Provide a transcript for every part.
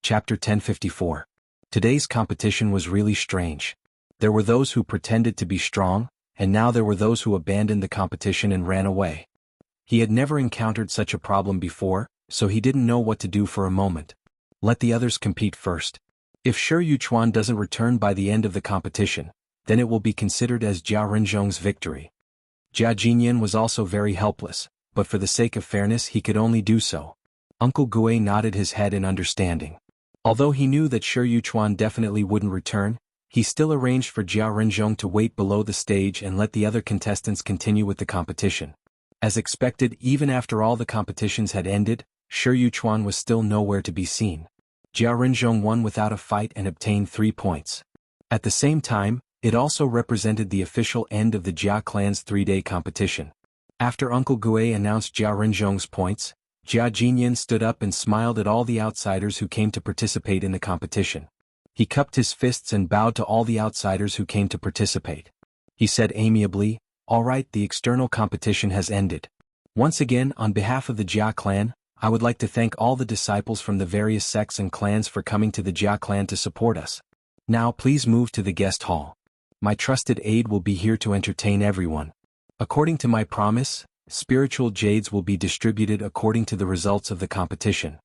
Chapter 1054. Today's competition was really strange. There were those who pretended to be strong, and now there were those who abandoned the competition and ran away. He had never encountered such a problem before, so he didn't know what to do for a moment. Let the others compete first. If Shi Yuchuan doesn't return by the end of the competition, then it will be considered as Jia Renzhong's victory. Jia Jinyan was also very helpless, but for the sake of fairness he could only do so. Uncle Gui nodded his head in understanding. Although he knew that Shi Yuchuan definitely wouldn't return, he still arranged for Jia Renzhong to wait below the stage and let the other contestants continue with the competition. As expected, even after all the competitions had ended, Shi Yuchuan was still nowhere to be seen. Jia Renzhong won without a fight and obtained 3 points. At the same time, it also represented the official end of the Jia clan's 3-day competition. After Uncle Gui announced Jia Renzhong's points, Jia Jinyan stood up and smiled at all the outsiders who came to participate in the competition. He cupped his fists and bowed to all the outsiders who came to participate. He said amiably, "All right, the external competition has ended. Once again, on behalf of the Jia clan, I would like to thank all the disciples from the various sects and clans for coming to the Jia clan to support us. Now please move to the guest hall. My trusted aide will be here to entertain everyone. According to my promise, spiritual jades will be distributed according to the results of the competition."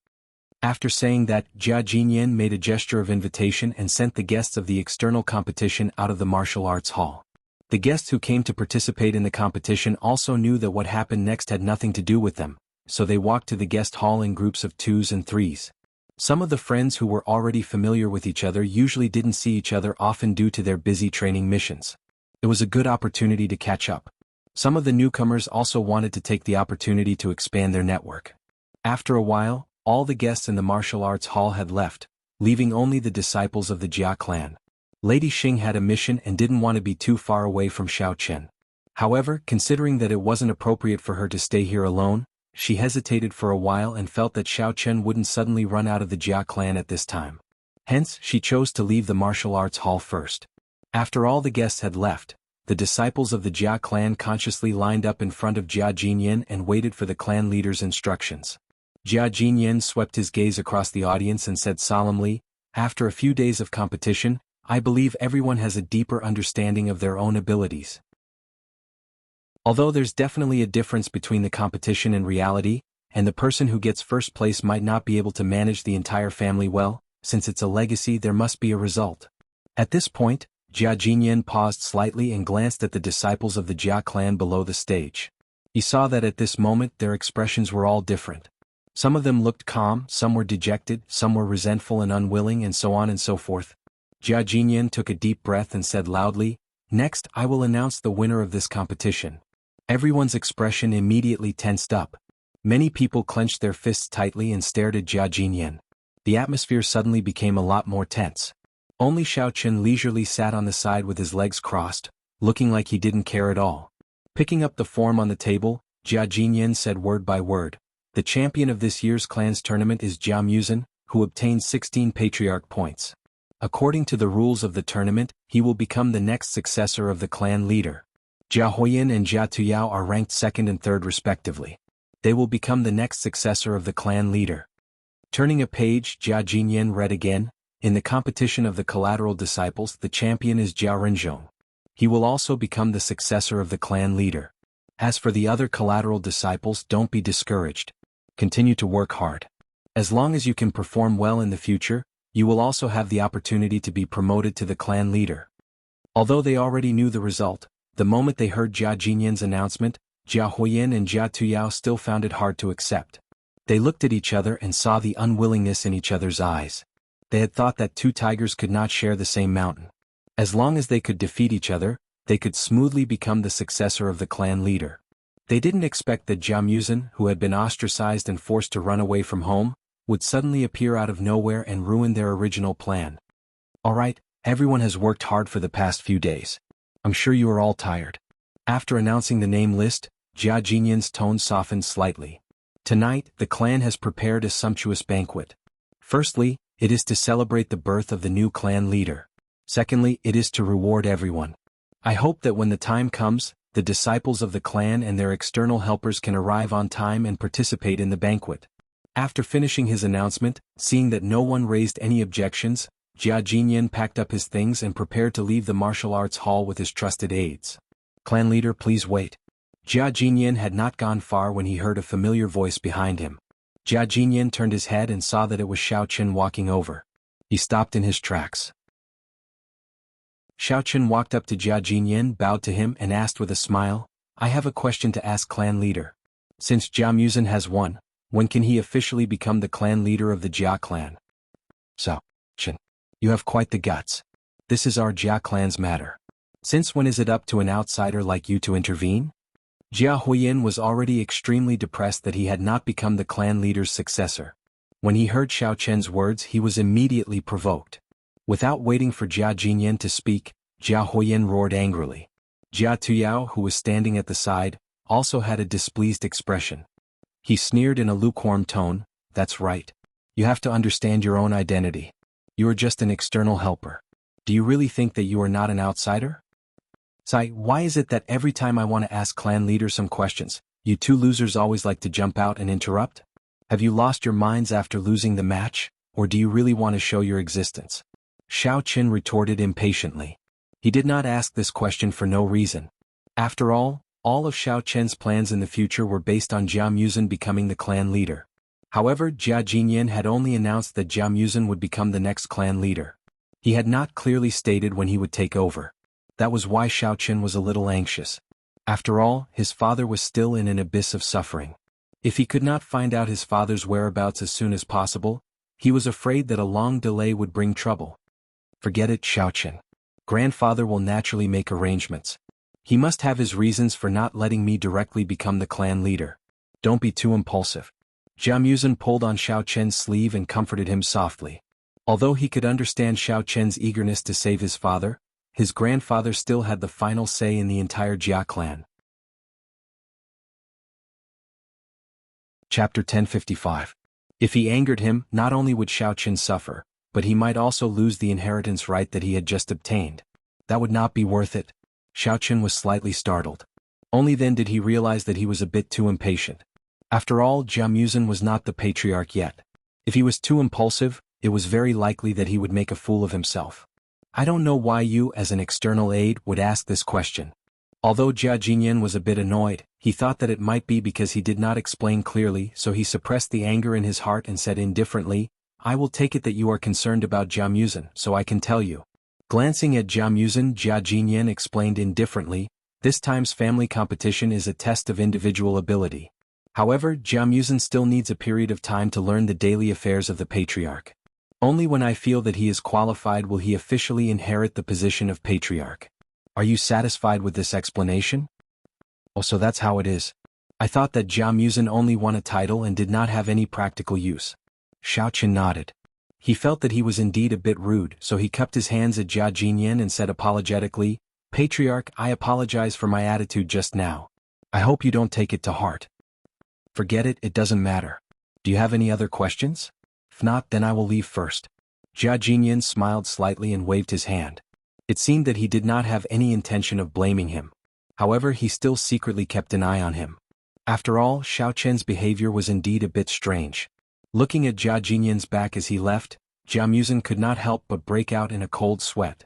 After saying that, Jia Jinyan made a gesture of invitation and sent the guests of the external competition out of the martial arts hall. The guests who came to participate in the competition also knew that what happened next had nothing to do with them, so they walked to the guest hall in groups of 2s and 3s. Some of the friends who were already familiar with each other usually didn't see each other often due to their busy training missions. It was a good opportunity to catch up. Some of the newcomers also wanted to take the opportunity to expand their network. After a while, all the guests in the martial arts hall had left, leaving only the disciples of the Jia clan. Lady Xing had a mission and didn't want to be too far away from Xiao Chen. However, considering that it wasn't appropriate for her to stay here alone, she hesitated for a while and felt that Xiao Chen wouldn't suddenly run out of the Jia clan at this time. Hence, she chose to leave the martial arts hall first. After all the guests had left, the disciples of the Jia clan consciously lined up in front of Jia Jinyan and waited for the clan leader's instructions. Jia Jinyan swept his gaze across the audience and said solemnly, "After a few days of competition, I believe everyone has a deeper understanding of their own abilities. Although there's definitely a difference between the competition and reality, and the person who gets first place might not be able to manage the entire family well, since it's a legacy there must be a result." At this point, Jia Jinyan paused slightly and glanced at the disciples of the Jia clan below the stage. He saw that at this moment their expressions were all different. Some of them looked calm, some were dejected, some were resentful and unwilling, and so on and so forth. Jia Jinyan took a deep breath and said loudly, "Next, I will announce the winner of this competition." Everyone's expression immediately tensed up. Many people clenched their fists tightly and stared at Jia Jinyan. The atmosphere suddenly became a lot more tense. Only Xiao Chen leisurely sat on the side with his legs crossed, looking like he didn't care at all. Picking up the form on the table, Jia Jinyan said word by word, "The champion of this year's clan's tournament is Jia Muzan, who obtained 16 patriarch points. According to the rules of the tournament, he will become the next successor of the clan leader. Jia Huoyan and Jia Tuyao are ranked 2nd and 3rd respectively. They will become the next successor of the clan leader." Turning a page, Jia Jinyan read again, "In the competition of the collateral disciples, the champion is Jia Renzhong. He will also become the successor of the clan leader. As for the other collateral disciples, don't be discouraged. Continue to work hard. As long as you can perform well in the future, you will also have the opportunity to be promoted to the clan leader." Although they already knew the result, the moment they heard Jia Jinyan's announcement, Jia Huoyan and Jia Tuyao still found it hard to accept. They looked at each other and saw the unwillingness in each other's eyes. They had thought that 2 tigers could not share the same mountain. As long as they could defeat each other, they could smoothly become the successor of the clan leader. They didn't expect that Jia Muzan, who had been ostracized and forced to run away from home, would suddenly appear out of nowhere and ruin their original plan. "All right, everyone has worked hard for the past few days. I'm sure you are all tired." After announcing the name list, Jia Jinyan's tone softened slightly. "Tonight, the clan has prepared a sumptuous banquet. Firstly, it is to celebrate the birth of the new clan leader. Secondly, it is to reward everyone. I hope that when the time comes, the disciples of the clan and their external helpers can arrive on time and participate in the banquet. After finishing his announcement, seeing that no one raised any objections, Jia Jinyan packed up his things and prepared to leave the martial arts hall with his trusted aides. "Clan leader, please wait." Jia Jinyan had not gone far when he heard a familiar voice behind him. Jia Jinyan turned his head and saw that it was Xiao Qin walking over. He stopped in his tracks. Xiao Qin walked up to Jia Jinyan, bowed to him and asked with a smile, "I have a question to ask clan leader. Since Jia Muzhen has won, when can he officially become the clan leader of the Jia clan?" "So, Qin, you have quite the guts. This is our Jia clan's matter. Since when is it up to an outsider like you to intervene?" Jia Huiyin was already extremely depressed that he had not become the clan leader's successor. When he heard Xiao Chen's words, he was immediately provoked. Without waiting for Jia Jinyan to speak, Jia Huiyin roared angrily. Jia Tuyao, who was standing at the side, also had a displeased expression. He sneered in a lukewarm tone, "That's right. You have to understand your own identity. You are just an external helper. Do you really think that you are not an outsider? Sai, why is it that every time I want to ask clan leader some questions, you two losers always like to jump out and interrupt? Have you lost your minds after losing the match, or do you really want to show your existence?" Xiao Qin retorted impatiently. He did not ask this question for no reason. After all of Xiao Chen's plans in the future were based on Jia Muzhen becoming the clan leader. However, Jia Jinyan had only announced that Jia Muzhen would become the next clan leader. He had not clearly stated when he would take over. That was why Xiao Qin was a little anxious. After all, his father was still in an abyss of suffering. If he could not find out his father's whereabouts as soon as possible, he was afraid that a long delay would bring trouble. "Forget it, Xiao Qin. Grandfather will naturally make arrangements. He must have his reasons for not letting me directly become the clan leader. Don't be too impulsive." Jia Muzhen pulled on Xiao Chen's sleeve and comforted him softly. Although he could understand Xiao Chen's eagerness to save his father, his grandfather still had the final say in the entire Jia clan. Chapter 1055. If he angered him, not only would Xiao Qin suffer, but he might also lose the inheritance right that he had just obtained. That would not be worth it. Xiao Qin was slightly startled. Only then did he realize that he was a bit too impatient. After all, Jia Muzhen was not the patriarch yet. If he was too impulsive, it was very likely that he would make a fool of himself. "I don't know why you, as an external aide, would ask this question." Although Jia Jinyan was a bit annoyed, he thought that it might be because he did not explain clearly, so he suppressed the anger in his heart and said indifferently, "I will take it that you are concerned about Jia Muzhen, so I can tell you." Glancing at Jia Muzhen, Jia Jinyan explained indifferently, "This time's family competition is a test of individual ability. However, Jia Muzhen still needs a period of time to learn the daily affairs of the patriarch. Only when I feel that he is qualified will he officially inherit the position of patriarch. Are you satisfied with this explanation?" "Oh, so that's how it is. I thought that Jia Muzhen only won a title and did not have any practical use." Xiao Qin nodded. He felt that he was indeed a bit rude, so he cupped his hands at Jia Jinyan and said apologetically, "Patriarch, I apologize for my attitude just now. I hope you don't take it to heart." "Forget it, it doesn't matter. Do you have any other questions? If not, then I will leave first." Jia Jinyan smiled slightly and waved his hand. It seemed that he did not have any intention of blaming him. However, he still secretly kept an eye on him. After all, Xiao Chen's behavior was indeed a bit strange. Looking at Jia Jinyan's back as he left, Jia Muzhen could not help but break out in a cold sweat.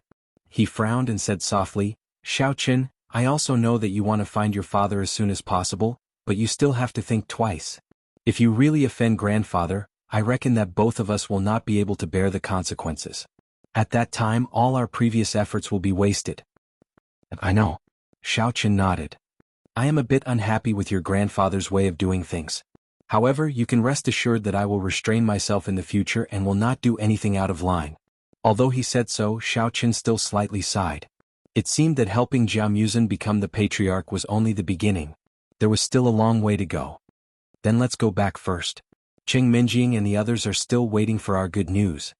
He frowned and said softly, "Xiao Qin, I also know that you want to find your father as soon as possible, but you still have to think twice. If you really offend grandfather, I reckon that both of us will not be able to bear the consequences. At that time, all our previous efforts will be wasted." "I know." Xiao Qin nodded. "I am a bit unhappy with your grandfather's way of doing things. However, you can rest assured that I will restrain myself in the future and will not do anything out of line." Although he said so, Xiao Qin still slightly sighed. It seemed that helping Jia Muzhen become the patriarch was only the beginning. There was still a long way to go. "Then let's go back first. Cheng Minjing and the others are still waiting for our good news."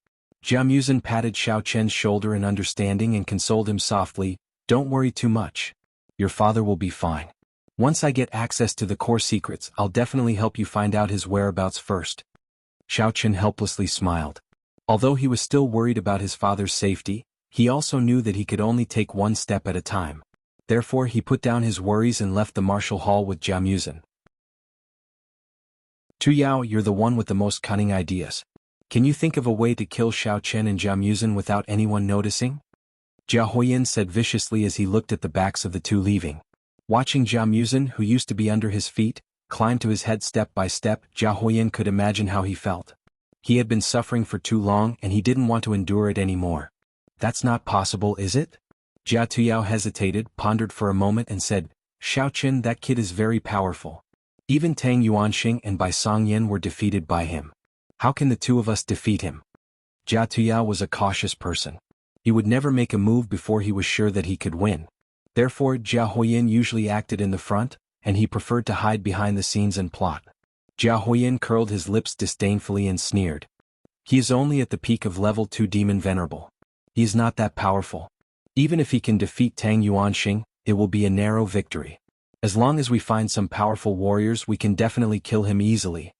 Jia Muzhen patted Xiao Chen's shoulder in understanding and consoled him softly, "Don't worry too much. Your father will be fine. Once I get access to the core secrets, I'll definitely help you find out his whereabouts first." Xiao Chen helplessly smiled. Although he was still worried about his father's safety, he also knew that he could only take one step at a time. Therefore he put down his worries and left the martial hall with Jia Muzhen. Tu Yao, you're the one with the most cunning ideas. Can you think of a way to kill Xiao Chen and Jia Muzhen without anyone noticing? Jia Huiyin said viciously as he looked at the backs of the two leaving. Watching Jia Muzhen, who used to be under his feet, climb to his head step by step, Jia Huiyin could imagine how he felt. He had been suffering for too long and he didn't want to endure it anymore. That's not possible, is it? Jia Tuyao hesitated, pondered for a moment and said, Xiao Chen, that kid is very powerful. Even Tang Yuanxing and Bai Songyan were defeated by him. How can the two of us defeat him? Jia Tuyao was a cautious person. He would never make a move before he was sure that he could win. Therefore, Jia Huiyin usually acted in the front, and he preferred to hide behind the scenes and plot. Jia Huiyin curled his lips disdainfully and sneered. He is only at the peak of level 2 Demon Venerable. He is not that powerful. Even if he can defeat Tang Yuanxing, it will be a narrow victory. As long as we find some powerful warriors, we can definitely kill him easily.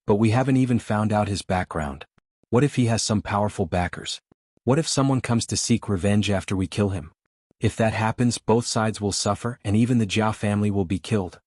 But we haven't even found out his background. What if he has some powerful backers? What if someone comes to seek revenge after we kill him? If that happens, both sides will suffer and even the Jia family will be killed.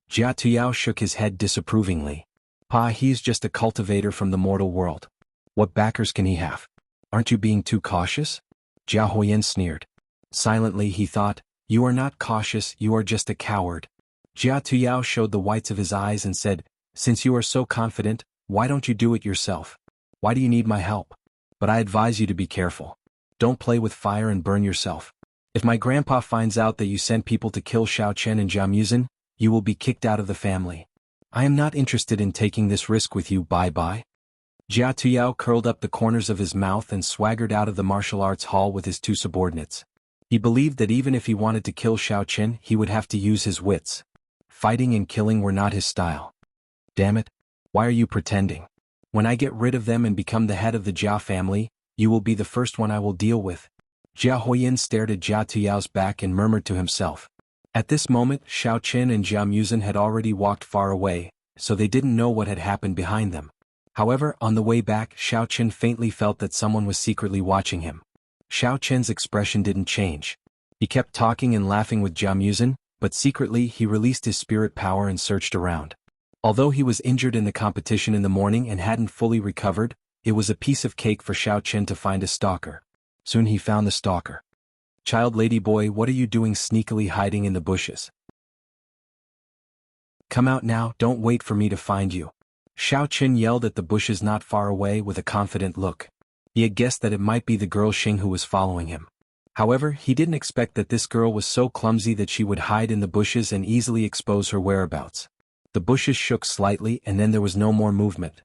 Jia Tuyao shook his head disapprovingly. Pa, he's just a cultivator from the mortal world. What backers can he have? Aren't you being too cautious? Jia Huiyin sneered. Silently he thought, you are not cautious, you are just a coward. Jia Tuyao showed the whites of his eyes and said, since you are so confident, why don't you do it yourself? Why do you need my help? But I advise you to be careful. Don't play with fire and burn yourself. If my grandpa finds out that you sent people to kill Xiao Chen and Jia Muzhen, you will be kicked out of the family. I am not interested in taking this risk with you, bye-bye. Jia Tuyao curled up the corners of his mouth and swaggered out of the martial arts hall with his two subordinates. He believed that even if he wanted to kill Xiao Chen, he would have to use his wits. Fighting and killing were not his style. Damn it, why are you pretending? When I get rid of them and become the head of the Jia family, you will be the first one I will deal with. Jia Huiyin stared at Jia Tuyao's back and murmured to himself. At this moment, Xiao Chen and Jia Muzhen had already walked far away, so they didn't know what had happened behind them. However, on the way back, Xiao Chen faintly felt that someone was secretly watching him. Xiao Chen's expression didn't change. He kept talking and laughing with Jia Muzhen, but secretly he released his spirit power and searched around. Although he was injured in the competition in the morning and hadn't fully recovered, it was a piece of cake for Xiao Chen to find a stalker. Soon he found the stalker. Child lady boy, what are you doing sneakily hiding in the bushes? Come out now, don't wait for me to find you. Xiao Chen yelled at the bushes not far away with a confident look. He had guessed that it might be the girl Xing who was following him. However, he didn't expect that this girl was so clumsy that she would hide in the bushes and easily expose her whereabouts. The bushes shook slightly and then there was no more movement.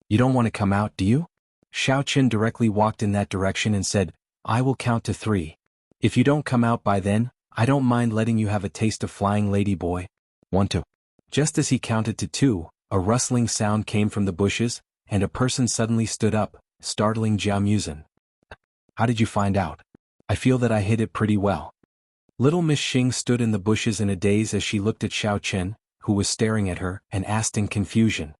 You don't want to come out, do you? Xiao Chen directly walked in that direction and said, I will count to 3. If you don't come out by then, I don't mind letting you have a taste of flying lady boy. 1, 2. Just as he counted to 2, a rustling sound came from the bushes, and a person suddenly stood up, startling Jia Muzhen. How did you find out? I feel that I hid it pretty well. Little Miss Xing stood in the bushes in a daze as she looked at Xiao Chen, who was staring at her, and asked in confusion.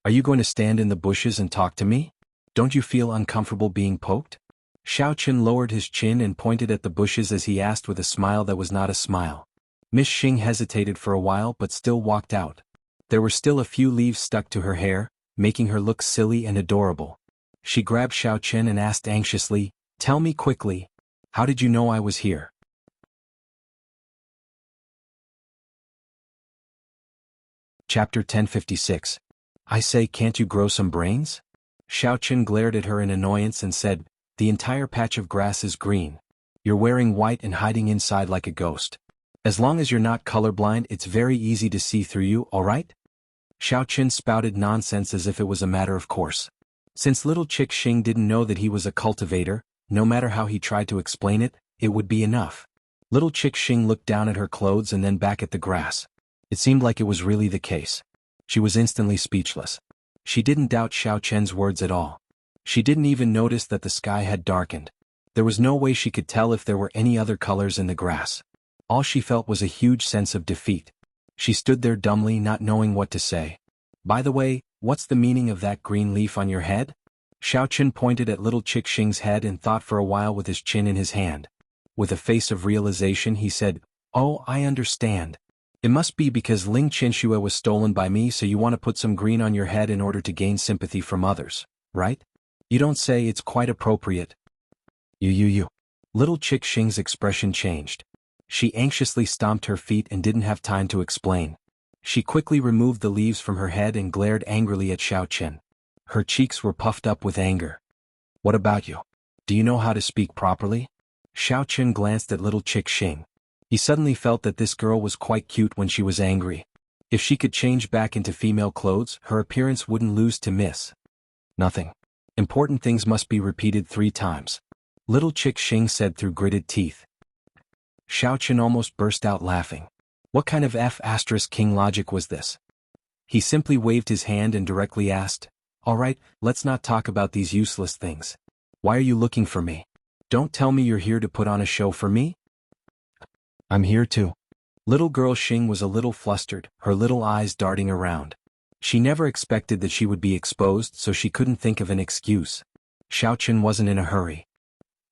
Are you going to stand in the bushes and talk to me? Don't you feel uncomfortable being poked? Xiao Chen lowered his chin and pointed at the bushes as he asked with a smile that was not a smile. Miss Xing hesitated for a while but still walked out. There were still a few leaves stuck to her hair, making her look silly and adorable. She grabbed Xiao Chen and asked anxiously, Tell me quickly, how did you know I was here? Chapter 1056. I say, can't you grow some brains? Xiao Chen glared at her in annoyance and said, The entire patch of grass is green. You're wearing white and hiding inside like a ghost. As long as you're not colorblind, it's very easy to see through you, alright? Xiao Chen spouted nonsense as if it was a matter of course. Since little Chick Xing didn't know that he was a cultivator, no matter how he tried to explain it, it would be enough. Little Chick Xing looked down at her clothes and then back at the grass. It seemed like it was really the case. She was instantly speechless. She didn't doubt Xiao Chen's words at all. She didn't even notice that the sky had darkened. There was no way she could tell if there were any other colors in the grass. All she felt was a huge sense of defeat. She stood there dumbly, not knowing what to say. By the way, what's the meaning of that green leaf on your head? Xiao Chen pointed at little Chick Xing's head and thought for a while with his chin in his hand. With a face of realization he said, Oh, I understand. It must be because Ling Qinshui was stolen by me, so you want to put some green on your head in order to gain sympathy from others, right? You don't say. It's quite appropriate. You. Little Chick Xing's expression changed. She anxiously stomped her feet and didn't have time to explain. She quickly removed the leaves from her head and glared angrily at Xiao Chen. Her cheeks were puffed up with anger. What about you? Do you know how to speak properly? Xiao Chen glanced at little Chick Xing. He suddenly felt that this girl was quite cute when she was angry. If she could change back into female clothes, her appearance wouldn't lose to miss. Nothing. Important things must be repeated 3 times. Little Chick Xing said through gritted teeth. Xiao Chen almost burst out laughing. What kind of F***king logic was this? He simply waved his hand and directly asked, "All right, let's not talk about these useless things. Why are you looking for me? Don't tell me you're here to put on a show for me?" "I'm here too." Little girl Xing was a little flustered, her little eyes darting around. She never expected that she would be exposed, so she couldn't think of an excuse. Xiao Chen wasn't in a hurry.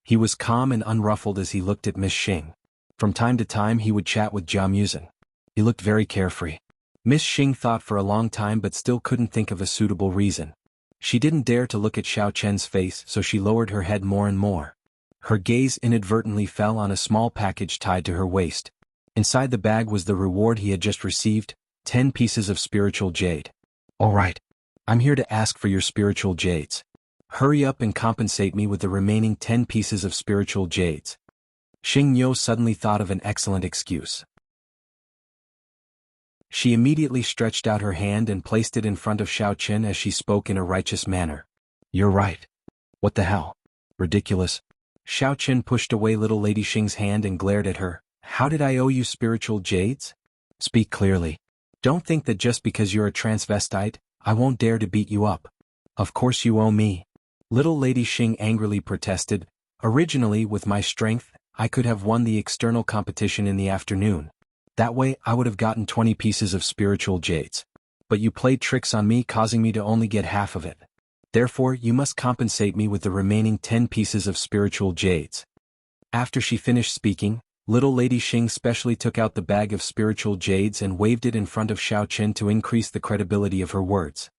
He was calm and unruffled as he looked at Miss Xing. From time to time he would chat with Jia Musen. He looked very carefree. Miss Xing thought for a long time but still couldn't think of a suitable reason. She didn't dare to look at Xiao Chen's face, so she lowered her head more and more. Her gaze inadvertently fell on a small package tied to her waist. Inside the bag was the reward he had just received, 10 pieces of spiritual jade. "All right. I'm here to ask for your spiritual jades. Hurry up and compensate me with the remaining 10 pieces of spiritual jades." Xing Yo suddenly thought of an excellent excuse. She immediately stretched out her hand and placed it in front of Xiao Chen as she spoke in a righteous manner. "You're right. What the hell? Ridiculous." Xiao Chen pushed away little Lady Xing's hand and glared at her. "How did I owe you spiritual jades? Speak clearly. Don't think that just because you're a transvestite, I won't dare to beat you up. Of course you owe me." Little Lady Xing angrily protested. "Originally, with my strength, I could have won the external competition in the afternoon. That way I would have gotten 20 pieces of spiritual jades. But you played tricks on me, causing me to only get half of it. Therefore you must compensate me with the remaining 10 pieces of spiritual jades." After she finished speaking, little Lady Xing specially took out the bag of spiritual jades and waved it in front of Xiao Chen to increase the credibility of her words.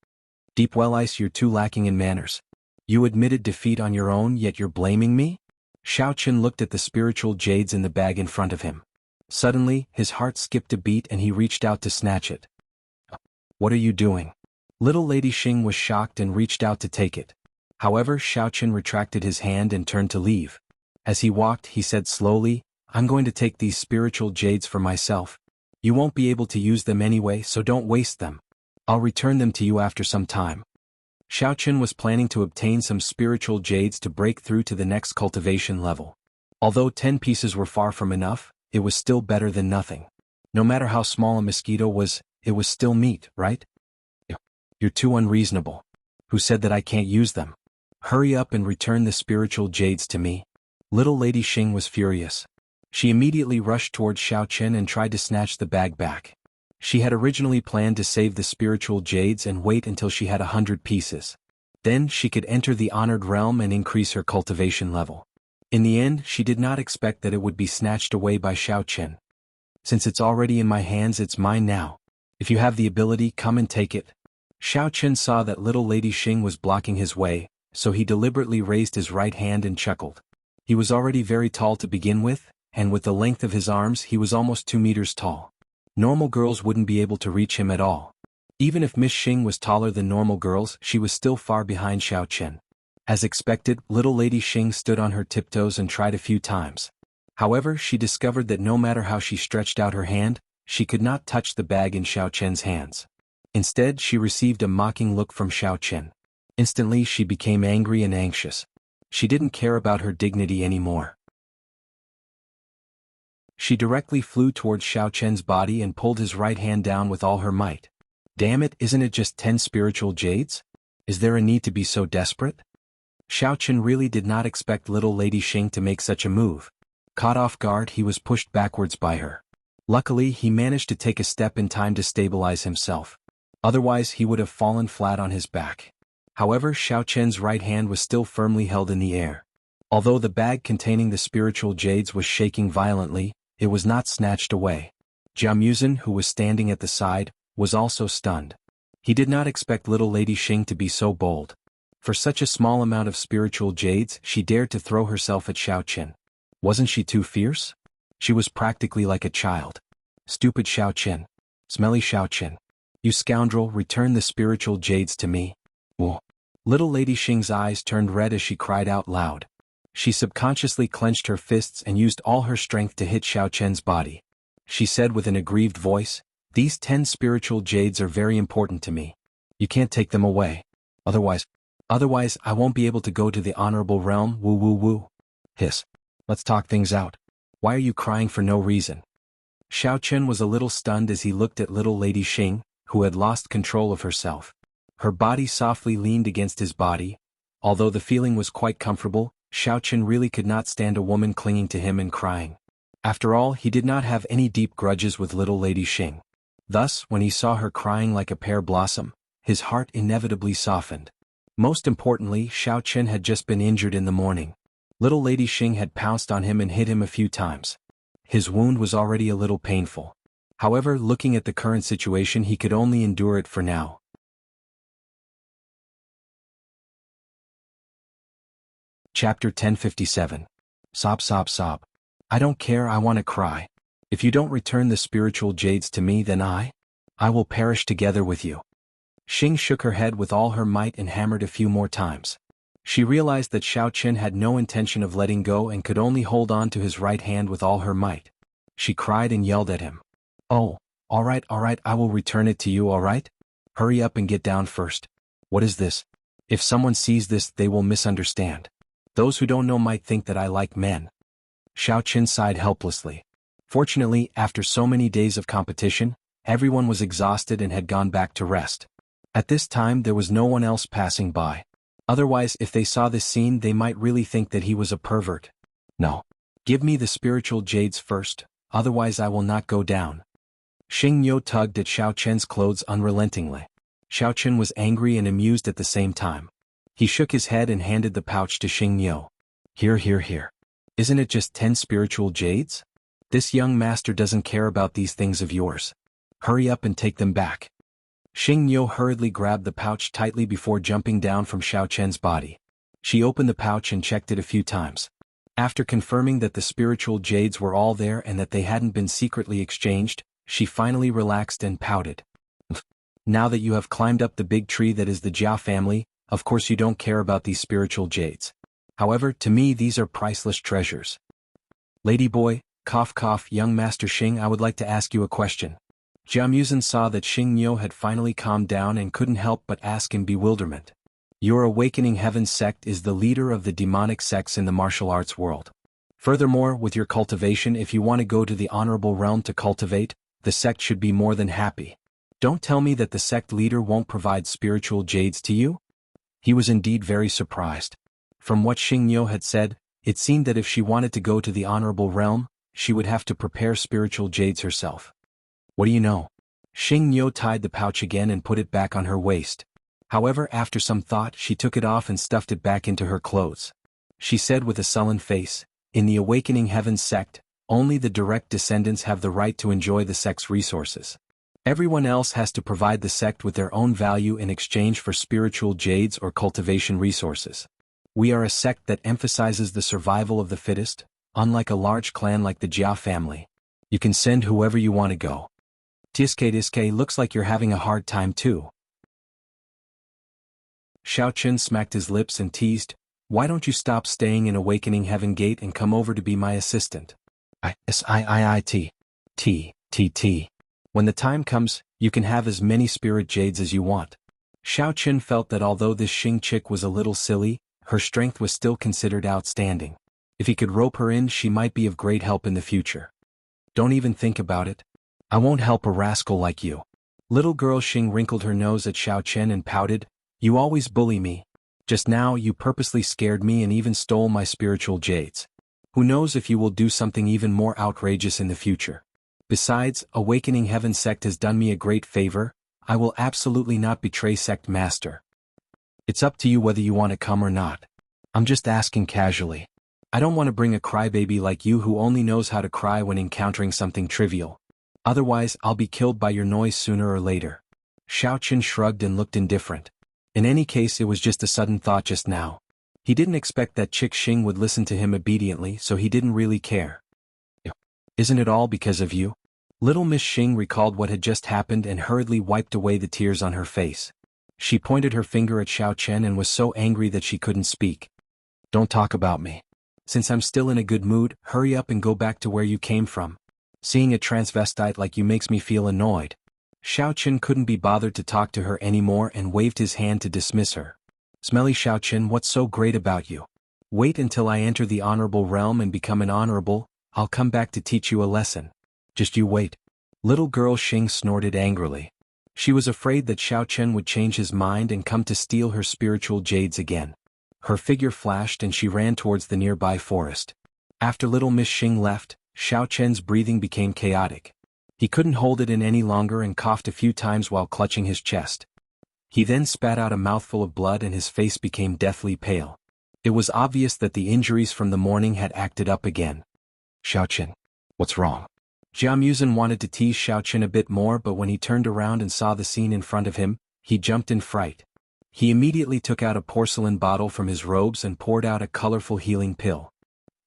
"Deep Well Ice, you're too lacking in manners. You admitted defeat on your own, yet you're blaming me?" Xiao Chen looked at the spiritual jades in the bag in front of him. Suddenly, his heart skipped a beat and he reached out to snatch it. "What are you doing?" Little Lady Xing was shocked and reached out to take it. However, Xiao Chen retracted his hand and turned to leave. As he walked, he said slowly, "I'm going to take these spiritual jades for myself. You won't be able to use them anyway, so don't waste them. I'll return them to you after some time." Xiao Chen was planning to obtain some spiritual jades to break through to the next cultivation level. Although 10 pieces were far from enough, it was still better than nothing. No matter how small a mosquito was, it was still meat, right? "You're too unreasonable. Who said that I can't use them? Hurry up and return the spiritual jades to me." Little Lady Xing was furious. She immediately rushed towards Xiao Chen and tried to snatch the bag back. She had originally planned to save the spiritual jades and wait until she had 100 pieces. Then she could enter the honored realm and increase her cultivation level. In the end, she did not expect that it would be snatched away by Xiao Chen. "Since it's already in my hands, it's mine now. If you have the ability, come and take it." Xiao Chen saw that little Lady Xing was blocking his way, so he deliberately raised his right hand and chuckled. He was already very tall to begin with, and with the length of his arms he was almost 2 meters tall. Normal girls wouldn't be able to reach him at all. Even if Miss Xing was taller than normal girls, she was still far behind Xiao Chen. As expected, little Lady Xing stood on her tiptoes and tried a few times. However, she discovered that no matter how she stretched out her hand, she could not touch the bag in Xiao Chen's hands. Instead, she received a mocking look from Xiao Chen. Instantly, she became angry and anxious. She didn't care about her dignity anymore. She directly flew towards Xiao Chen's body and pulled his right hand down with all her might. "Damn it, isn't it just 10 spiritual jades? Is there a need to be so desperate?" Xiao Chen really did not expect little Lady Xing to make such a move. Caught off guard, he was pushed backwards by her. Luckily, he managed to take a step in time to stabilize himself. Otherwise, he would have fallen flat on his back. However, Xiao Chen's right hand was still firmly held in the air. Although the bag containing the spiritual jades was shaking violently, it was not snatched away. Jianghu, who was standing at the side, was also stunned. He did not expect little Lady Xing to be so bold. For such a small amount of spiritual jades, she dared to throw herself at Xiao Qin. Wasn't she too fierce? She was practically like a child. Stupid Xiao Qin. Smelly Xiao Qin. You scoundrel, return the spiritual jades to me. Whoa. Little Lady Xing's eyes turned red as she cried out loud. She subconsciously clenched her fists and used all her strength to hit Xiao Qian's body. She said with an aggrieved voice, "These 10 spiritual jades are very important to me. You can't take them away. Otherwise I won't be able to go to the honorable realm, woo woo woo." Hiss. Let's talk things out. Why are you crying for no reason? Xiao Qin was a little stunned as he looked at little Lady Xing, who had lost control of herself. Her body softly leaned against his body. Although the feeling was quite comfortable, Xiao Qin really could not stand a woman clinging to him and crying. After all, he did not have any deep grudges with little Lady Xing. Thus, when he saw her crying like a pear blossom, his heart inevitably softened. Most importantly, Xiao Qin had just been injured in the morning. Little Lady Xing had pounced on him and hit him a few times. His wound was already a little painful. However, looking at the current situation, he could only endure it for now. Chapter 1057. Sob sob sob. I don't care, I want to cry. If you don't return the spiritual jades to me, then I will perish together with you. Xing shook her head with all her might and hammered a few more times. She realized that Xiao Qin had no intention of letting go and could only hold on to his right hand with all her might. She cried and yelled at him. "Oh, all right, I will return it to you, all right? Hurry up and get down first. What is this? If someone sees this, they will misunderstand. Those who don't know might think that I like men." Xiao Qin sighed helplessly. Fortunately, after so many days of competition, everyone was exhausted and had gone back to rest. At this time there was no one else passing by. Otherwise, if they saw this scene, they might really think that he was a pervert. "No. Give me the spiritual jades first, otherwise I will not go down." Xing Niu tugged at Xiao Qin's clothes unrelentingly. Xiao Qin was angry and amused at the same time. He shook his head and handed the pouch to Xing Niu. Here. Isn't it just 10 spiritual jades? This young master doesn't care about these things of yours. Hurry up and take them back." Xing Niu hurriedly grabbed the pouch tightly before jumping down from Xiao Qian's body. She opened the pouch and checked it a few times. After confirming that the spiritual jades were all there and that they hadn't been secretly exchanged, she finally relaxed and pouted. "Now that you have climbed up the big tree that is the Jia family, of course you don't care about these spiritual jades. However, to me these are priceless treasures." "Lady boy, cough, young Master Xing, I would like to ask you a question." Jianghu saw that Xing Niu had finally calmed down and couldn't help but ask in bewilderment. "Your Awakening Heavens sect is the leader of the demonic sects in the martial arts world. Furthermore, with your cultivation, if you want to go to the honorable realm to cultivate, the sect should be more than happy. Don't tell me that the sect leader won't provide spiritual jades to you?" He was indeed very surprised. From what Xing Niu had said, it seemed that if she wanted to go to the honorable realm, she would have to prepare spiritual jades herself. "What do you know?" Xing Niu tied the pouch again and put it back on her waist. However, after some thought, she took it off and stuffed it back into her clothes. She said with a sullen face, "In the Awakening Heavens sect, only the direct descendants have the right to enjoy the sect's resources. Everyone else has to provide the sect with their own value in exchange for spiritual jades or cultivation resources. We are a sect that emphasizes the survival of the fittest, unlike a large clan like the Jia family. You can send whoever you want to go. Tiske, looks like you're having a hard time too." Xiao Qin smacked his lips and teased, "Why don't you stop staying in Awakening Heaven Gate and come over to be my assistant?" T. When the time comes, you can have as many spirit jades as you want." Xiao Qin felt that although this Xing chick was a little silly, her strength was still considered outstanding. If he could rope her in, she might be of great help in the future. "Don't even think about it. I won't help a rascal like you." Little girl Xing wrinkled her nose at Xiao Qin and pouted, "You always bully me. Just now you purposely scared me and even stole my spiritual jades. Who knows if you will do something even more outrageous in the future. Besides, Awakening Heaven sect has done me a great favor. I will absolutely not betray sect master. It's up to you whether you want to come or not. I'm just asking casually. I don't want to bring a crybaby like you who only knows how to cry when encountering something trivial. Otherwise, I'll be killed by your noise sooner or later. Xiao Chen shrugged and looked indifferent. In any case, it was just a sudden thought just now. He didn't expect that Chick Xing would listen to him obediently, so he didn't really care. Isn't it all because of you? Little Miss Xing recalled what had just happened and hurriedly wiped away the tears on her face. She pointed her finger at Xiao Chen and was so angry that she couldn't speak. Don't talk about me. Since I'm still in a good mood, hurry up and go back to where you came from. Seeing a transvestite like you makes me feel annoyed. Xiao Chen couldn't be bothered to talk to her anymore and waved his hand to dismiss her. Smelly Xiao Chen, what's so great about you? Wait until I enter the honorable realm and become an honorable, I'll come back to teach you a lesson. Just you wait. Little girl Xing snorted angrily. She was afraid that Xiao Chen would change his mind and come to steal her spiritual jades again. Her figure flashed and she ran towards the nearby forest. After little Miss Xing left, Xiao Chen's breathing became chaotic. He couldn't hold it in any longer and coughed a few times while clutching his chest. He then spat out a mouthful of blood and his face became deathly pale. It was obvious that the injuries from the morning had acted up again. Xiao Chen, what's wrong? Jianghu wanted to tease Xiao Chen a bit more, but when he turned around and saw the scene in front of him, he jumped in fright. He immediately took out a porcelain bottle from his robes and poured out a colorful healing pill.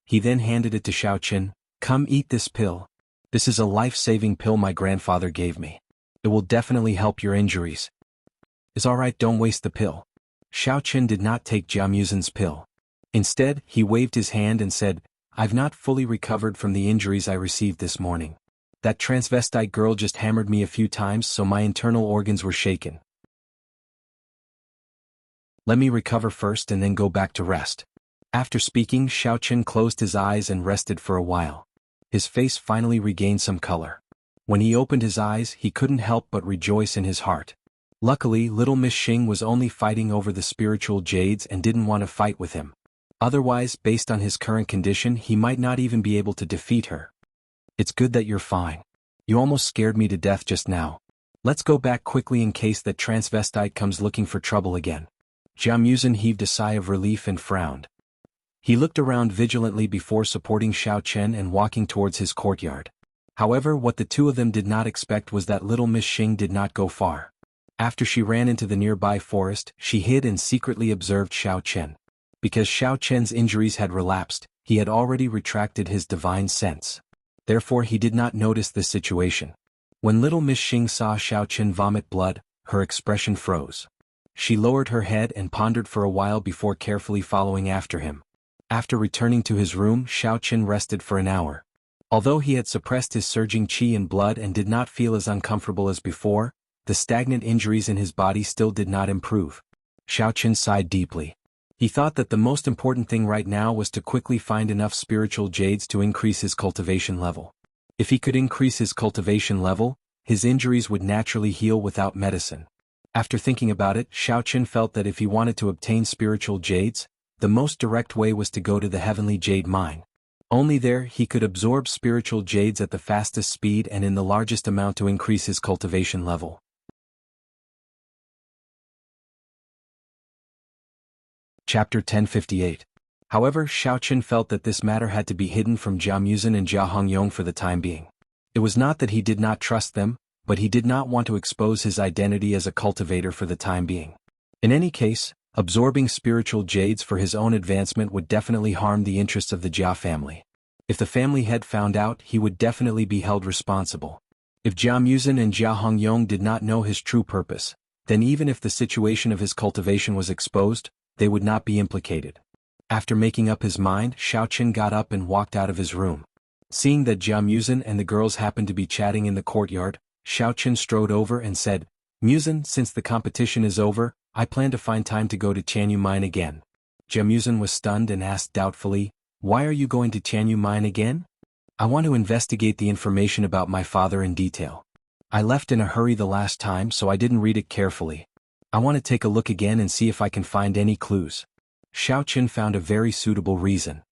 He then handed it to Xiao Chen. Come eat this pill. This is a life-saving pill my grandfather gave me. It will definitely help your injuries. It's alright, don't waste the pill. Xiao Chen did not take Jianghu's pill. Instead, he waved his hand and said, I've not fully recovered from the injuries I received this morning. That transvestite girl just hammered me a few times, so my internal organs were shaken. Let me recover first and then go back to rest. After speaking, Xiao Chen closed his eyes and rested for a while. His face finally regained some color. When he opened his eyes, he couldn't help but rejoice in his heart. Luckily, little Miss Xing was only fighting over the spiritual jades and didn't want to fight with him. Otherwise, based on his current condition, he might not even be able to defeat her. It's good that you're fine. You almost scared me to death just now. Let's go back quickly in case that transvestite comes looking for trouble again. Jianghu heaved a sigh of relief and frowned. He looked around vigilantly before supporting Xiao Chen and walking towards his courtyard. However, what the two of them did not expect was that little Miss Xing did not go far. After she ran into the nearby forest, she hid and secretly observed Xiao Chen. Because Xiao Chen's injuries had relapsed, he had already retracted his divine sense. Therefore he did not notice this situation. When little Miss Xing saw Xiao Chen vomit blood, her expression froze. She lowered her head and pondered for a while before carefully following after him. After returning to his room, Xiao Chen rested for an hour. Although he had suppressed his surging qi and blood and did not feel as uncomfortable as before, the stagnant injuries in his body still did not improve. Xiao Chen sighed deeply. He thought that the most important thing right now was to quickly find enough spiritual jades to increase his cultivation level. If he could increase his cultivation level, his injuries would naturally heal without medicine. After thinking about it, Xiao Chen felt that if he wanted to obtain spiritual jades, the most direct way was to go to the heavenly jade mine. Only there he could absorb spiritual jades at the fastest speed and in the largest amount to increase his cultivation level. Chapter 1058. However, Xiao Chen felt that this matter had to be hidden from Jianghu and Jia Hongyong for the time being. It was not that he did not trust them, but he did not want to expose his identity as a cultivator for the time being. In any case, absorbing spiritual jades for his own advancement would definitely harm the interests of the Jia family. If the family head found out, he would definitely be held responsible. If Jianghu and Jia Hongyong did not know his true purpose, then even if the situation of his cultivation was exposed, they would not be implicated. After making up his mind, Xiao Chen got up and walked out of his room. Seeing that Jianghu and the girls happened to be chatting in the courtyard, Xiao Chen strode over and said, Muzin, since the competition is over, I plan to find time to go to Jianghu mine again. Jianghu was stunned and asked doubtfully, Why are you going to Jianghu mine again? I want to investigate the information about my father in detail. I left in a hurry the last time, so I didn't read it carefully. I want to take a look again and see if I can find any clues. Xiao Chen found a very suitable reason.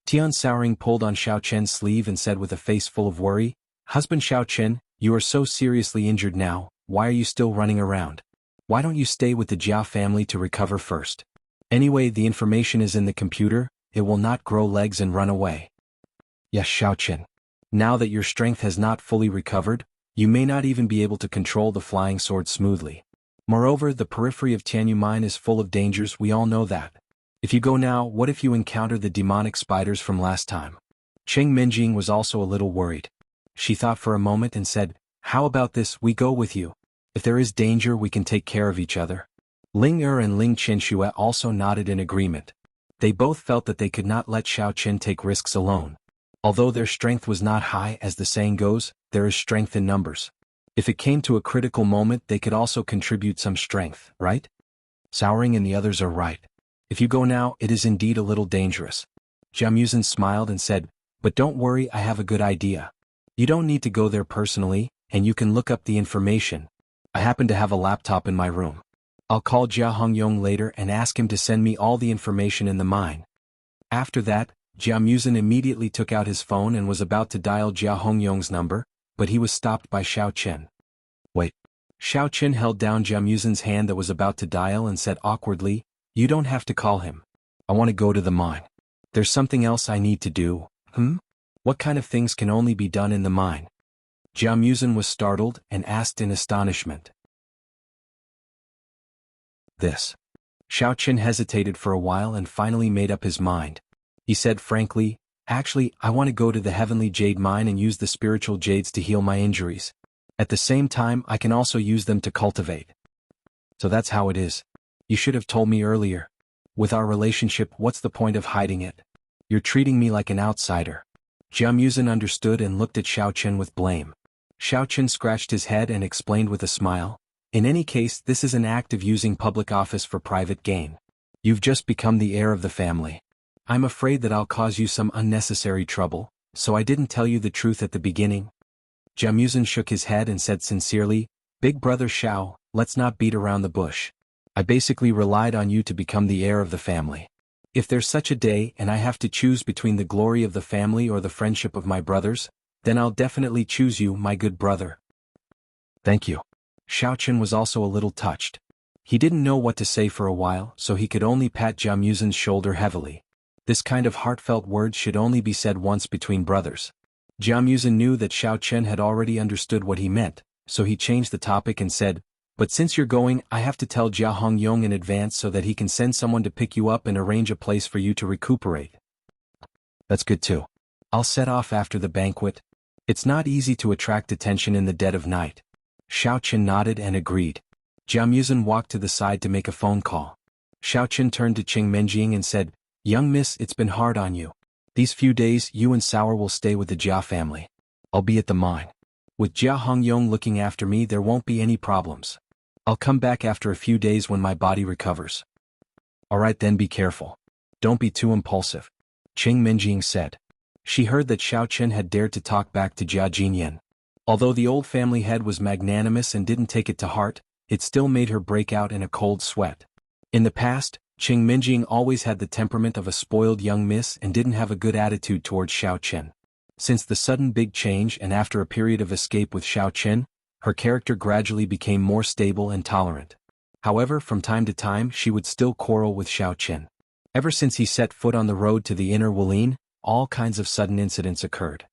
Tian Souring pulled on Xiao Chen's sleeve and said with a face full of worry, Husband Xiao Chen, you are so seriously injured now, why are you still running around? Why don't you stay with the Jia family to recover first? Anyway, the information is in the computer, it will not grow legs and run away. Yes, Xiao Chen. Now that your strength has not fully recovered, you may not even be able to control the flying sword smoothly. Moreover, the periphery of Tianyu Mine is full of dangers, we all know that. If you go now, what if you encounter the demonic spiders from last time? Cheng Minjing was also a little worried. She thought for a moment and said, how about this, we go with you. If there is danger we can take care of each other. Ling Er and Ling Qianxue also nodded in agreement. They both felt that they could not let Xiao Qin take risks alone. Although their strength was not high, as the saying goes, there is strength in numbers. If it came to a critical moment they could also contribute some strength, right? Souring and the others are right. If you go now, it is indeed a little dangerous. Jiamuzhen smiled and said, but don't worry, I have a good idea. You don't need to go there personally, and you can look up the information. I happen to have a laptop in my room. I'll call Jia Hongyong later and ask him to send me all the information in the mine. After that, Jiamuzhen immediately took out his phone and was about to dial Jia Hongyong's number, but he was stopped by Xiao Qin. Wait. Xiao Qin held down Jiamuzhen's hand that was about to dial and said awkwardly, you don't have to call him. I want to go to the mine. There's something else I need to do. What kind of things can only be done in the mine? Jiamuzhen was startled and asked in astonishment. This. Xiao Qin hesitated for a while and finally made up his mind. He said frankly, actually, I want to go to the Heavenly Jade Mine and use the spiritual jades to heal my injuries. At the same time, I can also use them to cultivate. So that's how it is. You should have told me earlier. With our relationship, what's the point of hiding it? You're treating me like an outsider. Jiamuzhen understood and looked at Xiao Qin with blame. Xiao Qin scratched his head and explained with a smile, in any case, this is an act of using public office for private gain. You've just become the heir of the family. I'm afraid that I'll cause you some unnecessary trouble, so I didn't tell you the truth at the beginning. Jiamuzhen shook his head and said sincerely, Big brother Xiao, let's not beat around the bush. I basically relied on you to become the heir of the family. If there's such a day and I have to choose between the glory of the family or the friendship of my brothers, then I'll definitely choose you, my good brother. Thank you. Xiao Qin was also a little touched. He didn't know what to say for a while, so he could only pat Jiamuzhen's shoulder heavily. This kind of heartfelt words should only be said once between brothers. Jiamuzhen knew that Xiao Qin had already understood what he meant, so he changed the topic and said, but since you're going, I have to tell Jia Hongyong in advance so that he can send someone to pick you up and arrange a place for you to recuperate. That's good too. I'll set off after the banquet. It's not easy to attract attention in the dead of night. Xiao Qin nodded and agreed. Jiamuzhen walked to the side to make a phone call. Xiao Qin turned to Cheng Menjing and said, young miss, it's been hard on you. These few days you and Sour will stay with the Jia family. I'll be at the mine. With Jia Hongyong looking after me there won't be any problems. I'll come back after a few days when my body recovers. Alright then, be careful. Don't be too impulsive. Cheng Menjing said. She heard that Xiao Qin had dared to talk back to Jia Jinyan. Although the old family head was magnanimous and didn't take it to heart, it still made her break out in a cold sweat. In the past, Cheng Minjing always had the temperament of a spoiled young miss and didn't have a good attitude towards Xiao Qin. Since the sudden big change and after a period of escape with Xiao Qin, her character gradually became more stable and tolerant. However, from time to time she would still quarrel with Xiao Qin. Ever since he set foot on the road to the inner Wulin, all kinds of sudden incidents occurred.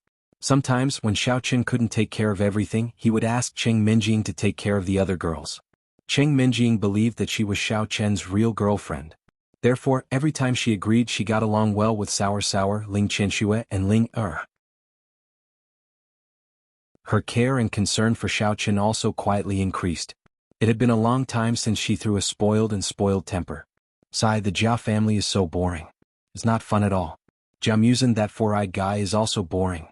Sometimes, when Xiao Qin couldn't take care of everything, he would ask Cheng Minjing to take care of the other girls. Cheng Minjing believed that she was Xiao Qin's real girlfriend. Therefore, every time she agreed she got along well with Sour, Ling Qianxue and Ling Er. Her care and concern for Xiao Qin also quietly increased. It had been a long time since she threw a spoiled temper. Sigh, the Jia family is so boring. It's not fun at all. Jiamuzhen, that four-eyed guy, is also boring.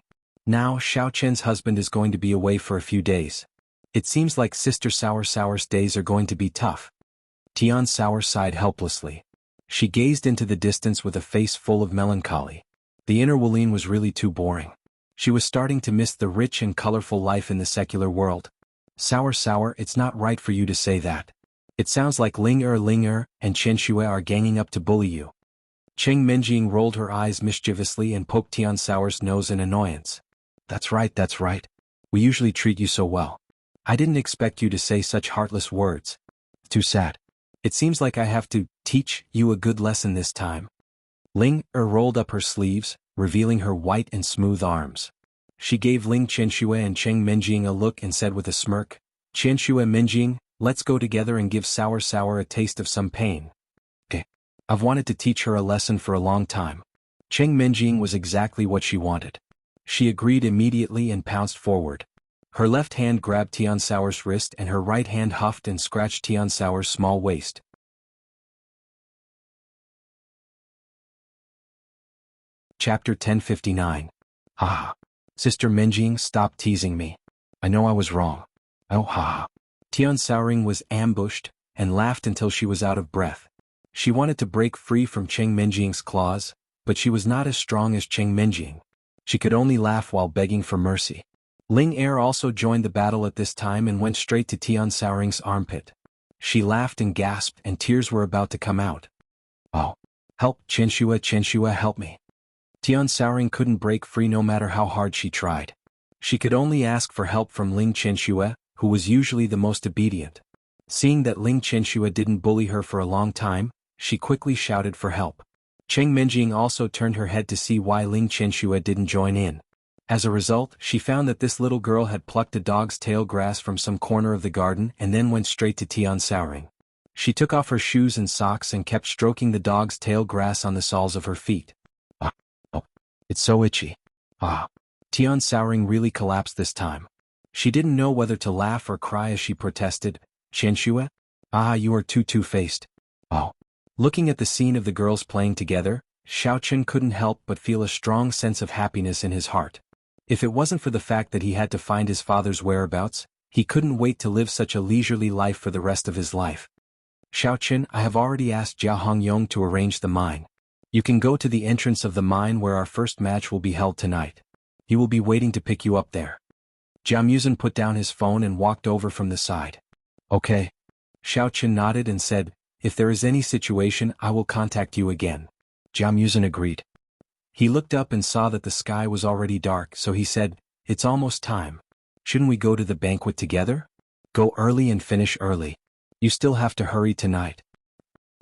Now Xiao Qin's husband is going to be away for a few days. It seems like Sister Sour's days are going to be tough. Tian Sour sighed helplessly. She gazed into the distance with a face full of melancholy. The inner Wulin was really too boring. She was starting to miss the rich and colorful life in the secular world. Sour, it's not right for you to say that. It sounds like Ling Er and Qianxue are ganging up to bully you. Cheng Minjing rolled her eyes mischievously and poked Tian Sour's nose in annoyance. That's right. We usually treat you so well. I didn't expect you to say such heartless words. Too sad. It seems like I have to teach you a good lesson this time. Ling Er rolled up her sleeves, revealing her white and smooth arms. She gave Ling Qianxue and Cheng Minjing a look and said with a smirk, "Qianxue Minjing, let's go together and give Sour a taste of some pain." Eh. I've wanted to teach her a lesson for a long time. Cheng Minjing was exactly what she wanted. She agreed immediately and pounced forward. Her left hand grabbed Tian Sour's wrist and her right hand huffed and scratched Tian Sour's small waist. Chapter 1059. Ha. Sister Minjing, stop teasing me. I know I was wrong. Oh ha. Tian Souring was ambushed, and laughed until she was out of breath. She wanted to break free from Cheng Minjing's claws, but she was not as strong as Cheng Minjing. She could only laugh while begging for mercy. Ling Er also joined the battle at this time and went straight to Tian Souring's armpit. She laughed and gasped and tears were about to come out. Oh. Help, Qianxue, help me. Tian Souring couldn't break free no matter how hard she tried. She could only ask for help from Ling Qianxue, who was usually the most obedient. Seeing that Ling Qianxue didn't bully her for a long time, she quickly shouted for help. Cheng Minjing also turned her head to see why Ling Qianxue didn't join in. As a result, she found that this little girl had plucked a dog's tail grass from some corner of the garden and then went straight to Tian Souring. She took off her shoes and socks and kept stroking the dog's tail grass on the soles of her feet. Oh, it's so itchy. Tian Souring really collapsed this time. She didn't know whether to laugh or cry as she protested, "Qianxue? You are too two-faced." Oh. Looking at the scene of the girls playing together, Xiaochen couldn't help but feel a strong sense of happiness in his heart. If it wasn't for the fact that he had to find his father's whereabouts, he couldn't wait to live such a leisurely life for the rest of his life. "Xiaochen, I have already asked Jia Hongyong to arrange the mine. You can go to the entrance of the mine where our first match will be held tonight. He will be waiting to pick you up there." Jianghu put down his phone and walked over from the side. "Okay." Xiaochen nodded and said, "If there is any situation I will contact you again." Jianghu agreed. He looked up and saw that the sky was already dark, so he said, "It's almost time. Shouldn't we go to the banquet together? Go early and finish early. You still have to hurry tonight."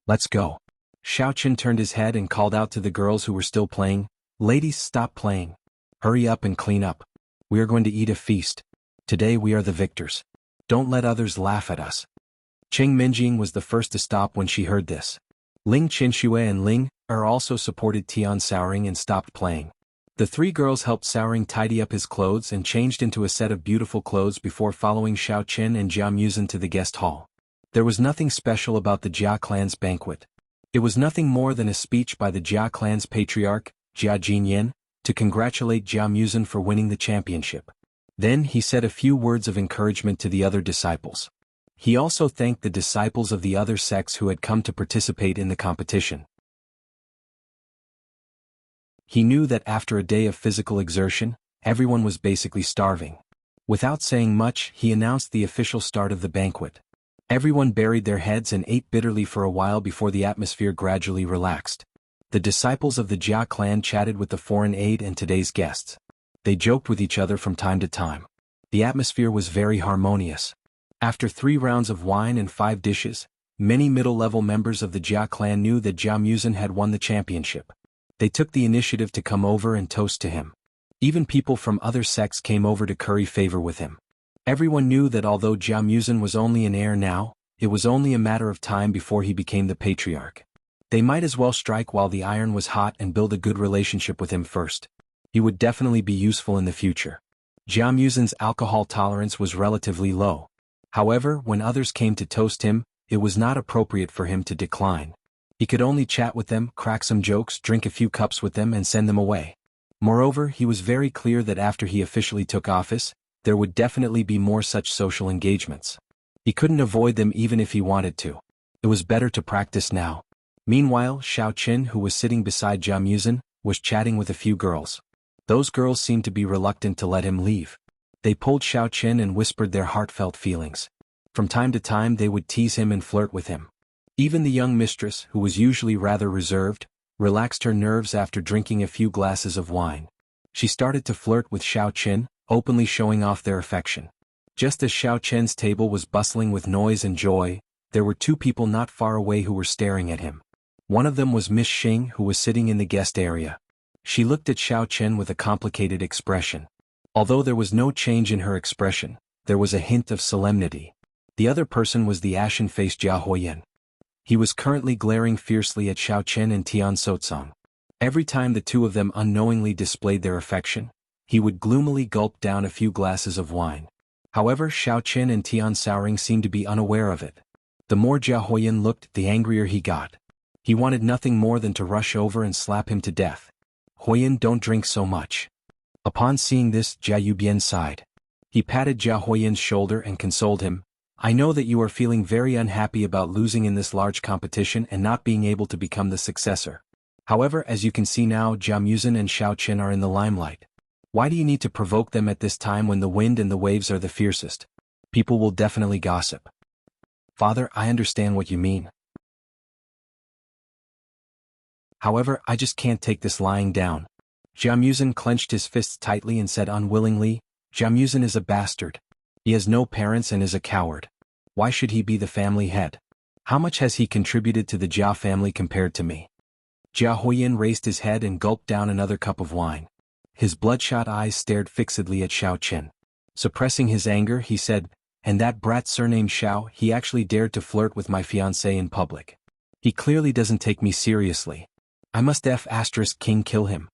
"Let's go." Xiaochen turned his head and called out to the girls who were still playing, "Ladies, stop playing. Hurry up and clean up. We are going to eat a feast. Today we are the victors. Don't let others laugh at us." Cheng Minjing was the first to stop when she heard this. Ling Qianxue and Ling Er also supported Tian Souring and stopped playing. The three girls helped Souring tidy up his clothes and changed into a set of beautiful clothes before following Xiaochen and Jianghu to the guest hall. There was nothing special about the Jia clan's banquet. It was nothing more than a speech by the Jia clan's patriarch, Jia Jinyan, to congratulate Jianghu for winning the championship. Then he said a few words of encouragement to the other disciples. He also thanked the disciples of the other sects who had come to participate in the competition. He knew that after a day of physical exertion, everyone was basically starving. Without saying much, he announced the official start of the banquet. Everyone buried their heads and ate bitterly for a while before the atmosphere gradually relaxed. The disciples of the Jia clan chatted with the foreign aide and today's guests. They joked with each other from time to time. The atmosphere was very harmonious. After 3 rounds of wine and 5 dishes, many middle-level members of the Jia clan knew that Jianghu had won the championship. They took the initiative to come over and toast to him. Even people from other sects came over to curry favor with him. Everyone knew that although Jianghu was only an heir now, it was only a matter of time before he became the patriarch. They might as well strike while the iron was hot and build a good relationship with him first. He would definitely be useful in the future. Jianghu's alcohol tolerance was relatively low. However, when others came to toast him, it was not appropriate for him to decline. He could only chat with them, crack some jokes, drink a few cups with them and send them away. Moreover, he was very clear that after he officially took office, there would definitely be more such social engagements. He couldn't avoid them even if he wanted to. It was better to practice now. Meanwhile, Xiaochen, who was sitting beside Jianghu, was chatting with a few girls. Those girls seemed to be reluctant to let him leave. They pulled Xiaochen and whispered their heartfelt feelings. From time to time they would tease him and flirt with him. Even the young mistress, who was usually rather reserved, relaxed her nerves after drinking a few glasses of wine. She started to flirt with Xiaochen, openly showing off their affection. Just as Xiaochen's table was bustling with noise and joy, there were 2 people not far away who were staring at him. One of them was Miss Xing, who was sitting in the guest area. She looked at Xiaochen with a complicated expression. Although there was no change in her expression, there was a hint of solemnity. The other person was the ashen-faced Jia Huoyan. He was currently glaring fiercely at Xiao Chen and Tian Sotsong. Every time the two of them unknowingly displayed their affection, he would gloomily gulp down a few glasses of wine. However, Xiao Chen and Tian Souring seemed to be unaware of it. The more Jia Huoyan looked, the angrier he got. He wanted nothing more than to rush over and slap him to death. "Huoyan, don't drink so much." Upon seeing this, Jia Yubian sighed. He patted Jia Huoyan's shoulder and consoled him. "I know that you are feeling very unhappy about losing in this large competition and not being able to become the successor. However, as you can see now, Jia Muzin and Xiao Chen are in the limelight. Why do you need to provoke them at this time when the wind and the waves are the fiercest? People will definitely gossip." "Father, I understand what you mean. However, I just can't take this lying down." Jia Muzin clenched his fists tightly and said unwillingly, "Jia Muzin is a bastard. He has no parents and is a coward. Why should he be the family head? How much has he contributed to the Jia family compared to me?" Jia Huoyan raised his head and gulped down another cup of wine. His bloodshot eyes stared fixedly at Xiao Chen. Suppressing his anger, he said, "And that brat surnamed Xiao, he actually dared to flirt with my fiancée in public. He clearly doesn't take me seriously. I must King kill him.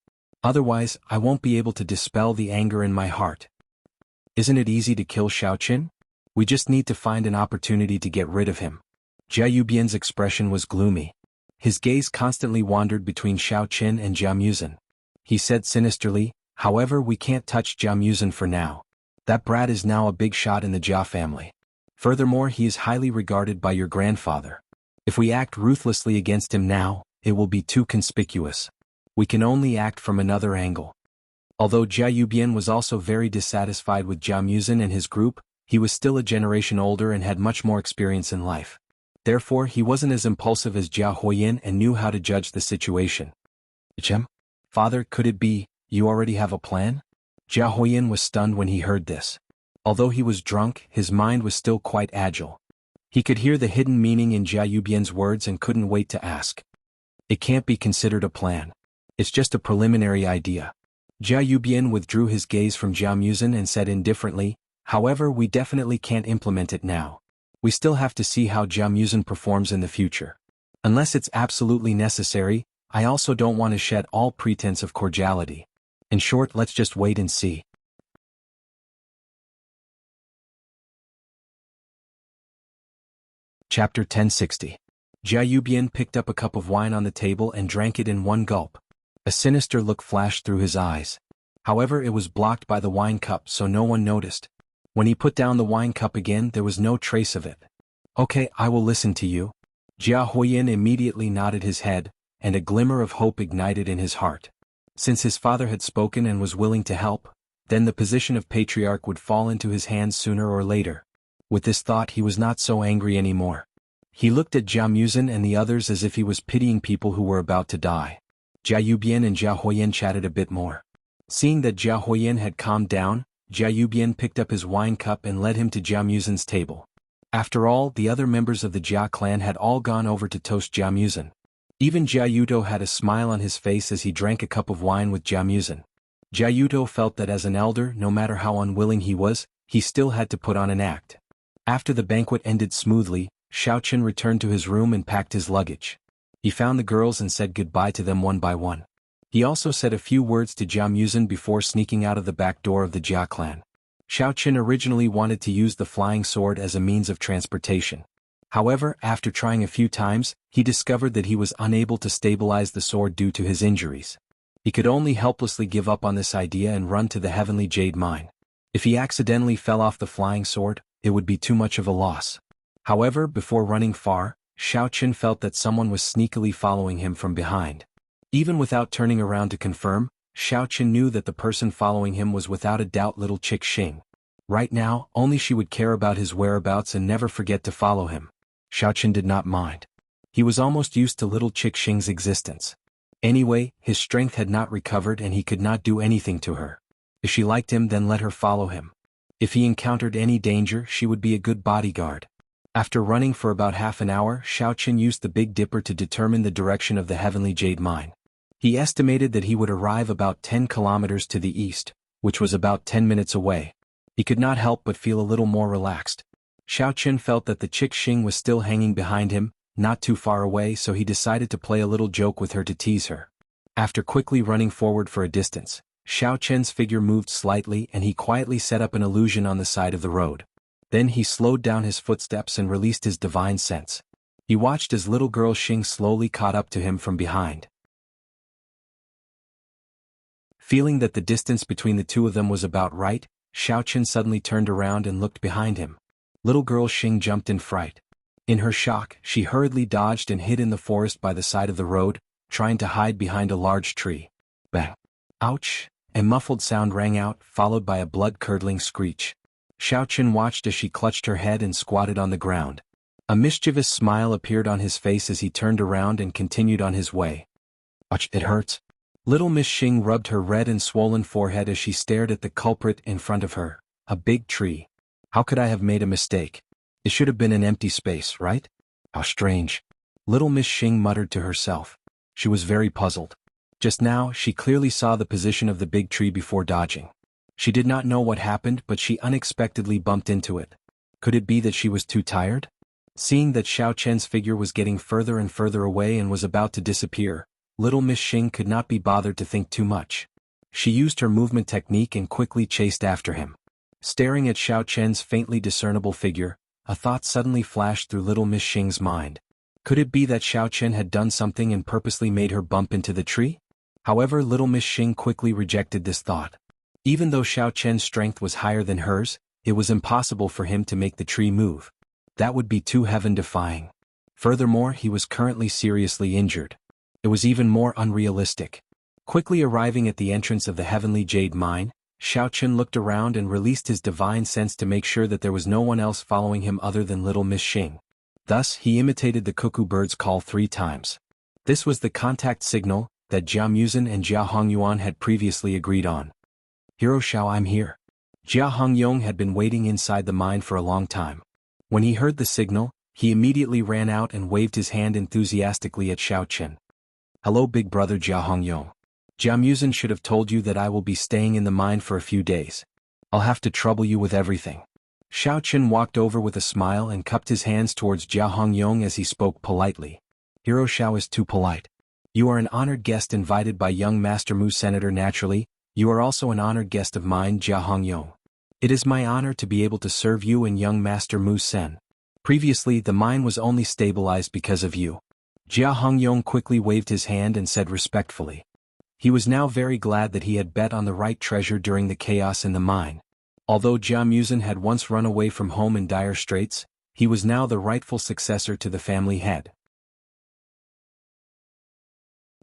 Otherwise, I won't be able to dispel the anger in my heart." "Isn't it easy to kill Xiao Chen? We just need to find an opportunity to get rid of him." Jia Yubian's expression was gloomy. His gaze constantly wandered between Xiao Chen and Jia Muzin. He said sinisterly, "However, we can't touch Jia Muzin for now. That brat is now a big shot in the Jia family. Furthermore, he is highly regarded by your grandfather. If we act ruthlessly against him now, it will be too conspicuous. We can only act from another angle." Although Jia Yubian was also very dissatisfied with Jia Muzin and his group, he was still a generation older and had much more experience in life. Therefore, he wasn't as impulsive as Jia Huoyan and knew how to judge the situation. "Chem? Father, could it be, you already have a plan?" Jia Huoyan was stunned when he heard this. Although he was drunk, his mind was still quite agile. He could hear the hidden meaning in Jia Yubian's words and couldn't wait to ask. "It can't be considered a plan. It's just a preliminary idea." Jia Yubian withdrew his gaze from Jia Muzin and said indifferently, "However, we definitely can't implement it now. We still have to see how Jia Muzin performs in the future. Unless it's absolutely necessary, I also don't want to shed all pretense of cordiality. In short, let's just wait and see." Chapter 1060. Jia Yubian picked up a cup of wine on the table and drank it in one gulp. A sinister look flashed through his eyes. However, it was blocked by the wine cup, so no one noticed. When he put down the wine cup again, there was no trace of it. "Okay, I will listen to you." Jia Huoyan immediately nodded his head, and a glimmer of hope ignited in his heart. Since his father had spoken and was willing to help, then the position of patriarch would fall into his hands sooner or later. With this thought, he was not so angry anymore. He looked at Jia Muzin and the others as if he was pitying people who were about to die. Jia Yubian and Jia Huoyan chatted a bit more. Seeing that Jia Huoyan had calmed down, Jia Yubian picked up his wine cup and led him to Jia Muzin's table. After all, the other members of the Jia clan had all gone over to toast Jia Muzin. Even Jia Yuto had a smile on his face as he drank a cup of wine with Jia Muzin. Jia Yuto felt that as an elder, no matter how unwilling he was, he still had to put on an act. After the banquet ended smoothly, Xiao Chen returned to his room and packed his luggage. He found the girls and said goodbye to them one by one. He also said a few words to Jia Muzin before sneaking out of the back door of the Jia clan. Xiao Chen originally wanted to use the flying sword as a means of transportation. However, after trying a few times, he discovered that he was unable to stabilize the sword due to his injuries. He could only helplessly give up on this idea and run to the heavenly jade mine. If he accidentally fell off the flying sword, it would be too much of a loss. However, before running far, Xiao Chen felt that someone was sneakily following him from behind. Even without turning around to confirm, Xiao Chen knew that the person following him was without a doubt little Chick Xing. Right now, only she would care about his whereabouts and never forget to follow him. Xiao Chen did not mind. He was almost used to little Chick Xing's existence. Anyway, his strength had not recovered and he could not do anything to her. If she liked him, then let her follow him. If he encountered any danger, she would be a good bodyguard. After running for about half an hour, Xiao Chen used the Big Dipper to determine the direction of the heavenly jade mine. He estimated that he would arrive about 10 kilometers to the east, which was about 10 minutes away. He could not help but feel a little more relaxed. Xiao Chen felt that the chick Xing was still hanging behind him, not too far away, so he decided to play a little joke with her to tease her. After quickly running forward for a distance, Xiao Chen's figure moved slightly and he quietly set up an illusion on the side of the road. Then he slowed down his footsteps and released his divine sense. He watched as little girl Xing slowly caught up to him from behind. Feeling that the distance between the two of them was about right, Xiao Chen suddenly turned around and looked behind him. Little girl Xing jumped in fright. In her shock, she hurriedly dodged and hid in the forest by the side of the road, trying to hide behind a large tree. Bang! Ouch! A muffled sound rang out, followed by a blood-curdling screech. Xiao Chen watched as she clutched her head and squatted on the ground. A mischievous smile appeared on his face as he turned around and continued on his way. Ouch, it hurts. Little Miss Xing rubbed her red and swollen forehead as she stared at the culprit in front of her, a big tree. How could I have made a mistake? It should have been an empty space, right? How strange. Little Miss Xing muttered to herself. She was very puzzled. Just now, she clearly saw the position of the big tree before dodging. She did not know what happened, but she unexpectedly bumped into it. Could it be that she was too tired? Seeing that Xiao Chen's figure was getting further and further away and was about to disappear, little Miss Xing could not be bothered to think too much. She used her movement technique and quickly chased after him. Staring at Xiao Chen's faintly discernible figure, a thought suddenly flashed through little Miss Xing's mind. Could it be that Xiao Chen had done something and purposely made her bump into the tree? However, little Miss Xing quickly rejected this thought. Even though Xiao Chen's strength was higher than hers, it was impossible for him to make the tree move. That would be too heaven-defying. Furthermore, he was currently seriously injured. It was even more unrealistic. Quickly arriving at the entrance of the heavenly jade mine, Xiao Chen looked around and released his divine sense to make sure that there was no one else following him other than little Miss Xing. Thus, he imitated the cuckoo bird's call 3 times. This was the contact signal that Jia Muzhen and Jia Hongyuan had previously agreed on. Hero Xiao, I'm here. Jia Hongyong had been waiting inside the mine for a long time. When he heard the signal, he immediately ran out and waved his hand enthusiastically at Xiao Chen. Hello, big brother Jia Hongyong. Jia Muzhen should have told you that I will be staying in the mine for a few days. I'll have to trouble you with everything. Xiao Chen walked over with a smile and cupped his hands towards Jia Hongyong as he spoke politely. Hero Xiao is too polite. You are an honored guest invited by young Master Mu Senator naturally. You are also an honored guest of mine, Jia Hongyong. It is my honor to be able to serve you and young Master Mu Sen. Previously, the mine was only stabilized because of you. Jia Hongyong quickly waved his hand and said respectfully. He was now very glad that he had bet on the right treasure during the chaos in the mine. Although Jia Muzhen had once run away from home in dire straits, he was now the rightful successor to the family head.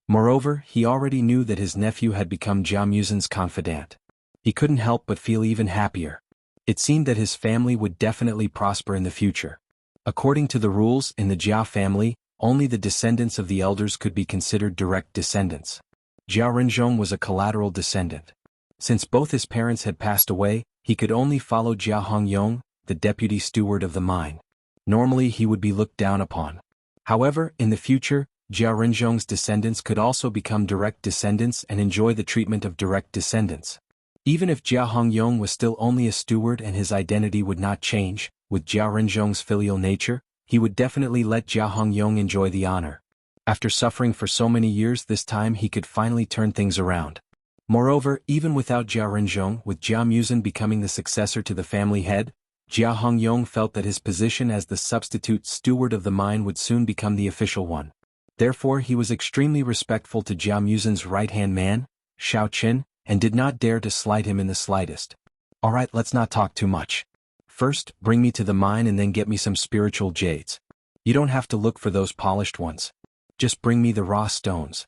Moreover, he already knew that his nephew had become Jia Muzhen's confidant. He couldn't help but feel even happier. It seemed that his family would definitely prosper in the future. According to the rules in the Jia family, only the descendants of the elders could be considered direct descendants. Jia Renzhong was a collateral descendant. Since both his parents had passed away, he could only follow Jia Hongyong, the deputy steward of the mine. Normally he would be looked down upon. However, in the future, Jia Renzhong's descendants could also become direct descendants and enjoy the treatment of direct descendants. Even if Jia Hongyong was still only a steward and his identity would not change, with Jia Renzhong's filial nature, he would definitely let Jia Hongyong enjoy the honor. After suffering for so many years, this time he could finally turn things around. Moreover, even without Jia Renzhong, with Jia Muzhen becoming the successor to the family head, Jia Hongyong felt that his position as the substitute steward of the mine would soon become the official one. Therefore, he was extremely respectful to Jia Muzhen's right-hand man, Xiao Chen, and did not dare to slight him in the slightest. Alright, let's not talk too much. First, bring me to the mine and then get me some spiritual jades. You don't have to look for those polished ones. Just bring me the raw stones.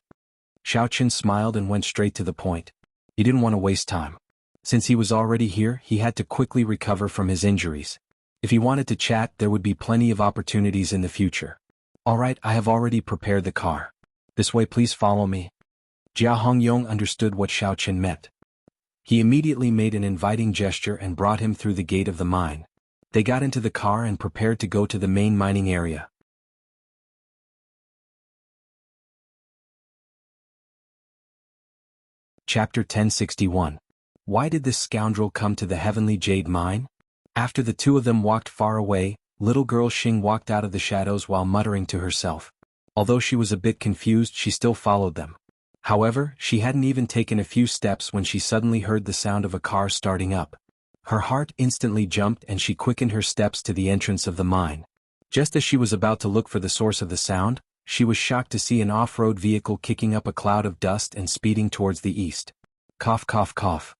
Xiao Chen smiled and went straight to the point. He didn't want to waste time. Since he was already here, he had to quickly recover from his injuries. If he wanted to chat, there would be plenty of opportunities in the future. Alright, I have already prepared the car. This way, please follow me. Jia Hongyong understood what Xiao Chen meant. He immediately made an inviting gesture and brought him through the gate of the mine. They got into the car and prepared to go to the main mining area. Chapter 1061. Why did this scoundrel come to the heavenly jade mine? After the two of them walked far away, little girl Xing walked out of the shadows while muttering to herself. Although she was a bit confused, she still followed them. However, she hadn't even taken a few steps when she suddenly heard the sound of a car starting up. Her heart instantly jumped and she quickened her steps to the entrance of the mine. Just as she was about to look for the source of the sound, she was shocked to see an off-road vehicle kicking up a cloud of dust and speeding towards the east. Cough cough cough.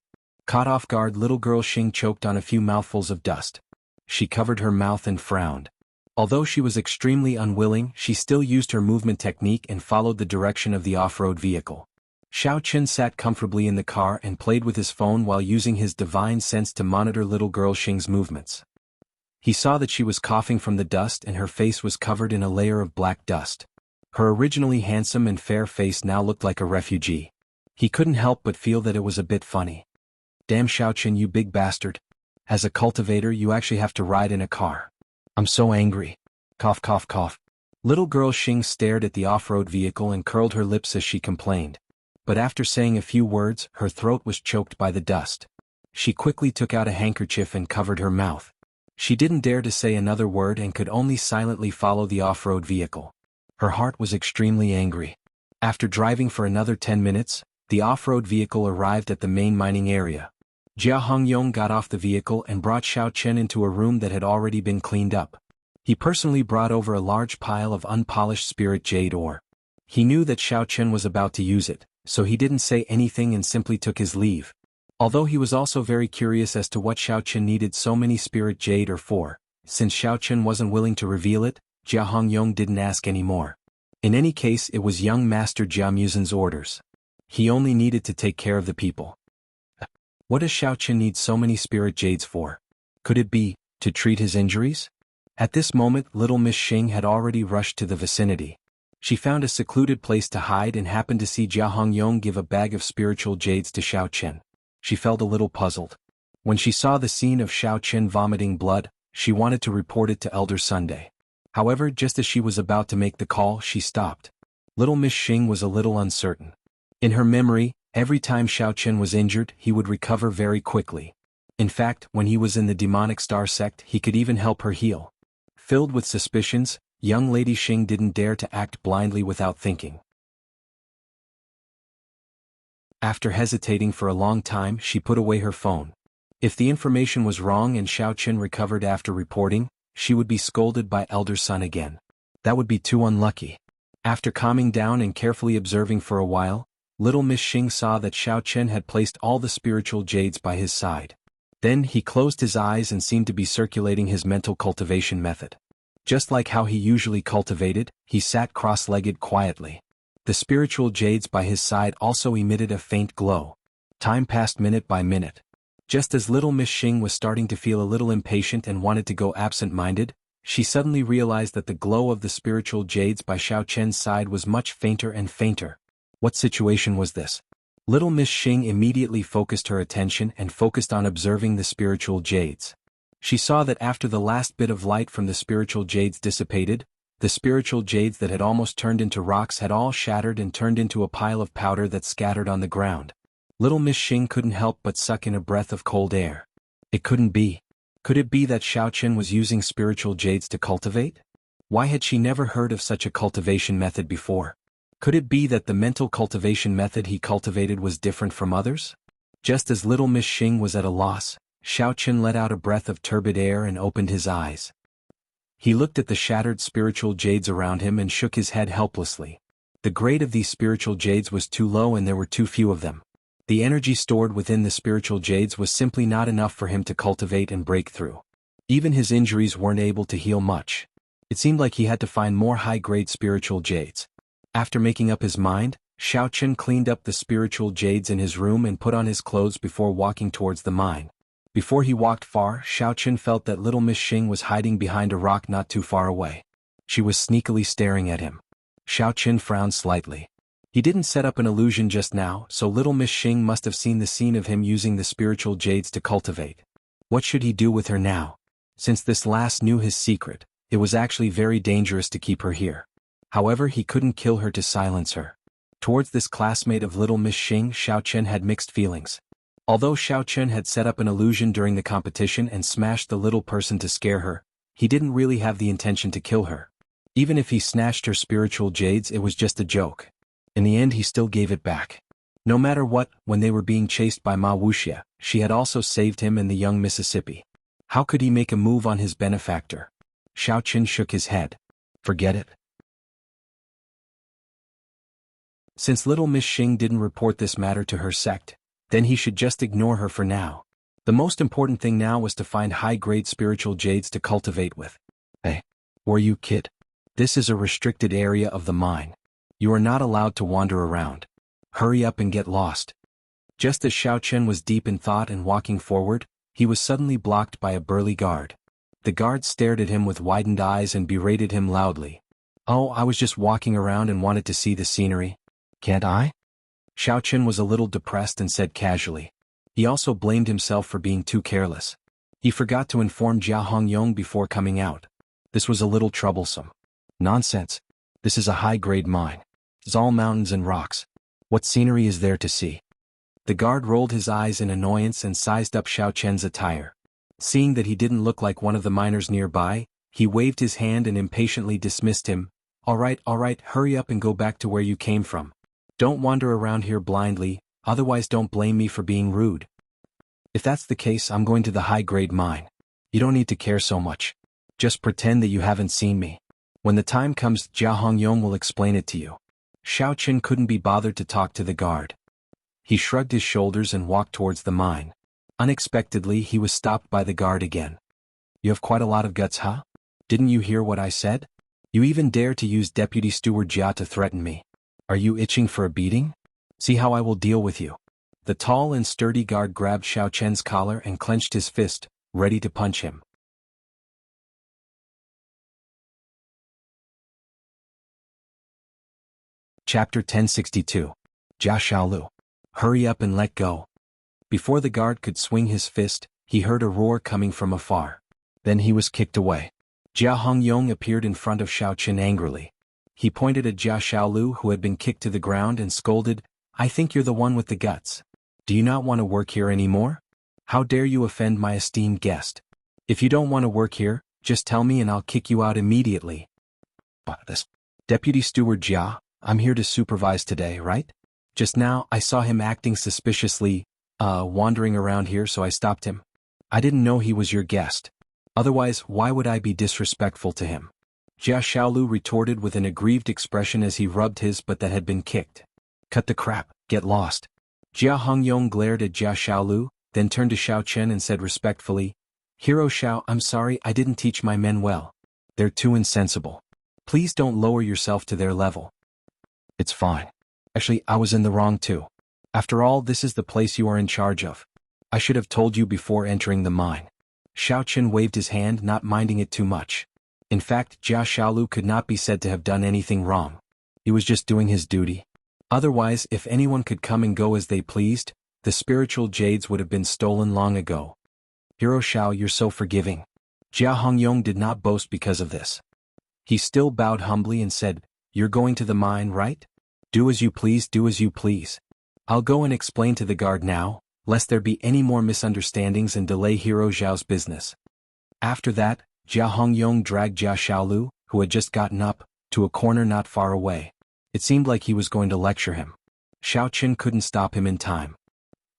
Caught off guard, little girl Xing choked on a few mouthfuls of dust. She covered her mouth and frowned. Although she was extremely unwilling, she still used her movement technique and followed the direction of the off-road vehicle. Xiao Chen sat comfortably in the car and played with his phone while using his divine sense to monitor little girl Xing's movements. He saw that she was coughing from the dust and her face was covered in a layer of black dust. Her originally handsome and fair face now looked like a refugee. He couldn't help but feel that it was a bit funny. Damn Xiao Chen, you big bastard. As a cultivator you actually have to ride in a car. I'm so angry. Cough cough cough. Little girl Xing stared at the off-road vehicle and curled her lips as she complained. But after saying a few words, her throat was choked by the dust. She quickly took out a handkerchief and covered her mouth. She didn't dare to say another word and could only silently follow the off-road vehicle. Her heart was extremely angry. After driving for another 10 minutes, the off-road vehicle arrived at the main mining area. Jia Hongyong got off the vehicle and brought Xiao Chen into a room that had already been cleaned up. He personally brought over a large pile of unpolished spirit jade ore. He knew that Xiao Chen was about to use it, so he didn't say anything and simply took his leave. Although he was also very curious as to what Xiao Chen needed so many spirit jade ore for, since Xiao Chen wasn't willing to reveal it, Jia Hongyong didn't ask any more. In any case, it was young Master Jia Muzin's orders. He only needed to take care of the people. What does Xiao Chen need so many spirit jades for? Could it be to treat his injuries? At this moment, little Miss Xing had already rushed to the vicinity. She found a secluded place to hide and happened to see Jia Hongyong give a bag of spiritual jades to Xiao Chen. She felt a little puzzled. When she saw the scene of Xiao Chen vomiting blood, she wanted to report it to Elder Sunday. However, just as she was about to make the call, she stopped. Little Miss Xing was a little uncertain. In her memory, every time Xiao Chen was injured, he would recover very quickly. In fact, when he was in the demonic star sect, he could even help her heal. Filled with suspicions, young Lady Xing didn't dare to act blindly without thinking. After hesitating for a long time, she put away her phone. If the information was wrong and Xiao Chen recovered after reporting, she would be scolded by Elder Sun again. That would be too unlucky. After calming down and carefully observing for a while, little Miss Xing saw that Xiao Chen had placed all the spiritual jades by his side. Then he closed his eyes and seemed to be circulating his mental cultivation method. Just like how he usually cultivated, he sat cross-legged quietly. The spiritual jades by his side also emitted a faint glow. Time passed minute by minute. Just as little Miss Xing was starting to feel a little impatient and wanted to go absent-minded, she suddenly realized that the glow of the spiritual jades by Xiao Chen's side was much fainter and fainter. What situation was this? Little Miss Xing immediately focused her attention and focused on observing the spiritual jades. She saw that after the last bit of light from the spiritual jades dissipated, the spiritual jades that had almost turned into rocks had all shattered and turned into a pile of powder that scattered on the ground. Little Miss Xing couldn't help but suck in a breath of cold air. It couldn't be. Could it be that Xiao Chen was using spiritual jades to cultivate? Why had she never heard of such a cultivation method before? Could it be that the mental cultivation method he cultivated was different from others? Just as little Miss Xing was at a loss, Xiao Chen let out a breath of turbid air and opened his eyes. He looked at the shattered spiritual jades around him and shook his head helplessly. The grade of these spiritual jades was too low and there were too few of them. The energy stored within the spiritual jades was simply not enough for him to cultivate and break through. Even his injuries weren't able to heal much. It seemed like he had to find more high-grade spiritual jades. After making up his mind, Xiao Chen cleaned up the spiritual jades in his room and put on his clothes before walking towards the mine. Before he walked far, Xiao Chen felt that little Miss Xing was hiding behind a rock not too far away. She was sneakily staring at him. Xiao Chen frowned slightly. He didn't set up an illusion just now, so little Miss Xing must have seen the scene of him using the spiritual jades to cultivate. What should he do with her now? Since this last knew his secret, it was actually very dangerous to keep her here. However, he couldn't kill her to silence her. Towards this classmate of little Miss Xing, Xiao Chen had mixed feelings. Although Xiao Chen had set up an illusion during the competition and smashed the little person to scare her, he didn't really have the intention to kill her. Even if he snatched her spiritual jades, it was just a joke. In the end, he still gave it back. No matter what, when they were being chased by Ma Wuxia, she had also saved him and the young Mississippi. How could he make a move on his benefactor? Xiao Chen shook his head. Forget it. Since little Miss Xing didn't report this matter to her sect, then he should just ignore her for now. The most important thing now was to find high-grade spiritual jades to cultivate with. Hey, were you kid? This is a restricted area of the mine. You are not allowed to wander around. Hurry up and get lost. Just as Xiao Chen was deep in thought and walking forward, he was suddenly blocked by a burly guard. The guard stared at him with widened eyes and berated him loudly. Oh, I was just walking around and wanted to see the scenery. Can't I? Xiao Chen was a little depressed and said casually. He also blamed himself for being too careless. He forgot to inform Jia Hongyong before coming out. This was a little troublesome. Nonsense. This is a high-grade mine. It's all mountains and rocks. What scenery is there to see? The guard rolled his eyes in annoyance and sized up Xiao Chen's attire. Seeing that he didn't look like one of the miners nearby, he waved his hand and impatiently dismissed him. All right, hurry up and go back to where you came from. Don't wander around here blindly, otherwise don't blame me for being rude. If that's the case, I'm going to the high-grade mine. You don't need to care so much. Just pretend that you haven't seen me. When the time comes, Jia Hongyong will explain it to you. Xiao Chen couldn't be bothered to talk to the guard. He shrugged his shoulders and walked towards the mine. Unexpectedly, he was stopped by the guard again. You have quite a lot of guts, huh? Didn't you hear what I said? You even dare to use Deputy Steward Jia to threaten me. Are you itching for a beating? See how I will deal with you. The tall and sturdy guard grabbed Xiao Chen's collar and clenched his fist, ready to punch him. Chapter 1062. Jia Xiaolu. Hurry up and let go. Before the guard could swing his fist, he heard a roar coming from afar. Then he was kicked away. Jia Hongyong appeared in front of Xiao Chen angrily. He pointed at Jia Xiaolu, who had been kicked to the ground, and scolded, I think you're the one with the guts. Do you not want to work here anymore? How dare you offend my esteemed guest? If you don't want to work here, just tell me and I'll kick you out immediately. This Deputy Steward Jia, I'm here to supervise today, right? Just now, I saw him acting suspiciously, wandering around here, so I stopped him. I didn't know he was your guest. Otherwise, why would I be disrespectful to him? Jia Xiaolu retorted with an aggrieved expression as he rubbed his butt that had been kicked. Cut the crap, get lost. Jia Hongyong glared at Jia Xiaolu, then turned to Xiao Chen and said respectfully, Hero Xiao, I'm sorry I didn't teach my men well. They're too insensible. Please don't lower yourself to their level. It's fine. Actually, I was in the wrong too. After all, this is the place you are in charge of. I should have told you before entering the mine. Xiao Chen waved his hand, not minding it too much. In fact, Jia Xiaolu could not be said to have done anything wrong. He was just doing his duty. Otherwise, if anyone could come and go as they pleased, the spiritual jades would have been stolen long ago. Hero Xiao, you're so forgiving. Jia Hongyong did not boast because of this. He still bowed humbly and said, You're going to the mine, right? Do as you please, do as you please. I'll go and explain to the guard now, lest there be any more misunderstandings and delay Hero Xiao's business. After that, Jia Hongyong dragged Jia Xiaolu, who had just gotten up, to a corner not far away. It seemed like he was going to lecture him. Xiao Chen couldn't stop him in time.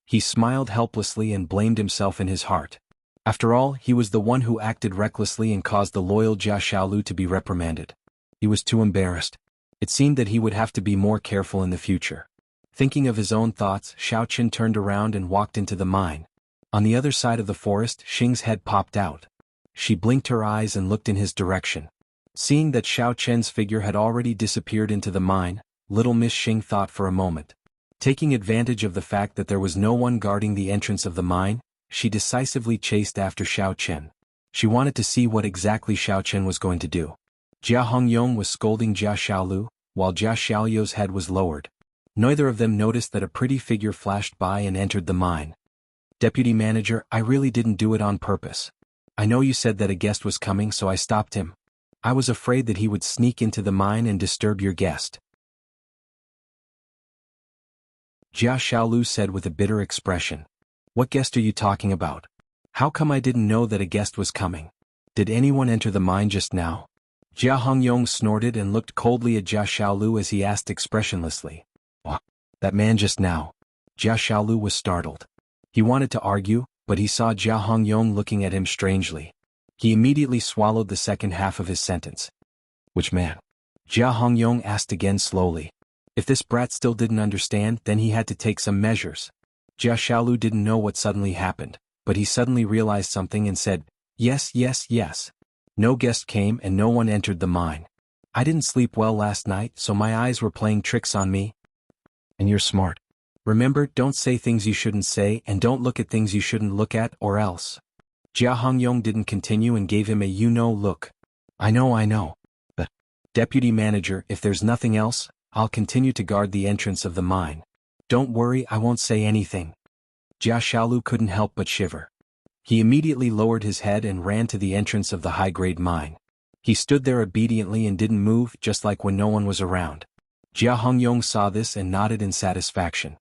He smiled helplessly and blamed himself in his heart. After all, he was the one who acted recklessly and caused the loyal Jia Xiaolu to be reprimanded. He was too embarrassed. It seemed that he would have to be more careful in the future. Thinking of his own thoughts, Xiao Chen turned around and walked into the mine. On the other side of the forest, Xing's head popped out. She blinked her eyes and looked in his direction. Seeing that Xiao Chen's figure had already disappeared into the mine, little Miss Xing thought for a moment. Taking advantage of the fact that there was no one guarding the entrance of the mine, she decisively chased after Xiao Chen. She wanted to see what exactly Xiao Chen was going to do. Jia Hongyong was scolding Jia Xiaolu, while Jia Xiaolu's head was lowered. Neither of them noticed that a pretty figure flashed by and entered the mine. Deputy Manager, I really didn't do it on purpose. I know you said that a guest was coming, so I stopped him. I was afraid that he would sneak into the mine and disturb your guest. Jia Xiaolu said with a bitter expression. What guest are you talking about? How come I didn't know that a guest was coming? Did anyone enter the mine just now? Jia Hongyong snorted and looked coldly at Jia Xiaolu as he asked expressionlessly. What? That man just now. Jia Xiaolu was startled. He wanted to argue, but he saw Jia Hongyong looking at him strangely. He immediately swallowed the second half of his sentence. Which man? Jia Hongyong asked again slowly. If this brat still didn't understand, then he had to take some measures. Jia Xiaolu didn't know what suddenly happened, but he suddenly realized something and said, Yes, yes, yes. No guest came and no one entered the mine. I didn't sleep well last night, so my eyes were playing tricks on me. And you're smart. Remember, don't say things you shouldn't say and don't look at things you shouldn't look at or else. Jia Hongyong didn't continue and gave him a you-know look. I know. But, Deputy Manager, if there's nothing else, I'll continue to guard the entrance of the mine. Don't worry, I won't say anything. Jia Xiaolu couldn't help but shiver. He immediately lowered his head and ran to the entrance of the high-grade mine. He stood there obediently and didn't move, just like when no one was around. Jia Hongyong saw this and nodded in satisfaction.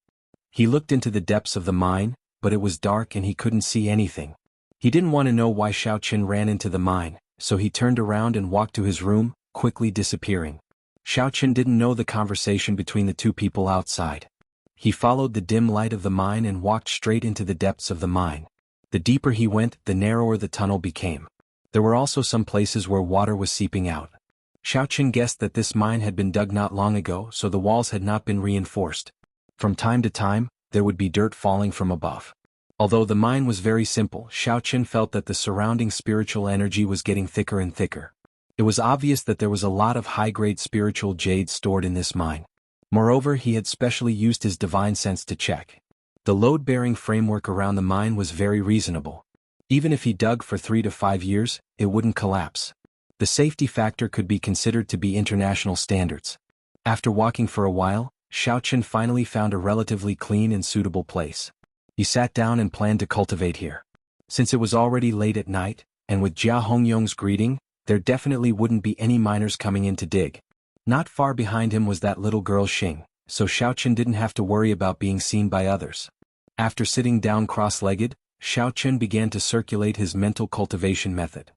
He looked into the depths of the mine, but it was dark and he couldn't see anything. He didn't want to know why Xiaoqin ran into the mine, so he turned around and walked to his room, quickly disappearing. Xiaoqin didn't know the conversation between the two people outside. He followed the dim light of the mine and walked straight into the depths of the mine. The deeper he went, the narrower the tunnel became. There were also some places where water was seeping out. Xiaoqin guessed that this mine had been dug not long ago, so the walls had not been reinforced. From time to time, there would be dirt falling from above. Although the mine was very simple, Xiaoqin felt that the surrounding spiritual energy was getting thicker and thicker. It was obvious that there was a lot of high-grade spiritual jade stored in this mine. Moreover, he had specially used his divine sense to check. The load-bearing framework around the mine was very reasonable. Even if he dug for 3 to 5 years, it wouldn't collapse. The safety factor could be considered to be international standards. After walking for a while, Xiaoqin finally found a relatively clean and suitable place. He sat down and planned to cultivate here. Since it was already late at night, and with Jia Hongyong's greeting, there definitely wouldn't be any miners coming in to dig. Not far behind him was that little girl Xing, so Xiaoqin didn't have to worry about being seen by others. After sitting down cross-legged, Xiaoqin began to circulate his mental cultivation method.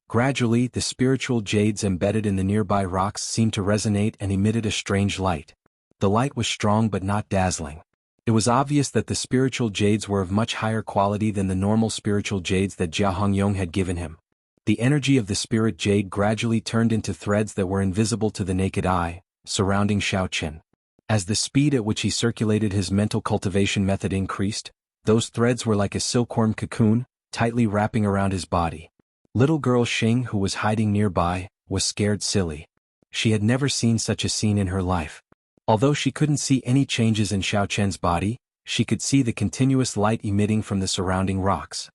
Gradually, the spiritual jades embedded in the nearby rocks seemed to resonate and emitted a strange light. The light was strong but not dazzling. It was obvious that the spiritual jades were of much higher quality than the normal spiritual jades that Jia Hongyong had given him. The energy of the spirit jade gradually turned into threads that were invisible to the naked eye, surrounding Xiaoqin. As the speed at which he circulated his mental cultivation method increased, those threads were like a silkworm cocoon, tightly wrapping around his body. Little girl Xing, who was hiding nearby, was scared silly. She had never seen such a scene in her life. Although she couldn't see any changes in Xiaoqian's body, she could see the continuous light emitting from the surrounding rocks.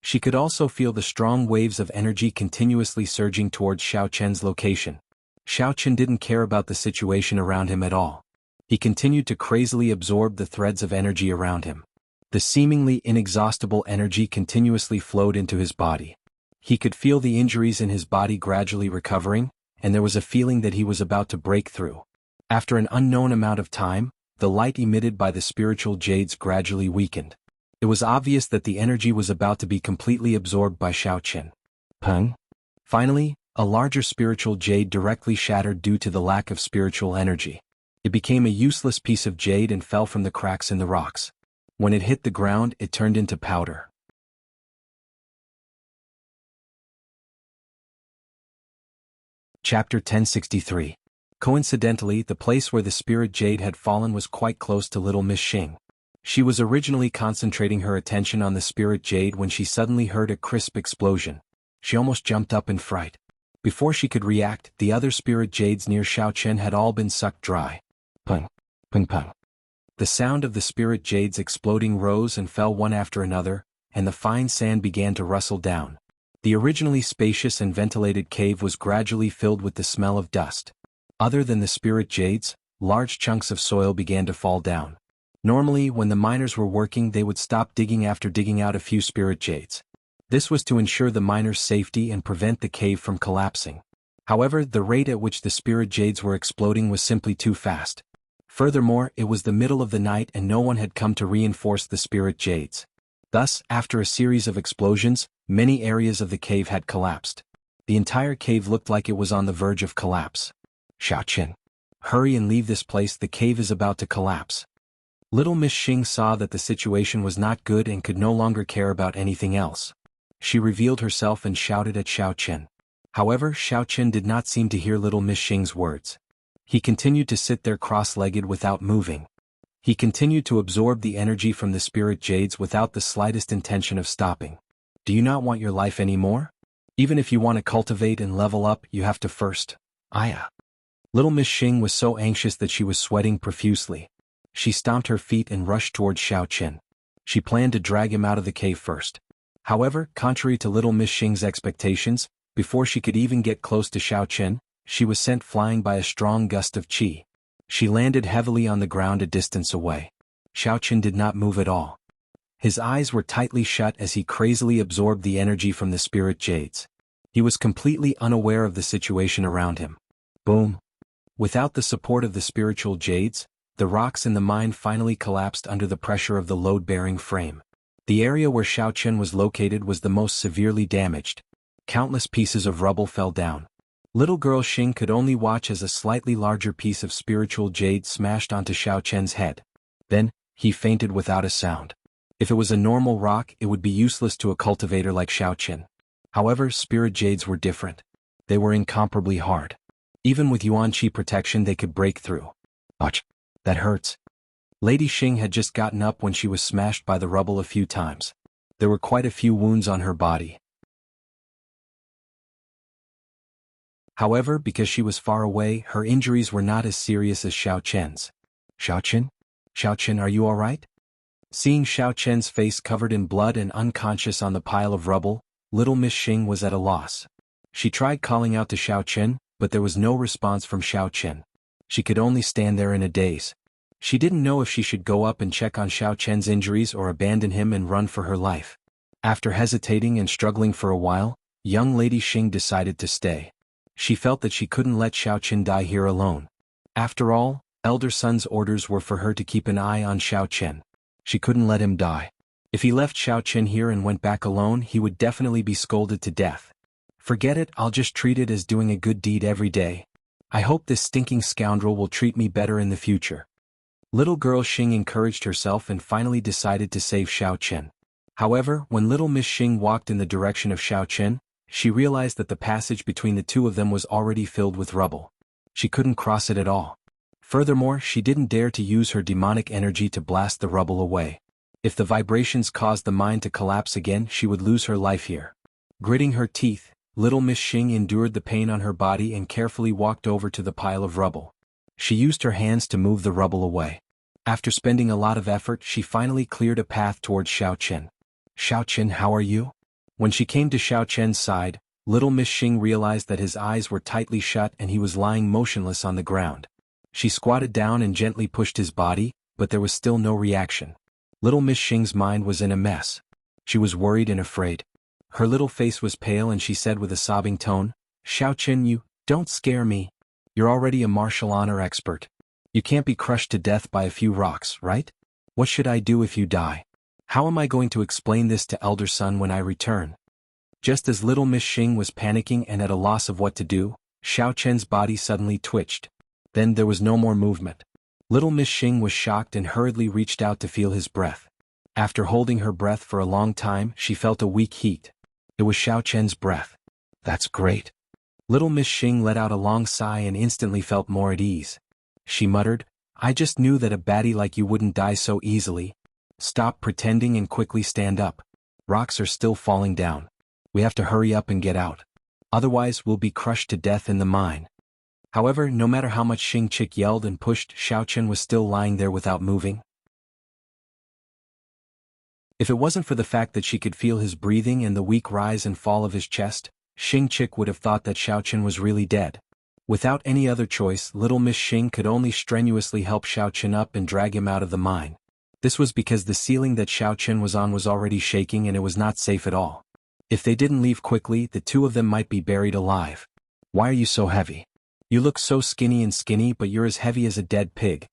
She could also feel the strong waves of energy continuously surging towards Xiaoqian's location. Xiaoqian didn't care about the situation around him at all. He continued to crazily absorb the threads of energy around him. The seemingly inexhaustible energy continuously flowed into his body. He could feel the injuries in his body gradually recovering, and there was a feeling that he was about to break through. After an unknown amount of time, the light emitted by the spiritual jades gradually weakened. It was obvious that the energy was about to be completely absorbed by Xiaoqin. Peng. Finally, a larger spiritual jade directly shattered due to the lack of spiritual energy. It became a useless piece of jade and fell from the cracks in the rocks. When it hit the ground, it turned into powder. Chapter 1063. Coincidentally, the place where the spirit jade had fallen was quite close to little Miss Xing. She was originally concentrating her attention on the spirit jade when she suddenly heard a crisp explosion. She almost jumped up in fright. Before she could react, the other spirit jades near Xiaoqian had all been sucked dry. Peng, peng, peng. The sound of the spirit jades exploding rose and fell one after another, and the fine sand began to rustle down. The originally spacious and ventilated cave was gradually filled with the smell of dust. Other than the spirit jades, large chunks of soil began to fall down. Normally, when the miners were working, they would stop digging after digging out a few spirit jades. This was to ensure the miners' safety and prevent the cave from collapsing. However, the rate at which the spirit jades were exploding was simply too fast. Furthermore, it was the middle of the night and no one had come to reinforce the spirit jades. Thus, after a series of explosions, many areas of the cave had collapsed. The entire cave looked like it was on the verge of collapse. Xiaoqin. Hurry and leave this place, the cave is about to collapse. Little Miss Xing saw that the situation was not good and could no longer care about anything else. She revealed herself and shouted at Xiaoqin. However, Xiaoqin did not seem to hear Little Miss Xing's words. He continued to sit there cross-legged without moving. He continued to absorb the energy from the spirit jades without the slightest intention of stopping. Do you not want your life anymore? Even if you want to cultivate and level up, you have to first. Aya. Little Miss Xing was so anxious that she was sweating profusely. She stomped her feet and rushed towards Xiaoqin. She planned to drag him out of the cave first. However, contrary to Little Miss Xing's expectations, before she could even get close to Xiaoqin, she was sent flying by a strong gust of qi. She landed heavily on the ground a distance away. Xiaoqin did not move at all. His eyes were tightly shut as he crazily absorbed the energy from the spirit jades. He was completely unaware of the situation around him. Boom! Without the support of the spiritual jades, the rocks in the mine finally collapsed under the pressure of the load-bearing frame. The area where Xiaoqin was located was the most severely damaged. Countless pieces of rubble fell down. Little girl Xing could only watch as a slightly larger piece of spiritual jade smashed onto Xiaoqian's head. Then, he fainted without a sound. If it was a normal rock, it would be useless to a cultivator like Xiaoqin. However, spirit jades were different. They were incomparably hard. Even with Yuan Qi protection they could break through. Ouch! That hurts. Lady Xing had just gotten up when she was smashed by the rubble a few times. There were quite a few wounds on her body. However, because she was far away, her injuries were not as serious as Xiaoqian's. Xiaoqin? Xiaoqin, are you all right? Seeing Xiaoqian's face covered in blood and unconscious on the pile of rubble, Little Miss Xing was at a loss. She tried calling out to Xiaoqin, but there was no response from Xiaoqin. She could only stand there in a daze. She didn't know if she should go up and check on Xiaoqian's injuries or abandon him and run for her life. After hesitating and struggling for a while, young Lady Xing decided to stay. She felt that she couldn't let Xiaoqin die here alone. After all, Elder Sun's orders were for her to keep an eye on Xiaoqin. She couldn't let him die. If he left Xiaoqin here and went back alone, he would definitely be scolded to death. Forget it, I'll just treat it as doing a good deed every day. I hope this stinking scoundrel will treat me better in the future. Little girl Xing encouraged herself and finally decided to save Xiaoqin. However, when Little Miss Xing walked in the direction of Xiaoqin, she realized that the passage between the two of them was already filled with rubble. She couldn't cross it at all. Furthermore, she didn't dare to use her demonic energy to blast the rubble away. If the vibrations caused the mine to collapse again, she would lose her life here. Gritting her teeth, Little Miss Xing endured the pain on her body and carefully walked over to the pile of rubble. She used her hands to move the rubble away. After spending a lot of effort, she finally cleared a path towards Xiaoqin. Xiaoqin, how are you? When she came to Xiaoqian's side, Little Miss Xing realized that his eyes were tightly shut and he was lying motionless on the ground. She squatted down and gently pushed his body, but there was still no reaction. Little Miss Xing's mind was in a mess. She was worried and afraid. Her little face was pale and she said with a sobbing tone, Xiaoqin, you don't scare me. You're already a martial honor expert. You can't be crushed to death by a few rocks, right? What should I do if you die? How am I going to explain this to Elder Sun when I return? Just as Little Miss Xing was panicking and at a loss of what to do, Xiaoqian's body suddenly twitched. Then there was no more movement. Little Miss Xing was shocked and hurriedly reached out to feel his breath. After holding her breath for a long time, she felt a weak heat. It was Xiaoqian's breath. That's great. Little Miss Xing let out a long sigh and instantly felt more at ease. She muttered, I just knew that a baddie like you wouldn't die so easily. Stop pretending and quickly stand up. Rocks are still falling down. We have to hurry up and get out. Otherwise we'll be crushed to death in the mine. However, no matter how much Xing Chick yelled and pushed, Xiaoqian was still lying there without moving. If it wasn't for the fact that she could feel his breathing and the weak rise and fall of his chest, Xing Chick would have thought that Xiaoqian was really dead. Without any other choice, Little Miss Xing could only strenuously help Xiaoqian up and drag him out of the mine. This was because the ceiling that Xiaoqian was on was already shaking and it was not safe at all. If they didn't leave quickly, the two of them might be buried alive. Why are you so heavy? You look so skinny, but you're as heavy as a dead pig.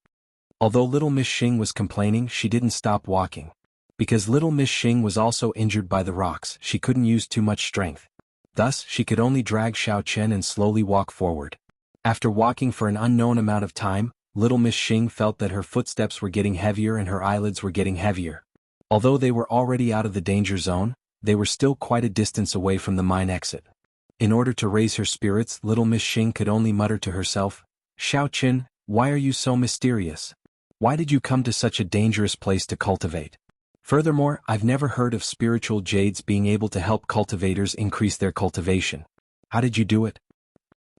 Although little Miss Xing was complaining, she didn't stop walking. Because little Miss Xing was also injured by the rocks, she couldn't use too much strength. Thus, she could only drag Xiao Chen and slowly walk forward. After walking for an unknown amount of time, little Miss Xing felt that her footsteps were getting heavier and her eyelids were getting heavier. Although they were already out of the danger zone, they were still quite a distance away from the mine exit. In order to raise her spirits, little Miss Xing could only mutter to herself, "Xiao Chen, why are you so mysterious? Why did you come to such a dangerous place to cultivate? Furthermore, I've never heard of spiritual jades being able to help cultivators increase their cultivation. How did you do it?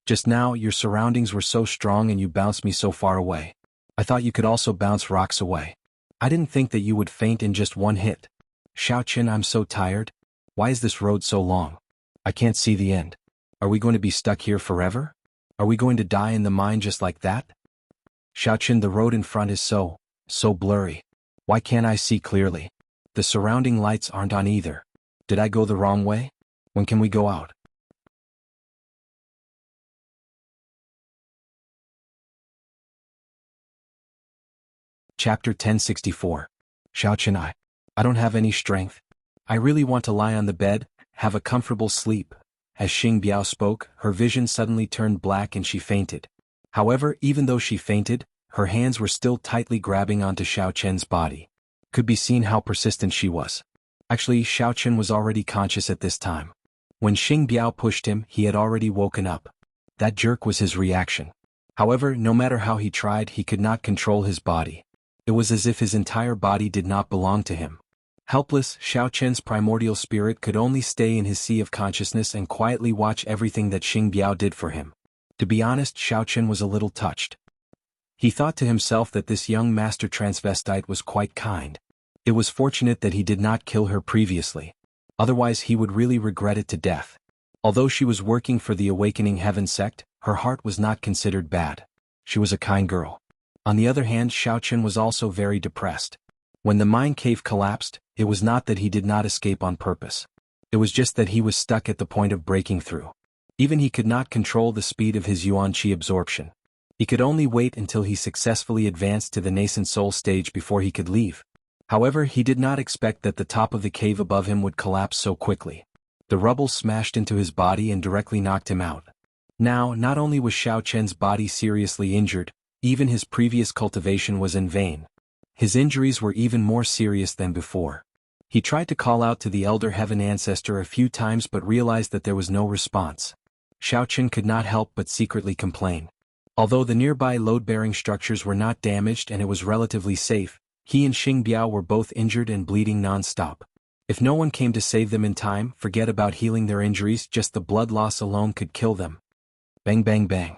Just now, your surroundings were so strong and you bounced me so far away. I thought you could also bounce rocks away. I didn't think that you would faint in just one hit. Xiao Chen, I'm so tired. Why is this road so long? I can't see the end. Are we going to be stuck here forever? Are we going to die in the mine just like that? Xiao Chen, the road in front is so blurry. Why can't I see clearly? The surrounding lights aren't on either. Did I go the wrong way? When can we go out?" Chapter 1064. Xiao Chen, I don't have any strength. I really want to lie on the bed, have a comfortable sleep. As Xing Biao spoke, her vision suddenly turned black and she fainted. However, even though she fainted, her hands were still tightly grabbing onto Xiao Chen's body. Could be seen how persistent she was. Actually, Xiao Chen was already conscious at this time. When Xing Biao pushed him, he had already woken up. That jerk was his reaction. However, no matter how he tried, he could not control his body. It was as if his entire body did not belong to him. Helpless, Xiao Chen's primordial spirit could only stay in his sea of consciousness and quietly watch everything that Xing Biao did for him. To be honest, Xiao Chen was a little touched. He thought to himself that this young master transvestite was quite kind. It was fortunate that he did not kill her previously. Otherwise he would really regret it to death. Although she was working for the Awakening Heaven sect, her heart was not considered bad. She was a kind girl. On the other hand, Xiao Chen was also very depressed. When the mine cave collapsed, it was not that he did not escape on purpose. It was just that he was stuck at the point of breaking through. Even he could not control the speed of his yuan qi absorption. He could only wait until he successfully advanced to the nascent soul stage before he could leave. However, he did not expect that the top of the cave above him would collapse so quickly. The rubble smashed into his body and directly knocked him out. Now, not only was Xiao Chen's body seriously injured, even his previous cultivation was in vain. His injuries were even more serious than before. He tried to call out to the Elder Heaven Ancestor a few times but realized that there was no response. Xiao Chen could not help but secretly complain. Although the nearby load-bearing structures were not damaged and it was relatively safe, he and Xing Biao were both injured and bleeding non-stop. If no one came to save them in time, forget about healing their injuries, just the blood loss alone could kill them. Bang bang bang.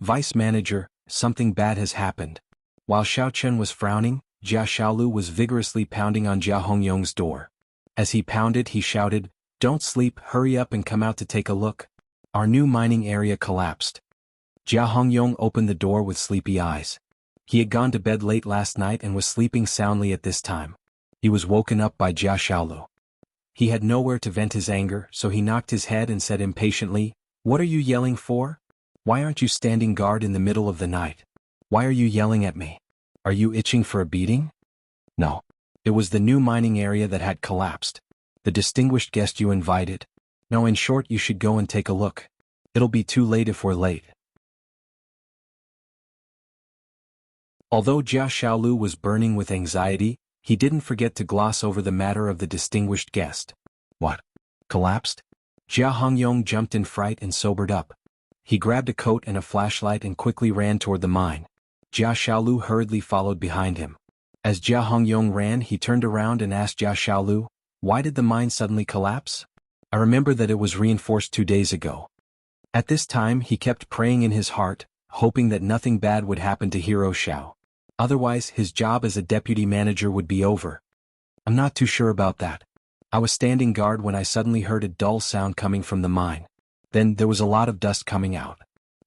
Vice Manager, something bad has happened. While Xiao Chen was frowning, Jia Xiaolu was vigorously pounding on Jia Hongyong's door. As he pounded, he shouted, "Don't sleep, hurry up and come out to take a look. Our new mining area collapsed." Jia Hongyong opened the door with sleepy eyes. He had gone to bed late last night and was sleeping soundly at this time. He was woken up by Jia Xiaolu. He had nowhere to vent his anger, so he knocked his head and said impatiently, "What are you yelling for? Why aren't you standing guard in the middle of the night? Why are you yelling at me? Are you itching for a beating?" "No. It was the new mining area that had collapsed. The distinguished guest you invited. No, in short, you should go and take a look. It'll be too late if we're late." Although Jia Xiaolu was burning with anxiety, he didn't forget to gloss over the matter of the distinguished guest. "What? Collapsed?" Jia Hongyong jumped in fright and sobered up. He grabbed a coat and a flashlight and quickly ran toward the mine. Jia Xiaolu hurriedly followed behind him. As Jia Hongyong ran, he turned around and asked Jia Xiaolu, "Why did the mine suddenly collapse? I remember that it was reinforced 2 days ago." At this time he kept praying in his heart, hoping that nothing bad would happen to Hero Xiao. Otherwise, his job as a deputy manager would be over. "I'm not too sure about that. I was standing guard when I suddenly heard a dull sound coming from the mine. Then there was a lot of dust coming out.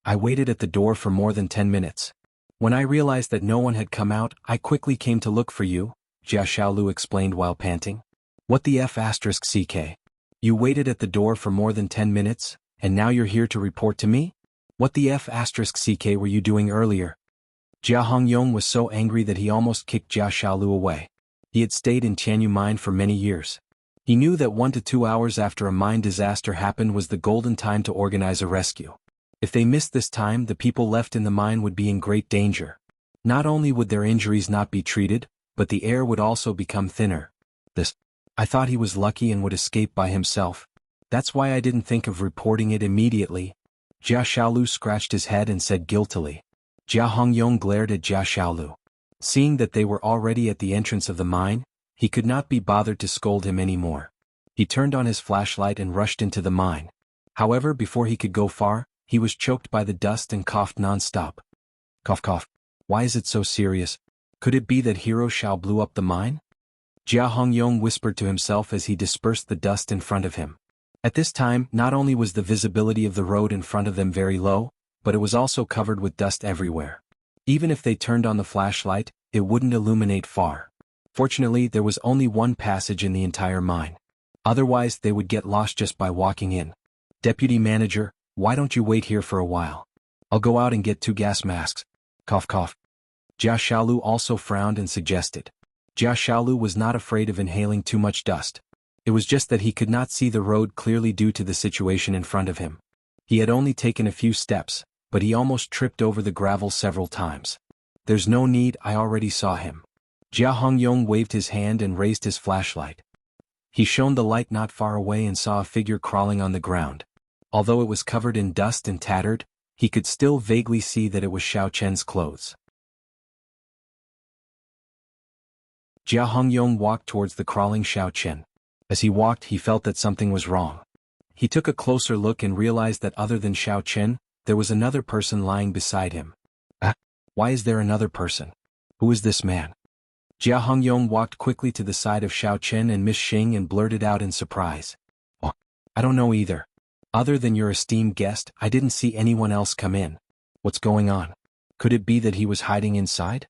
I waited at the door for more than 10 minutes. When I realized that no one had come out, I quickly came to look for you," Jia Xiaolu explained while panting. "What the F***ck? You waited at the door for more than 10 minutes, and now you're here to report to me? What the F***ck were you doing earlier?" Jia Hongyong was so angry that he almost kicked Jia Shaolu away. He had stayed in Tianyu mine for many years. He knew that 1 to 2 hours after a mine disaster happened was the golden time to organize a rescue. If they missed this time, the people left in the mine would be in great danger. Not only would their injuries not be treated, but the air would also become thinner. I thought he was lucky and would escape by himself. That's why I didn't think of reporting it immediately. Jia Shaolu scratched his head and said guiltily. Jia Hongyong glared at Jia Shaolu. Seeing that they were already at the entrance of the mine, he could not be bothered to scold him anymore. He turned on his flashlight and rushed into the mine. However, before he could go far, he was choked by the dust and coughed non-stop. Cough cough. Why is it so serious? Could it be that Hero Shao blew up the mine? Jia Hongyong whispered to himself as he dispersed the dust in front of him. At this time, not only was the visibility of the road in front of them very low, but it was also covered with dust everywhere. Even if they turned on the flashlight, it wouldn't illuminate far. Fortunately, there was only one passage in the entire mine. Otherwise, they would get lost just by walking in. Deputy manager, why don't you wait here for a while? I'll go out and get 2 gas masks. Cough cough. Jia Shaolu also frowned and suggested. Jia Shaolu was not afraid of inhaling too much dust. It was just that he could not see the road clearly due to the situation in front of him. He had only taken a few steps, but he almost tripped over the gravel several times. There's no need, I already saw him. Jia Hongyong waved his hand and raised his flashlight. He shone the light not far away and saw a figure crawling on the ground. Although it was covered in dust and tattered, he could still vaguely see that it was Xiao Chen's clothes. Jia Hongyong walked towards the crawling Xiao Chen. As he walked, he felt that something was wrong. He took a closer look and realized that other than Xiao Chen, there was another person lying beside him. Why is there another person? Who is this man? Jia Hongyong walked quickly to the side of Xiao Chen and Miss Xing and blurted out in surprise. Oh, I don't know either. Other than your esteemed guest, I didn't see anyone else come in. What's going on? Could it be that he was hiding inside?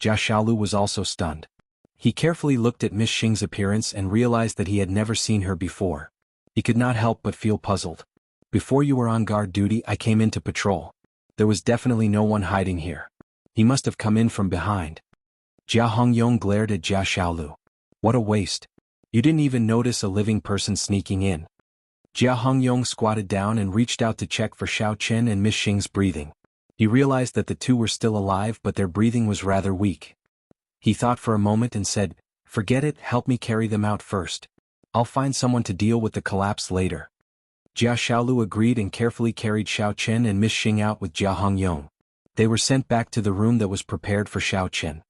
Jia Shaolu was also stunned. He carefully looked at Miss Xing's appearance and realized that he had never seen her before. He could not help but feel puzzled. Before you were on guard duty, I came in to patrol. There was definitely no one hiding here. He must have come in from behind. Jia Hongyong glared at Jia Shaolu. What a waste. You didn't even notice a living person sneaking in. Jia Hongyong squatted down and reached out to check for Xiao Chen and Miss Xing's breathing. He realized that the two were still alive, but their breathing was rather weak. He thought for a moment and said, "Forget it, help me carry them out first. I'll find someone to deal with the collapse later." Jia Shaolu agreed and carefully carried Xiao Chen and Miss Xing out with Jia Hongyong. They were sent back to the room that was prepared for Xiao Chen.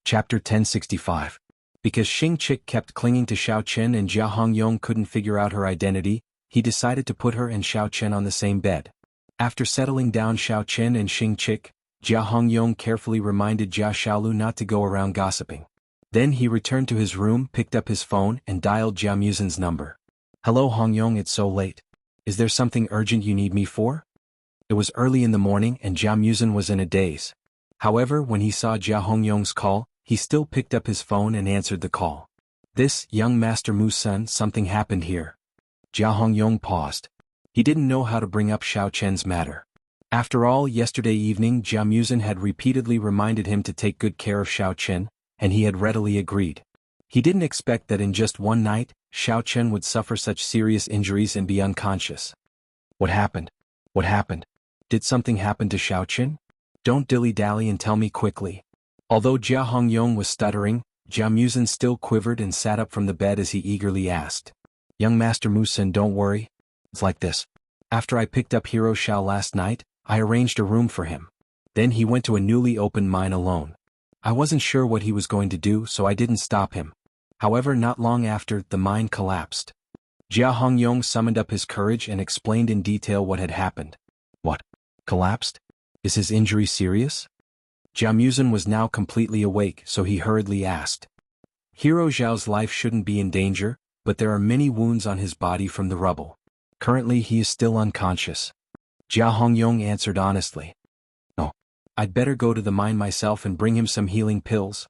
Chapter 1065. Because Xing Chik kept clinging to Xiao Chen and Jia Hongyong couldn't figure out her identity, he decided to put her and Xiao Chen on the same bed. After settling down Xiao Chen and Xing Chik, Jia Hongyong carefully reminded Jia Shaolu not to go around gossiping. Then he returned to his room, picked up his phone, and dialed Jia Muzin's number. "Hello Hongyong, it's so late. Is there something urgent you need me for?" It was early in the morning and Jia Muzin was in a daze. However, when he saw Jia Hongyong's call, he still picked up his phone and answered the call. "This, young Master Mu's son, something happened here." Jia Hongyong paused. He didn't know how to bring up Xiao Chen's matter. After all, yesterday evening Jia Muzin had repeatedly reminded him to take good care of Xiao Chen, and he had readily agreed. He didn't expect that in just one night, Xiao Chen would suffer such serious injuries and be unconscious. What happened? What happened? Did something happen to Xiao Chen? Don't dilly-dally and tell me quickly. Although Jia Hongyong was stuttering, Jia Muzin still quivered and sat up from the bed as he eagerly asked. "Young Master Musin, don't worry. It's like this. After I picked up Hero Shao last night, I arranged a room for him. Then he went to a newly opened mine alone. I wasn't sure what he was going to do, so I didn't stop him. However, not long after, the mine collapsed." Jia Hongyong summoned up his courage and explained in detail what had happened. "What? Collapsed? Is his injury serious?" Jia Muzin was now completely awake, so he hurriedly asked. "Hero Zhao's life shouldn't be in danger, but there are many wounds on his body from the rubble. Currently he is still unconscious." Jia Hongyong answered honestly. "No. I'd better go to the mine myself and bring him some healing pills."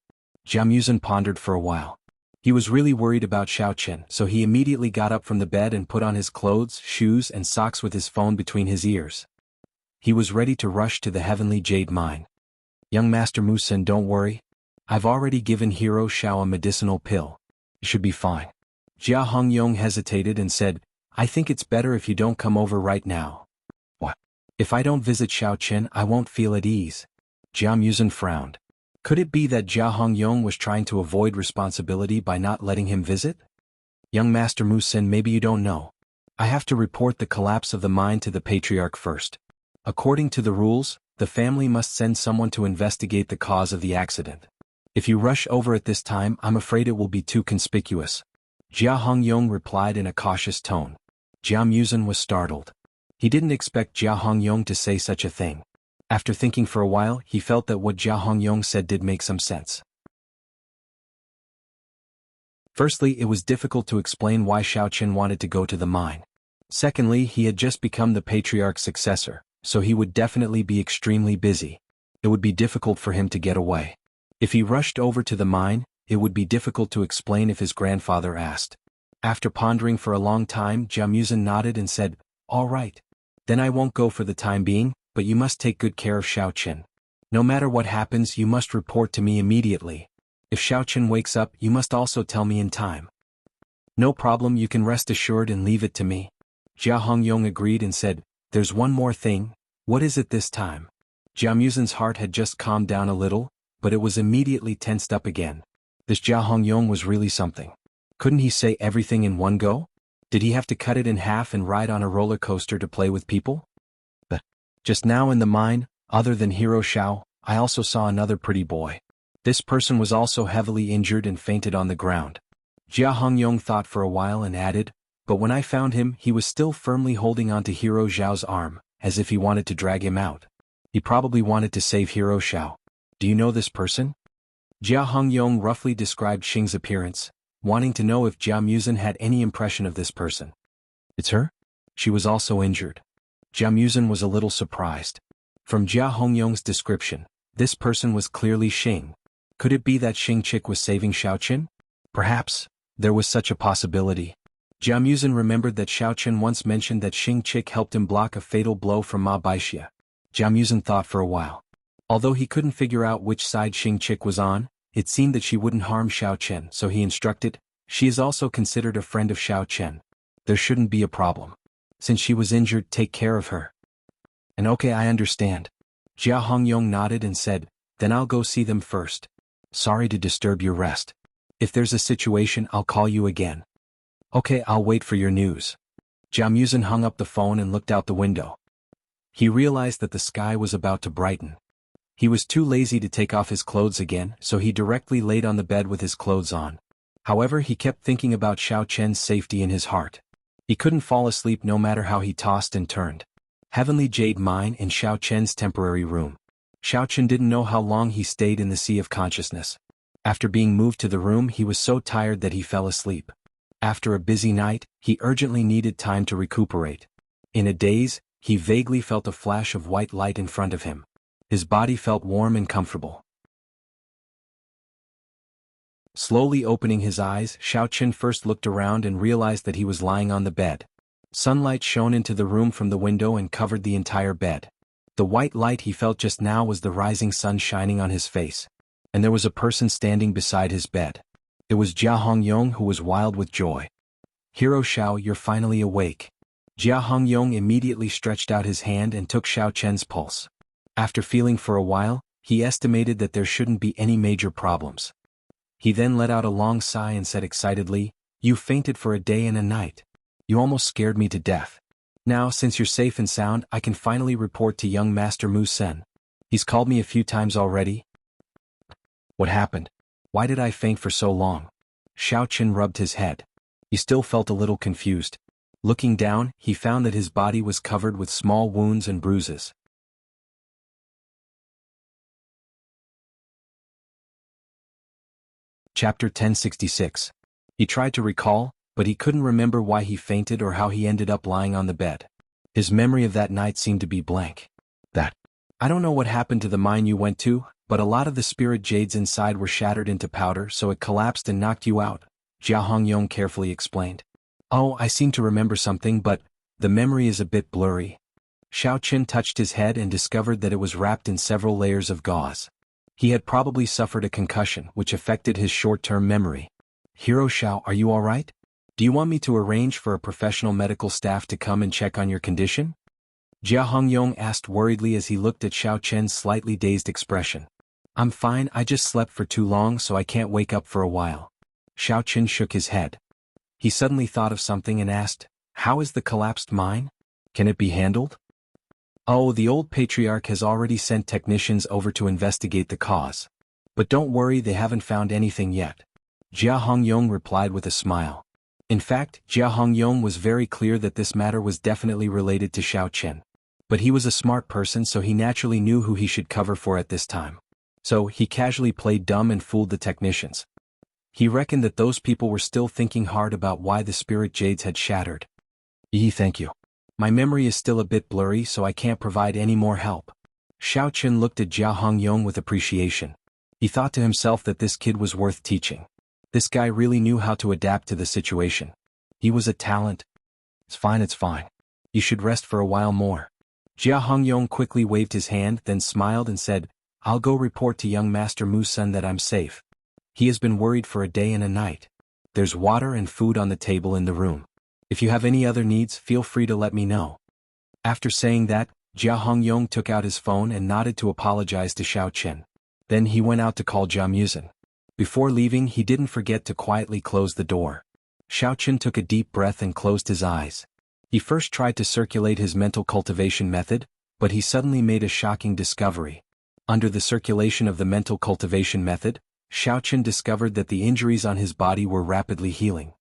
Jia Muzin pondered for a while. He was really worried about Xiao Chen, so he immediately got up from the bed and put on his clothes, shoes and socks with his phone between his ears. He was ready to rush to the heavenly jade mine. Young Master Musen, don't worry. I've already given Hero Xiao a medicinal pill. You should be fine. Jia Hongyong hesitated and said, I think it's better if you don't come over right now. What? If I don't visit Xiao Chen, I won't feel at ease. Jia Musen frowned. Could it be that Jia Hongyong was trying to avoid responsibility by not letting him visit? Young Master Musen, maybe you don't know. I have to report the collapse of the mine to the Patriarch first. According to the rules, the family must send someone to investigate the cause of the accident. If you rush over at this time, I'm afraid it will be too conspicuous. Jia Hongyong replied in a cautious tone. Jia Musen was startled. He didn't expect Jia Hongyong to say such a thing. After thinking for a while, he felt that what Jia Hongyong said did make some sense. Firstly, it was difficult to explain why Xiao Chen wanted to go to the mine. Secondly, he had just become the Patriarch's successor, so he would definitely be extremely busy. It would be difficult for him to get away. If he rushed over to the mine, it would be difficult to explain if his grandfather asked. After pondering for a long time, Jia Musen nodded and said, All right. Then I won't go for the time being, but you must take good care of Xiao Chen. No matter what happens, you must report to me immediately. If Xiao Chen wakes up, you must also tell me in time. No problem, you can rest assured and leave it to me. Jia Hongyong agreed and said, There's one more thing. What is it this time? Jia Musen's heart had just calmed down a little, but it was immediately tensed up again. This Jia Hongyong was really something. Couldn't he say everything in one go? Did he have to cut it in half and ride on a roller coaster to play with people? But just now in the mine, other than Hero Xiao, I also saw another pretty boy. This person was also heavily injured and fainted on the ground. Jia Hongyong thought for a while and added, But when I found him, he was still firmly holding onto Hero Xiao's arm, as if he wanted to drag him out. He probably wanted to save Hero Xiao. Do you know this person? Jia Hongyong roughly described Xing's appearance, wanting to know if Jia Musen had any impression of this person. It's her? She was also injured. Jia Musen was a little surprised. From Jia Hongyong's description, this person was clearly Xing. Could it be that Xing Chick was saving Xiao Chen? Perhaps. There was such a possibility. Jia Musen remembered that Xiao Chen once mentioned that Xing Chick helped him block a fatal blow from Ma Baixia. Jia Musen thought for a while. Although he couldn't figure out which side Xing Chick was on, it seemed that she wouldn't harm Xiao Chen, so he instructed, She is also considered a friend of Xiao Chen. There shouldn't be a problem. Since she was injured, take care of her. And okay, I understand. Jia Hongyong nodded and said, Then I'll go see them first. Sorry to disturb your rest. If there's a situation, I'll call you again. Okay, I'll wait for your news. Jia Musen hung up the phone and looked out the window. He realized that the sky was about to brighten. He was too lazy to take off his clothes again, so he directly laid on the bed with his clothes on. However, he kept thinking about Xiao Chen's safety in his heart. He couldn't fall asleep no matter how he tossed and turned. Heavenly Jade Mine in Xiao Chen's temporary room. Xiao Chen didn't know how long he stayed in the sea of consciousness. After being moved to the room, he was so tired that he fell asleep. After a busy night, he urgently needed time to recuperate. In a daze, he vaguely felt a flash of white light in front of him. His body felt warm and comfortable. Slowly opening his eyes, Xiao Chen first looked around and realized that he was lying on the bed. Sunlight shone into the room from the window and covered the entire bed. The white light he felt just now was the rising sun shining on his face. And there was a person standing beside his bed. It was Jia Hongyong, who was wild with joy. Hero Xiao, you're finally awake. Jia Hongyong immediately stretched out his hand and took Xiao Chen's pulse. After feeling for a while, he estimated that there shouldn't be any major problems. He then let out a long sigh and said excitedly, You fainted for a day and a night. You almost scared me to death. Now, since you're safe and sound, I can finally report to young Master Mu Sen. He's called me a few times already. What happened? Why did I faint for so long? Xiao Chen rubbed his head. He still felt a little confused. Looking down, he found that his body was covered with small wounds and bruises. Chapter 1066. He tried to recall, but he couldn't remember why he fainted or how he ended up lying on the bed. His memory of that night seemed to be blank. I don't know what happened to the mine you went to, but a lot of the spirit jades inside were shattered into powder, so it collapsed and knocked you out. Jia Hongyong carefully explained. Oh, I seem to remember something, but the memory is a bit blurry. Xiao Qin touched his head and discovered that it was wrapped in several layers of gauze. He had probably suffered a concussion, which affected his short-term memory. Hero Xiao, are you all right? Do you want me to arrange for a professional medical staff to come and check on your condition? Jia Hongyong asked worriedly as he looked at Xiao Qian's slightly dazed expression. I'm fine, I just slept for too long so I can't wake up for a while. Xiao Qin shook his head. He suddenly thought of something and asked, how is the collapsed mine? Can it be handled? Oh, the old patriarch has already sent technicians over to investigate the cause. But don't worry, they haven't found anything yet. Jia Hongyong replied with a smile. In fact, Jia Hongyong was very clear that this matter was definitely related to Xiao Qin. But he was a smart person, so he naturally knew who he should cover for at this time. So, he casually played dumb and fooled the technicians. He reckoned that those people were still thinking hard about why the spirit jades had shattered. Thank you. My memory is still a bit blurry, so I can't provide any more help. Xiao Qin looked at Jia Hongyong with appreciation. He thought to himself that this kid was worth teaching. This guy really knew how to adapt to the situation. He was a talent. It's fine. You should rest for a while more. Jia Hongyong quickly waved his hand, then smiled and said, I'll go report to young Master Musun that I'm safe. He has been worried for a day and a night. There's water and food on the table in the room. If you have any other needs, feel free to let me know. After saying that, Jia Hongyong took out his phone and nodded to apologize to Xiao Qin. Then he went out to call Jia Musun. Before leaving, he didn't forget to quietly close the door. Xiao Qin took a deep breath and closed his eyes. He first tried to circulate his mental cultivation method, but he suddenly made a shocking discovery. Under the circulation of the mental cultivation method, Xiao Qin discovered that the injuries on his body were rapidly healing.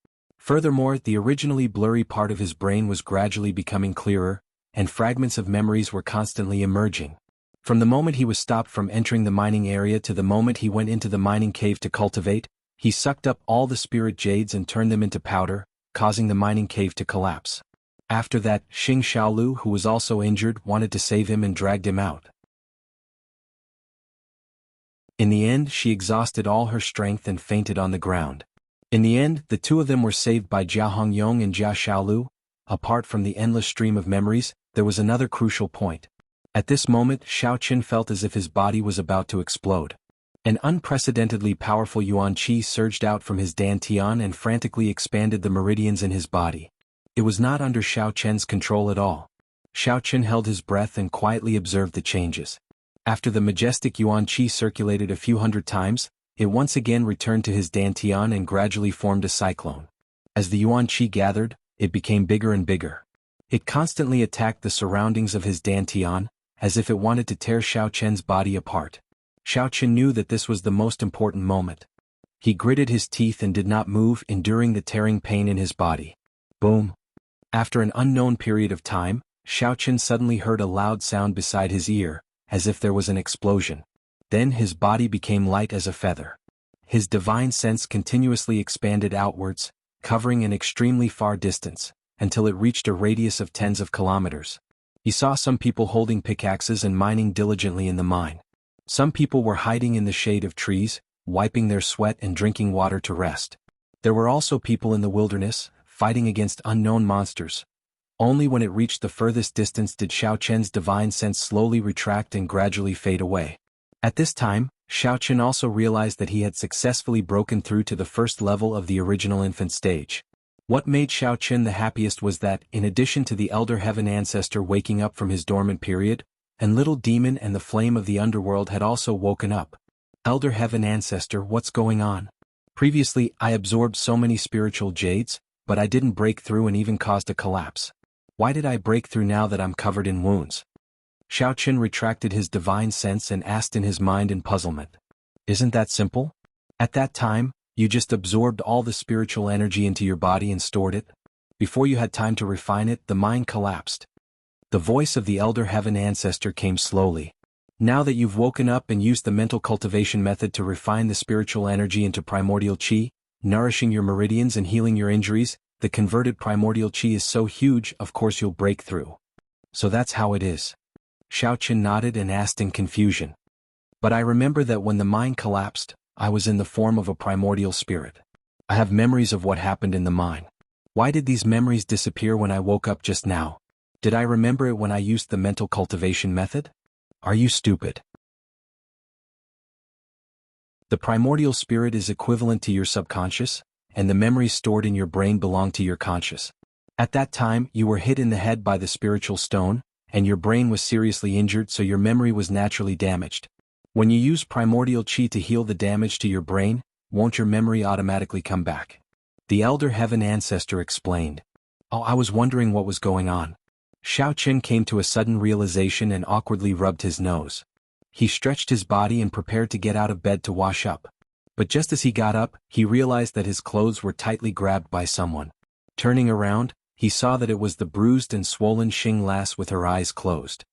Furthermore, the originally blurry part of his brain was gradually becoming clearer, and fragments of memories were constantly emerging. From the moment he was stopped from entering the mining area to the moment he went into the mining cave to cultivate, he sucked up all the spirit jades and turned them into powder, causing the mining cave to collapse. After that, Xing Xiaolu, who was also injured, wanted to save him and dragged him out. In the end, she exhausted all her strength and fainted on the ground. In the end, the two of them were saved by Jia Hongyong and Jia Xiaolu. Apart from the endless stream of memories, there was another crucial point. At this moment, Xiao Qin felt as if his body was about to explode. An unprecedentedly powerful yuan qi surged out from his dantian and frantically expanded the meridians in his body. It was not under Xiao Qian's control at all. Xiao Qin held his breath and quietly observed the changes. After the majestic yuan qi circulated a few hundred times, it once again returned to his dantian and gradually formed a cyclone. As the yuan qi gathered, it became bigger and bigger. It constantly attacked the surroundings of his dantian, as if it wanted to tear Xiao Qian's body apart. Xiao Qin knew that this was the most important moment. He gritted his teeth and did not move, enduring the tearing pain in his body. Boom! After an unknown period of time, Xiao Qin suddenly heard a loud sound beside his ear, as if there was an explosion. Then his body became light as a feather. His divine sense continuously expanded outwards, covering an extremely far distance, until it reached a radius of tens of kilometers. He saw some people holding pickaxes and mining diligently in the mine. Some people were hiding in the shade of trees, wiping their sweat and drinking water to rest. There were also people in the wilderness, fighting against unknown monsters. Only when it reached the furthest distance did Xiao Qian's divine sense slowly retract and gradually fade away. At this time, Xiao Qin also realized that he had successfully broken through to the first level of the original infant stage. What made Xiao Qin the happiest was that, in addition to the Elder Heaven ancestor waking up from his dormant period, and Little Demon and the Flame of the Underworld had also woken up. Elder Heaven ancestor, what's going on? Previously, I absorbed so many spiritual jades, but I didn't break through and even caused a collapse. Why did I break through now that I'm covered in wounds? Xiao Qin retracted his divine sense and asked in his mind in puzzlement. Isn't that simple? At that time, you just absorbed all the spiritual energy into your body and stored it. Before you had time to refine it, the mind collapsed. The voice of the Elder Heaven ancestor came slowly. Now that you've woken up and used the mental cultivation method to refine the spiritual energy into primordial qi, nourishing your meridians and healing your injuries, the converted primordial qi is so huge, of course you'll break through. So that's how it is. Xiao Qin nodded and asked in confusion. But I remember that when the mind collapsed, I was in the form of a primordial spirit. I have memories of what happened in the mine. Why did these memories disappear when I woke up just now? Did I remember it when I used the mental cultivation method? Are you stupid? The primordial spirit is equivalent to your subconscious, and the memories stored in your brain belong to your conscious. At that time, you were hit in the head by the spiritual stone, and your brain was seriously injured, so your memory was naturally damaged. When you use primordial chi to heal the damage to your brain, won't your memory automatically come back? The Elder Heaven Ancestor explained. Oh, I was wondering what was going on. Xiao Qin came to a sudden realization and awkwardly rubbed his nose. He stretched his body and prepared to get out of bed to wash up. But just as he got up, he realized that his clothes were tightly grabbed by someone. Turning around, he saw that it was the bruised and swollen Xing lass with her eyes closed.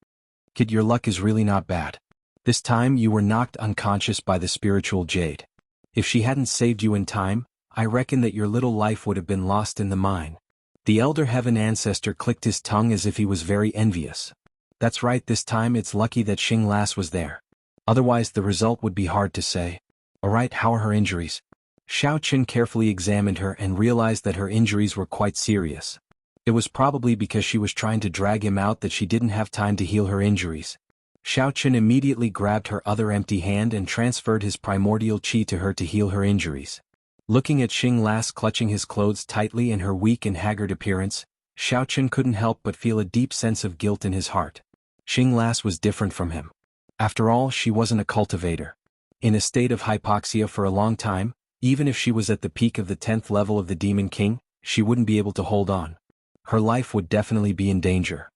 Kid, your luck is really not bad. This time you were knocked unconscious by the spiritual jade. If she hadn't saved you in time, I reckon that your little life would have been lost in the mine. The Elder Heaven Ancestor clicked his tongue as if he was very envious. That's right, this time it's lucky that Xing lass was there. Otherwise the result would be hard to say. Alright, how are her injuries? Xiao Qin carefully examined her and realized that her injuries were quite serious. It was probably because she was trying to drag him out that she didn't have time to heal her injuries. Xiao Qin immediately grabbed her other empty hand and transferred his primordial chi to her to heal her injuries. Looking at Xing lass clutching his clothes tightly and her weak and haggard appearance, Xiao Qin couldn't help but feel a deep sense of guilt in his heart. Xing lass was different from him. After all, she wasn't a cultivator. In a state of hypoxia for a long time, even if she was at the peak of the 10th level of the Demon King, she wouldn't be able to hold on. Her life would definitely be in danger.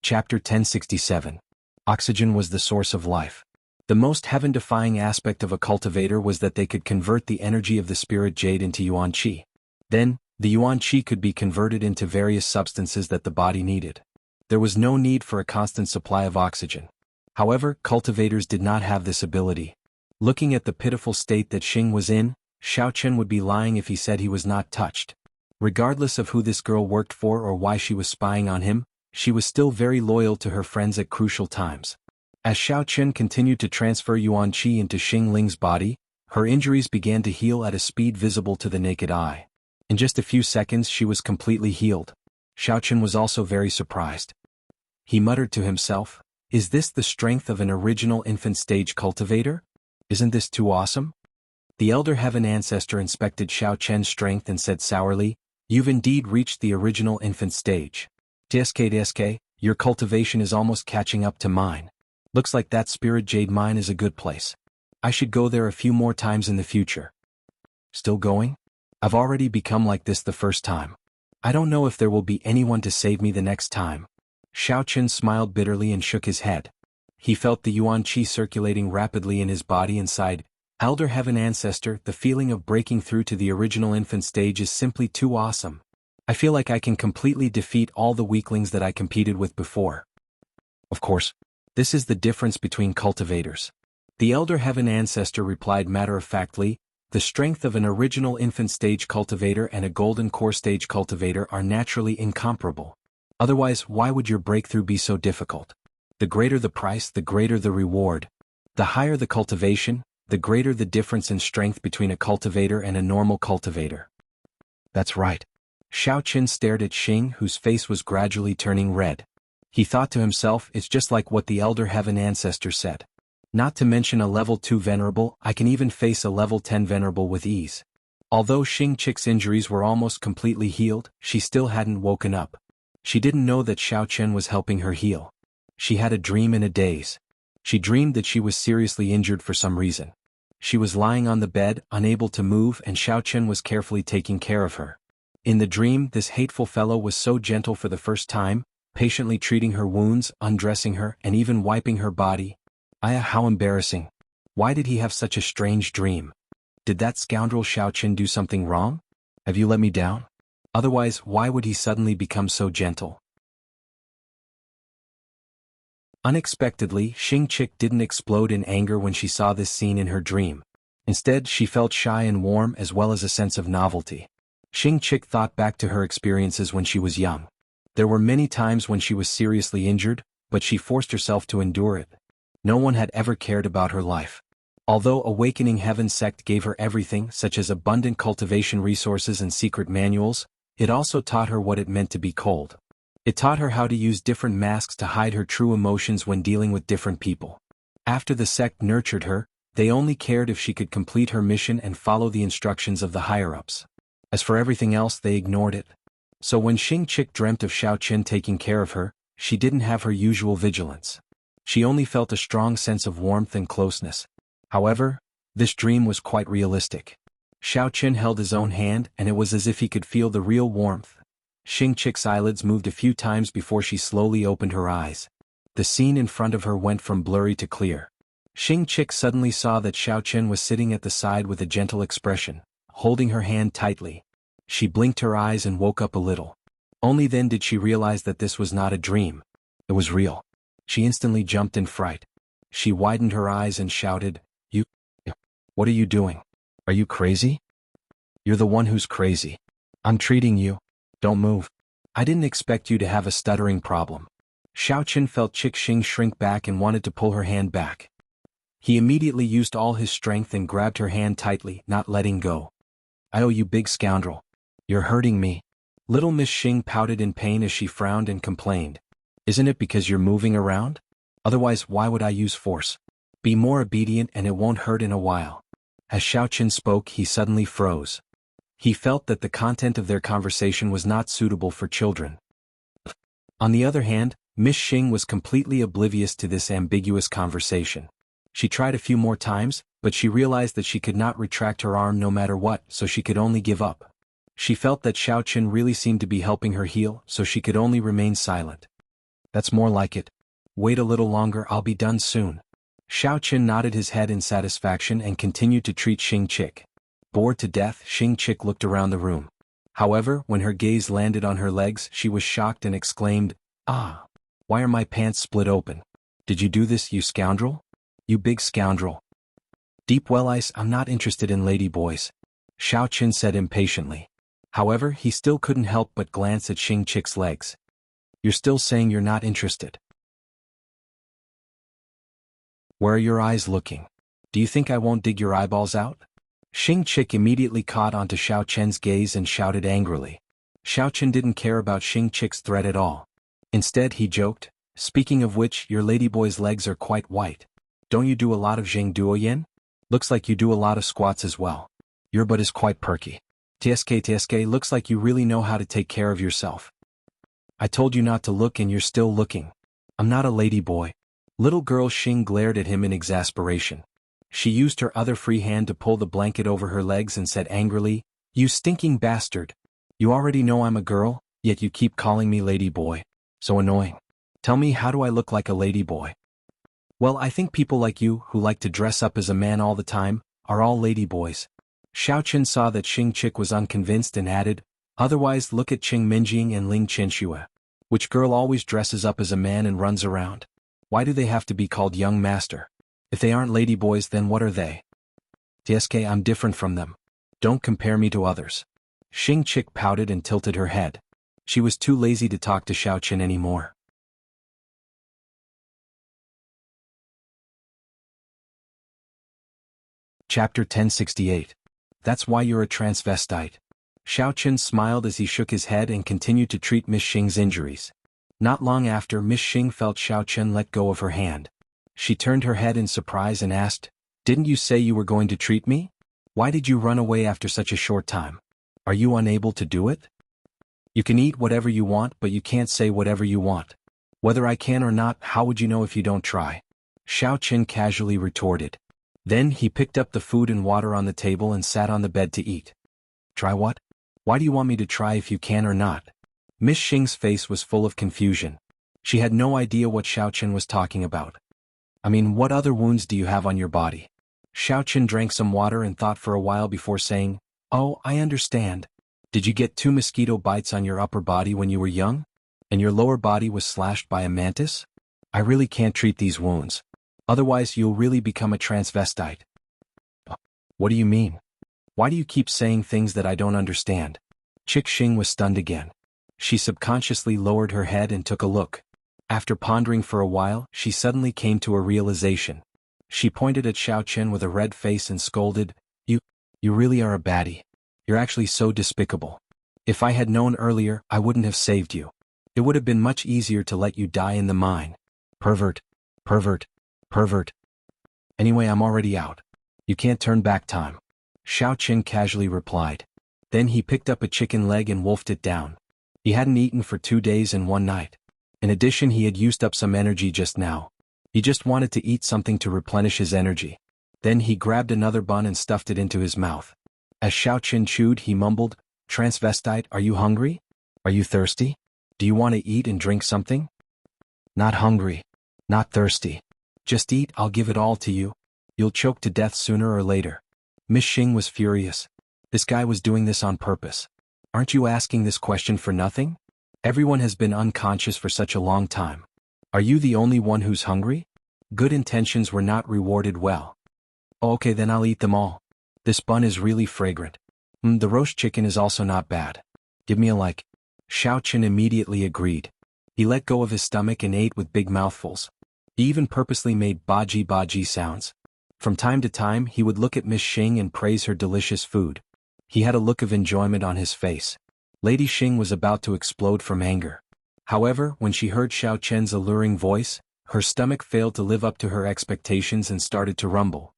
Chapter 1067. Oxygen was the source of life. The most heaven-defying aspect of a cultivator was that they could convert the energy of the spirit jade into yuan qi. Then, the yuan qi could be converted into various substances that the body needed. There was no need for a constant supply of oxygen. However, cultivators did not have this ability. Looking at the pitiful state that Xing was in, Xiao Qin would be lying if he said he was not touched. Regardless of who this girl worked for or why she was spying on him, she was still very loyal to her friends at crucial times. As Xiao Qin continued to transfer yuan qi into Xing Ling's body, her injuries began to heal at a speed visible to the naked eye. In just a few seconds she was completely healed. Xiao Qin was also very surprised. He muttered to himself, "Is this the strength of an original infant-stage cultivator? Isn't this too awesome?" The Elder Heaven Ancestor inspected Xiao Qian's strength and said sourly, "You've indeed reached the original infant stage. DSK, your cultivation is almost catching up to mine. Looks like that spirit jade mine is a good place. I should go there a few more times in the future." Still going? I've already become like this the first time. I don't know if there will be anyone to save me the next time. Xiao Qin smiled bitterly and shook his head. He felt the yuan qi circulating rapidly in his body and sighed, "Elder Heaven Ancestor, the feeling of breaking through to the original infant stage is simply too awesome. I feel like I can completely defeat all the weaklings that I competed with before." Of course, this is the difference between cultivators. The Elder Heaven Ancestor replied matter-of-factly, "The strength of an original infant stage cultivator and a golden core stage cultivator are naturally incomparable. Otherwise, why would your breakthrough be so difficult? The greater the price, the greater the reward. The higher the cultivation, the greater the difference in strength between a cultivator and a normal cultivator." That's right. Xiao Qin stared at Xing, whose face was gradually turning red. He thought to himself, it's just like what the Elder Heaven Ancestor said. Not to mention a level 2 venerable, I can even face a level 10 venerable with ease. Although Xing Chick's injuries were almost completely healed, she still hadn't woken up. She didn't know that Xiao Qin was helping her heal. She had a dream in a daze. She dreamed that she was seriously injured for some reason. She was lying on the bed, unable to move, and Xiao Qin was carefully taking care of her. In the dream, this hateful fellow was so gentle for the first time, patiently treating her wounds, undressing her, and even wiping her body. How embarrassing. Why did he have such a strange dream? Did that scoundrel Xiao Qin do something wrong? Have you let me down? Otherwise, why would he suddenly become so gentle? Unexpectedly, Xing Chick didn't explode in anger when she saw this scene in her dream. Instead, she felt shy and warm as well as a sense of novelty. Xing Chick thought back to her experiences when she was young. There were many times when she was seriously injured, but she forced herself to endure it. No one had ever cared about her life. Although Awakening Heaven sect gave her everything such as abundant cultivation resources and secret manuals, it also taught her what it meant to be cold. It taught her how to use different masks to hide her true emotions when dealing with different people. After the sect nurtured her, they only cared if she could complete her mission and follow the instructions of the higher-ups. As for everything else, they ignored it. So when Xing Chick dreamt of Xiao Qin taking care of her, she didn't have her usual vigilance. She only felt a strong sense of warmth and closeness. However, this dream was quite realistic. Xiao Qin held his own hand and it was as if he could feel the real warmth. Xing Chick's eyelids moved a few times before she slowly opened her eyes. The scene in front of her went from blurry to clear. Xing Chick suddenly saw that Xiao Qin was sitting at the side with a gentle expression, holding her hand tightly. She blinked her eyes and woke up a little. Only then did she realize that this was not a dream. It was real. She instantly jumped in fright. She widened her eyes and shouted, "You? What are you doing? Are you crazy? You're the one who's crazy. I'm treating you. Don't move. I didn't expect you to have a stuttering problem." Xiao Qin felt Chick Xing shrink back and wanted to pull her hand back. He immediately used all his strength and grabbed her hand tightly, not letting go. "Oh, you big scoundrel. You're hurting me." Little Miss Xing pouted in pain as she frowned and complained. "Isn't it because you're moving around? Otherwise, why would I use force? Be more obedient and it won't hurt in a while." As Xiao Qin spoke, he suddenly froze. He felt that the content of their conversation was not suitable for children. On the other hand, Miss Xing was completely oblivious to this ambiguous conversation. She tried a few more times, but she realized that she could not retract her arm no matter what, so she could only give up. She felt that Xiao Qin really seemed to be helping her heal, so she could only remain silent. "That's more like it. Wait a little longer, I'll be done soon." Xiao Qin nodded his head in satisfaction and continued to treat Xing Chick. Bored to death, Xing Chick looked around the room. However, when her gaze landed on her legs, she was shocked and exclaimed, "Ah! Why are my pants split open? Did you do this, you scoundrel? You big scoundrel." "Deep well ice, I'm not interested in lady boys," Xiao Qin said impatiently. However, he still couldn't help but glance at Xing Chick's legs. "You're still saying you're not interested? Where are your eyes looking? Do you think I won't dig your eyeballs out?" Xing Chick immediately caught onto Xiao Qin's gaze and shouted angrily. Xiao Qin didn't care about Xing Chick's threat at all. Instead, he joked, "Speaking of which, your ladyboy's legs are quite white. Don't you do a lot of Zhengduoyan? Looks like you do a lot of squats as well. Your butt is quite perky. TSK, looks like you really know how to take care of yourself. I told you not to look and you're still looking. I'm not a ladyboy." Little girl Xing glared at him in exasperation. She used her other free hand to pull the blanket over her legs and said angrily, "You stinking bastard. You already know I'm a girl, yet you keep calling me ladyboy. So annoying. Tell me, how do I look like a ladyboy?" "Well, I think people like you, who like to dress up as a man all the time, are all ladyboys." Xiao Qin saw that Xing Chick was unconvinced and added, "Otherwise look at Qing Minjing and Ling Qianxue. Which girl always dresses up as a man and runs around? Why do they have to be called young master? If they aren't ladyboys, then what are they?" "TSK, I'm different from them. Don't compare me to others." Xing Chick pouted and tilted her head. She was too lazy to talk to Xiao Qin anymore. Chapter 1068. That's why you're a transvestite. Xiao Qin smiled as he shook his head and continued to treat Miss Xing's injuries. Not long after, Miss Xing felt Xiao Qin let go of her hand. She turned her head in surprise and asked, "Didn't you say you were going to treat me? Why did you run away after such a short time? Are you unable to do it? You can eat whatever you want, but you can't say whatever you want. Whether I can or not, how would you know if you don't try?" Xiao Qin casually retorted. Then he picked up the food and water on the table and sat on the bed to eat. "Try what? Why do you want me to try if you can or not?" Miss Xing's face was full of confusion. She had no idea what Xiao Qin was talking about. "I mean, what other wounds do you have on your body?" Xiao Qin drank some water and thought for a while before saying, "Oh, I understand. Did you get 2 mosquito bites on your upper body when you were young? And your lower body was slashed by a mantis? I really can't treat these wounds. Otherwise you'll really become a transvestite." "What do you mean? Why do you keep saying things that I don't understand?" Chick Xing was stunned again. She subconsciously lowered her head and took a look. After pondering for a while, she suddenly came to a realization. She pointed at Xiao Chen with a red face and scolded, You really are a baddie. You're actually so despicable. If I had known earlier, I wouldn't have saved you. It would have been much easier to let you die in the mine. Pervert. Pervert. Pervert. Anyway, I'm already out. You can't turn back time. Xiao Chen casually replied. Then he picked up a chicken leg and wolfed it down. He hadn't eaten for 2 days and 1 night. In addition, he had used up some energy just now. He just wanted to eat something to replenish his energy. Then he grabbed another bun and stuffed it into his mouth. As Xiao Chen chewed, he mumbled, Transvestite, are you hungry? Are you thirsty? Do you want to eat and drink something? Not hungry. Not thirsty. Just eat, I'll give it all to you. You'll choke to death sooner or later. Miss Xing was furious. This guy was doing this on purpose. Aren't you asking this question for nothing? Everyone has been unconscious for such a long time. Are you the only one who's hungry? Good intentions were not rewarded well. Oh, okay, then I'll eat them all. This bun is really fragrant. The roast chicken is also not bad. Give me a like. Xiao Chen immediately agreed. He let go of his stomach and ate with big mouthfuls. He even purposely made baji sounds. From time to time, he would look at Miss Xing and praise her delicious food. He had a look of enjoyment on his face. Lady Xing was about to explode from anger. However, when she heard Xiao Chen's alluring voice, her stomach failed to live up to her expectations and started to rumble.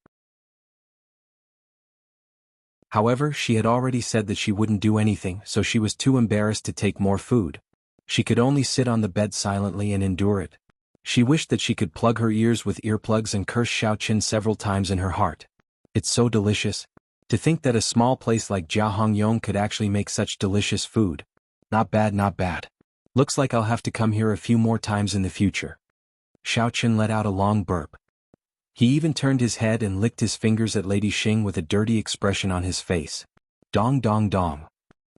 However, she had already said that she wouldn't do anything, so she was too embarrassed to take more food. She could only sit on the bed silently and endure it. She wished that she could plug her ears with earplugs and curse Xiao Chen several times in her heart. It's so delicious. To think that a small place like Jianghu could actually make such delicious food. Not bad, not bad. Looks like I'll have to come here a few more times in the future. Xiao Chen let out a long burp. He even turned his head and licked his fingers at Lady Xing with a dirty expression on his face. Dong dong dong.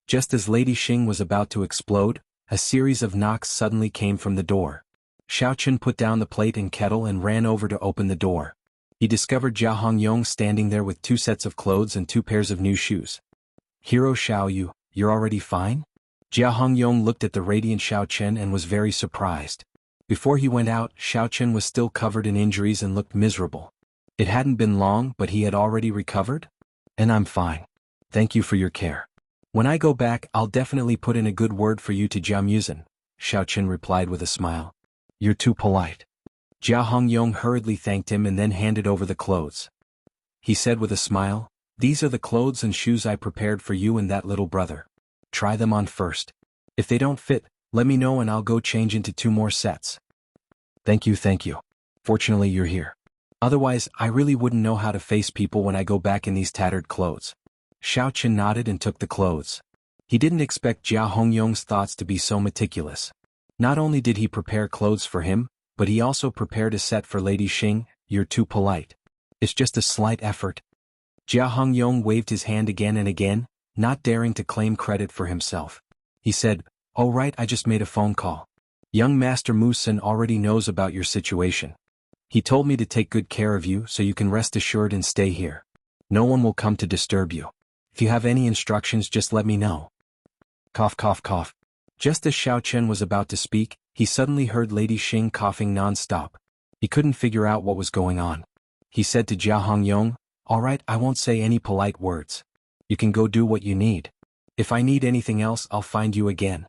Just as Lady Xing was about to explode, a series of knocks suddenly came from the door. Xiao Chen put down the plate and kettle and ran over to open the door. He discovered Jia Hongyong standing there with 2 sets of clothes and 2 pairs of new shoes. Hero Xiao, you're already fine? Jia Hongyong looked at the radiant Xiao Chen and was very surprised. Before he went out, Xiao Chen was still covered in injuries and looked miserable. It hadn't been long, but he had already recovered? And I'm fine. Thank you for your care. When I go back, I'll definitely put in a good word for you to Jia Muzin, Xiao Chen replied with a smile. You're too polite. Jia Hongyong hurriedly thanked him and then handed over the clothes. He said with a smile, These are the clothes and shoes I prepared for you and that little brother. Try them on first. If they don't fit, let me know and I'll go change into 2 more sets. Thank you. Fortunately you're here. Otherwise, I really wouldn't know how to face people when I go back in these tattered clothes. Xiao Chen nodded and took the clothes. He didn't expect Jia Hongyong's thoughts to be so meticulous. Not only did he prepare clothes for him, but he also prepared a set for Lady Xing. You're too polite. It's just a slight effort. Jia Hongyong waved his hand again and again, not daring to claim credit for himself. He said, Oh right, I just made a phone call. Young Master Musen already knows about your situation. He told me to take good care of you so you can rest assured and stay here. No one will come to disturb you. If you have any instructions, just let me know. Cough, cough, cough. Just as Xiao Chen was about to speak, he suddenly heard Lady Xing coughing non-stop. He couldn't figure out what was going on. He said to Jia Hongyong, All right, I won't say any polite words. You can go do what you need. If I need anything else, I'll find you again.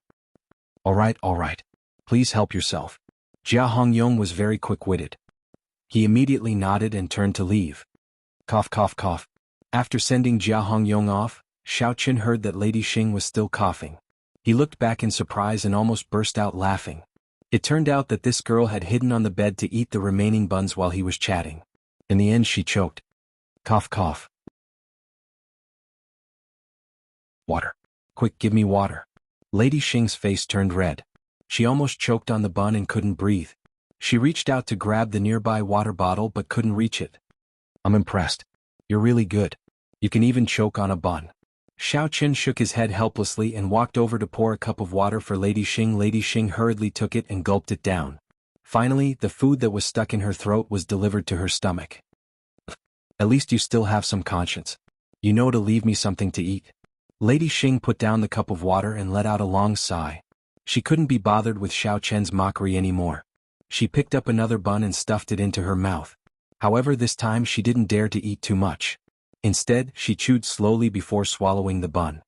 All right. Please help yourself. Jia Hongyong was very quick-witted. He immediately nodded and turned to leave. Cough, cough, cough. After sending Jia Hongyong off, Xiao Chen heard that Lady Xing was still coughing. He looked back in surprise and almost burst out laughing. It turned out that this girl had hidden on the bed to eat the remaining buns while he was chatting. In the end, she choked. Cough, cough. Water. Quick, give me water. Lady Xing's face turned red. She almost choked on the bun and couldn't breathe. She reached out to grab the nearby water bottle but couldn't reach it. I'm impressed. You're really good. You can even choke on a bun. Xiao Chen shook his head helplessly and walked over to pour a cup of water for Lady Xing. Lady Xing hurriedly took it and gulped it down. Finally, the food that was stuck in her throat was delivered to her stomach. At least you still have some conscience. You know to leave me something to eat. Lady Xing put down the cup of water and let out a long sigh. She couldn't be bothered with Xiao Chen's mockery anymore. She picked up another bun and stuffed it into her mouth. However, this time she didn't dare to eat too much. Instead, she chewed slowly before swallowing the bun.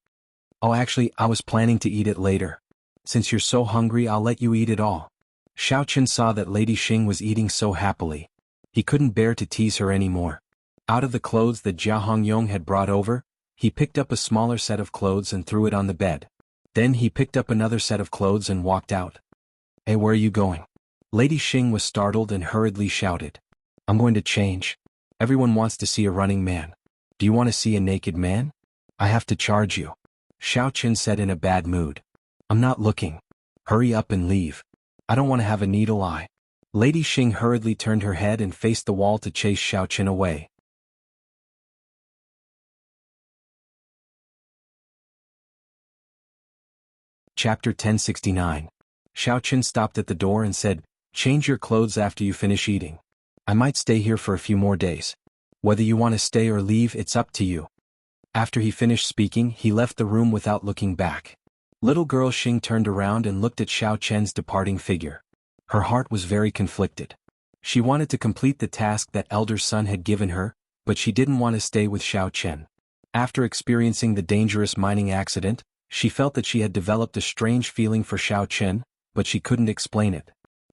Oh, actually, I was planning to eat it later. Since you're so hungry, I'll let you eat it all. Xiao Qin saw that Lady Xing was eating so happily. He couldn't bear to tease her anymore. Out of the clothes that Jia Hongyong had brought over, he picked up a smaller set of clothes and threw it on the bed. Then he picked up another set of clothes and walked out. Hey, where are you going? Lady Xing was startled and hurriedly shouted. I'm going to change. Everyone wants to see a running man. Do you want to see a naked man? I have to charge you. Xiao Qin said in a bad mood. I'm not looking. Hurry up and leave. I don't want to have a needle eye. Lady Xing hurriedly turned her head and faced the wall to chase Xiao Qin away. Chapter 1069. Xiao Qin stopped at the door and said, Change your clothes after you finish eating. I might stay here for a few more days. Whether you want to stay or leave, it's up to you. After he finished speaking, he left the room without looking back. Little girl Xing turned around and looked at Xiao Qian's departing figure. Her heart was very conflicted. She wanted to complete the task that elder son had given her, but she didn't want to stay with Xiao Qian. After experiencing the dangerous mining accident, she felt that she had developed a strange feeling for Xiao Qian, but she couldn't explain it.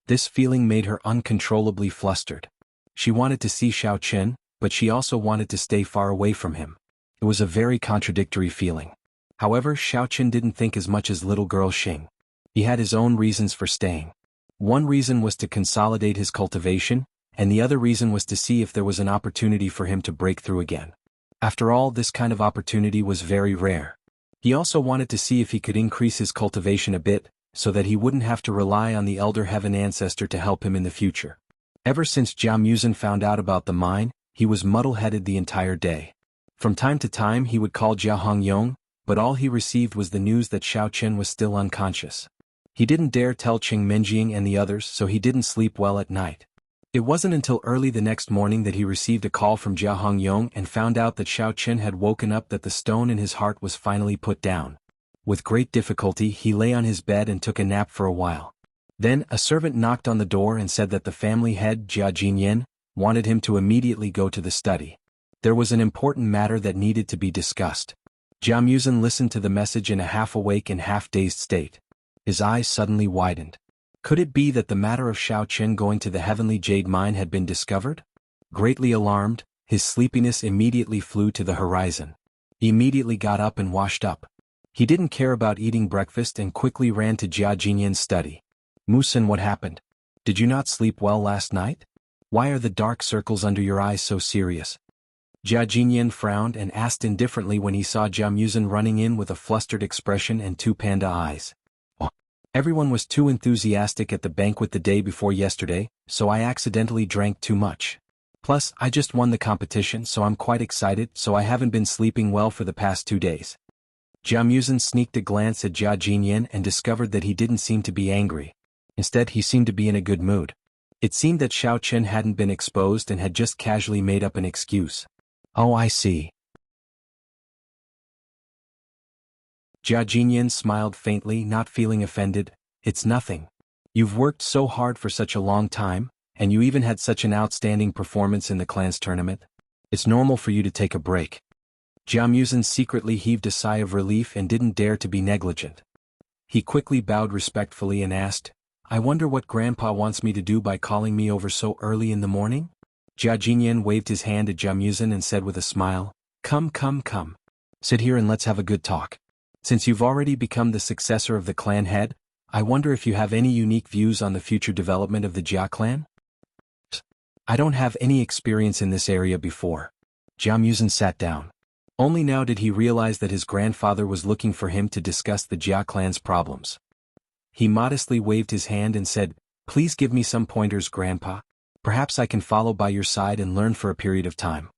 This feeling made her uncontrollably flustered. She wanted to see Xiao Qian, but she also wanted to stay far away from him. It was a very contradictory feeling. However, Xiao Qian didn't think as much as little girl Xing. He had his own reasons for staying. One reason was to consolidate his cultivation, and the other reason was to see if there was an opportunity for him to break through again. After all, this kind of opportunity was very rare. He also wanted to see if he could increase his cultivation a bit, so that he wouldn't have to rely on the elder heaven ancestor to help him in the future. Ever since Jianghu found out about the mine, he was muddle-headed the entire day. From time to time he would call Jia Hongyong, but all he received was the news that Xiao Qian was still unconscious. He didn't dare tell Qing Menjing and the others, so he didn't sleep well at night. It wasn't until early the next morning that he received a call from Jia Hongyong and found out that Xiao Qian had woken up, that the stone in his heart was finally put down. With great difficulty he lay on his bed and took a nap for a while. Then a servant knocked on the door and said that the family head, Jia Jinyan, wanted him to immediately go to the study. There was an important matter that needed to be discussed. Jianghu listened to the message in a half-awake and half-dazed state. His eyes suddenly widened. Could it be that the matter of Xiao Qian going to the heavenly jade mine had been discovered? Greatly alarmed, his sleepiness immediately flew to the horizon. He immediately got up and washed up. He didn't care about eating breakfast and quickly ran to Jia Jinyan's study. Musan, what happened? Did you not sleep well last night? Why are the dark circles under your eyes so serious? Jia Jinyan frowned and asked indifferently when he saw Jianghu running in with a flustered expression and two panda eyes. Oh. Everyone was too enthusiastic at the banquet the day before yesterday, so I accidentally drank too much. Plus, I just won the competition, so I'm quite excited, so I haven't been sleeping well for the past 2 days. Jianghu sneaked a glance at Jia Jinyan and discovered that he didn't seem to be angry. Instead, he seemed to be in a good mood. It seemed that Xiao Qian hadn't been exposed and had just casually made up an excuse. Oh, I see. Jia Jinyan smiled faintly, not feeling offended. It's nothing. You've worked so hard for such a long time, and you even had such an outstanding performance in the clan's tournament. It's normal for you to take a break. Jianghu secretly heaved a sigh of relief and didn't dare to be negligent. He quickly bowed respectfully and asked, I wonder what Grandpa wants me to do by calling me over so early in the morning? Jia Jinyan waved his hand at Jianghu and said with a smile, Come. Sit here and let's have a good talk. Since you've already become the successor of the clan head, I wonder if you have any unique views on the future development of the Jia clan? I don't have any experience in this area before. Jianghu sat down. Only now did he realize that his grandfather was looking for him to discuss the Jia clan's problems. He modestly waved his hand and said, Please give me some pointers, Grandpa. Perhaps I can follow by your side and learn for a period of time.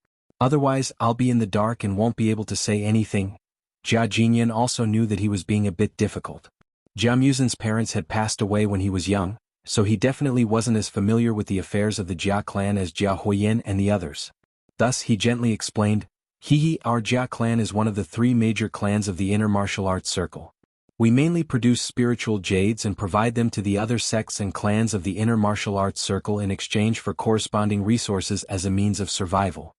Otherwise, I'll be in the dark and won't be able to say anything. Jia Jinyan also knew that he was being a bit difficult. Jianghu's parents had passed away when he was young, so he definitely wasn't as familiar with the affairs of the Jia clan as Jia Huiyan and the others. Thus he gently explained, Our Jia clan is one of the 3 major clans of the inner martial arts circle. We mainly produce spiritual jades and provide them to the other sects and clans of the inner martial arts circle in exchange for corresponding resources as a means of survival.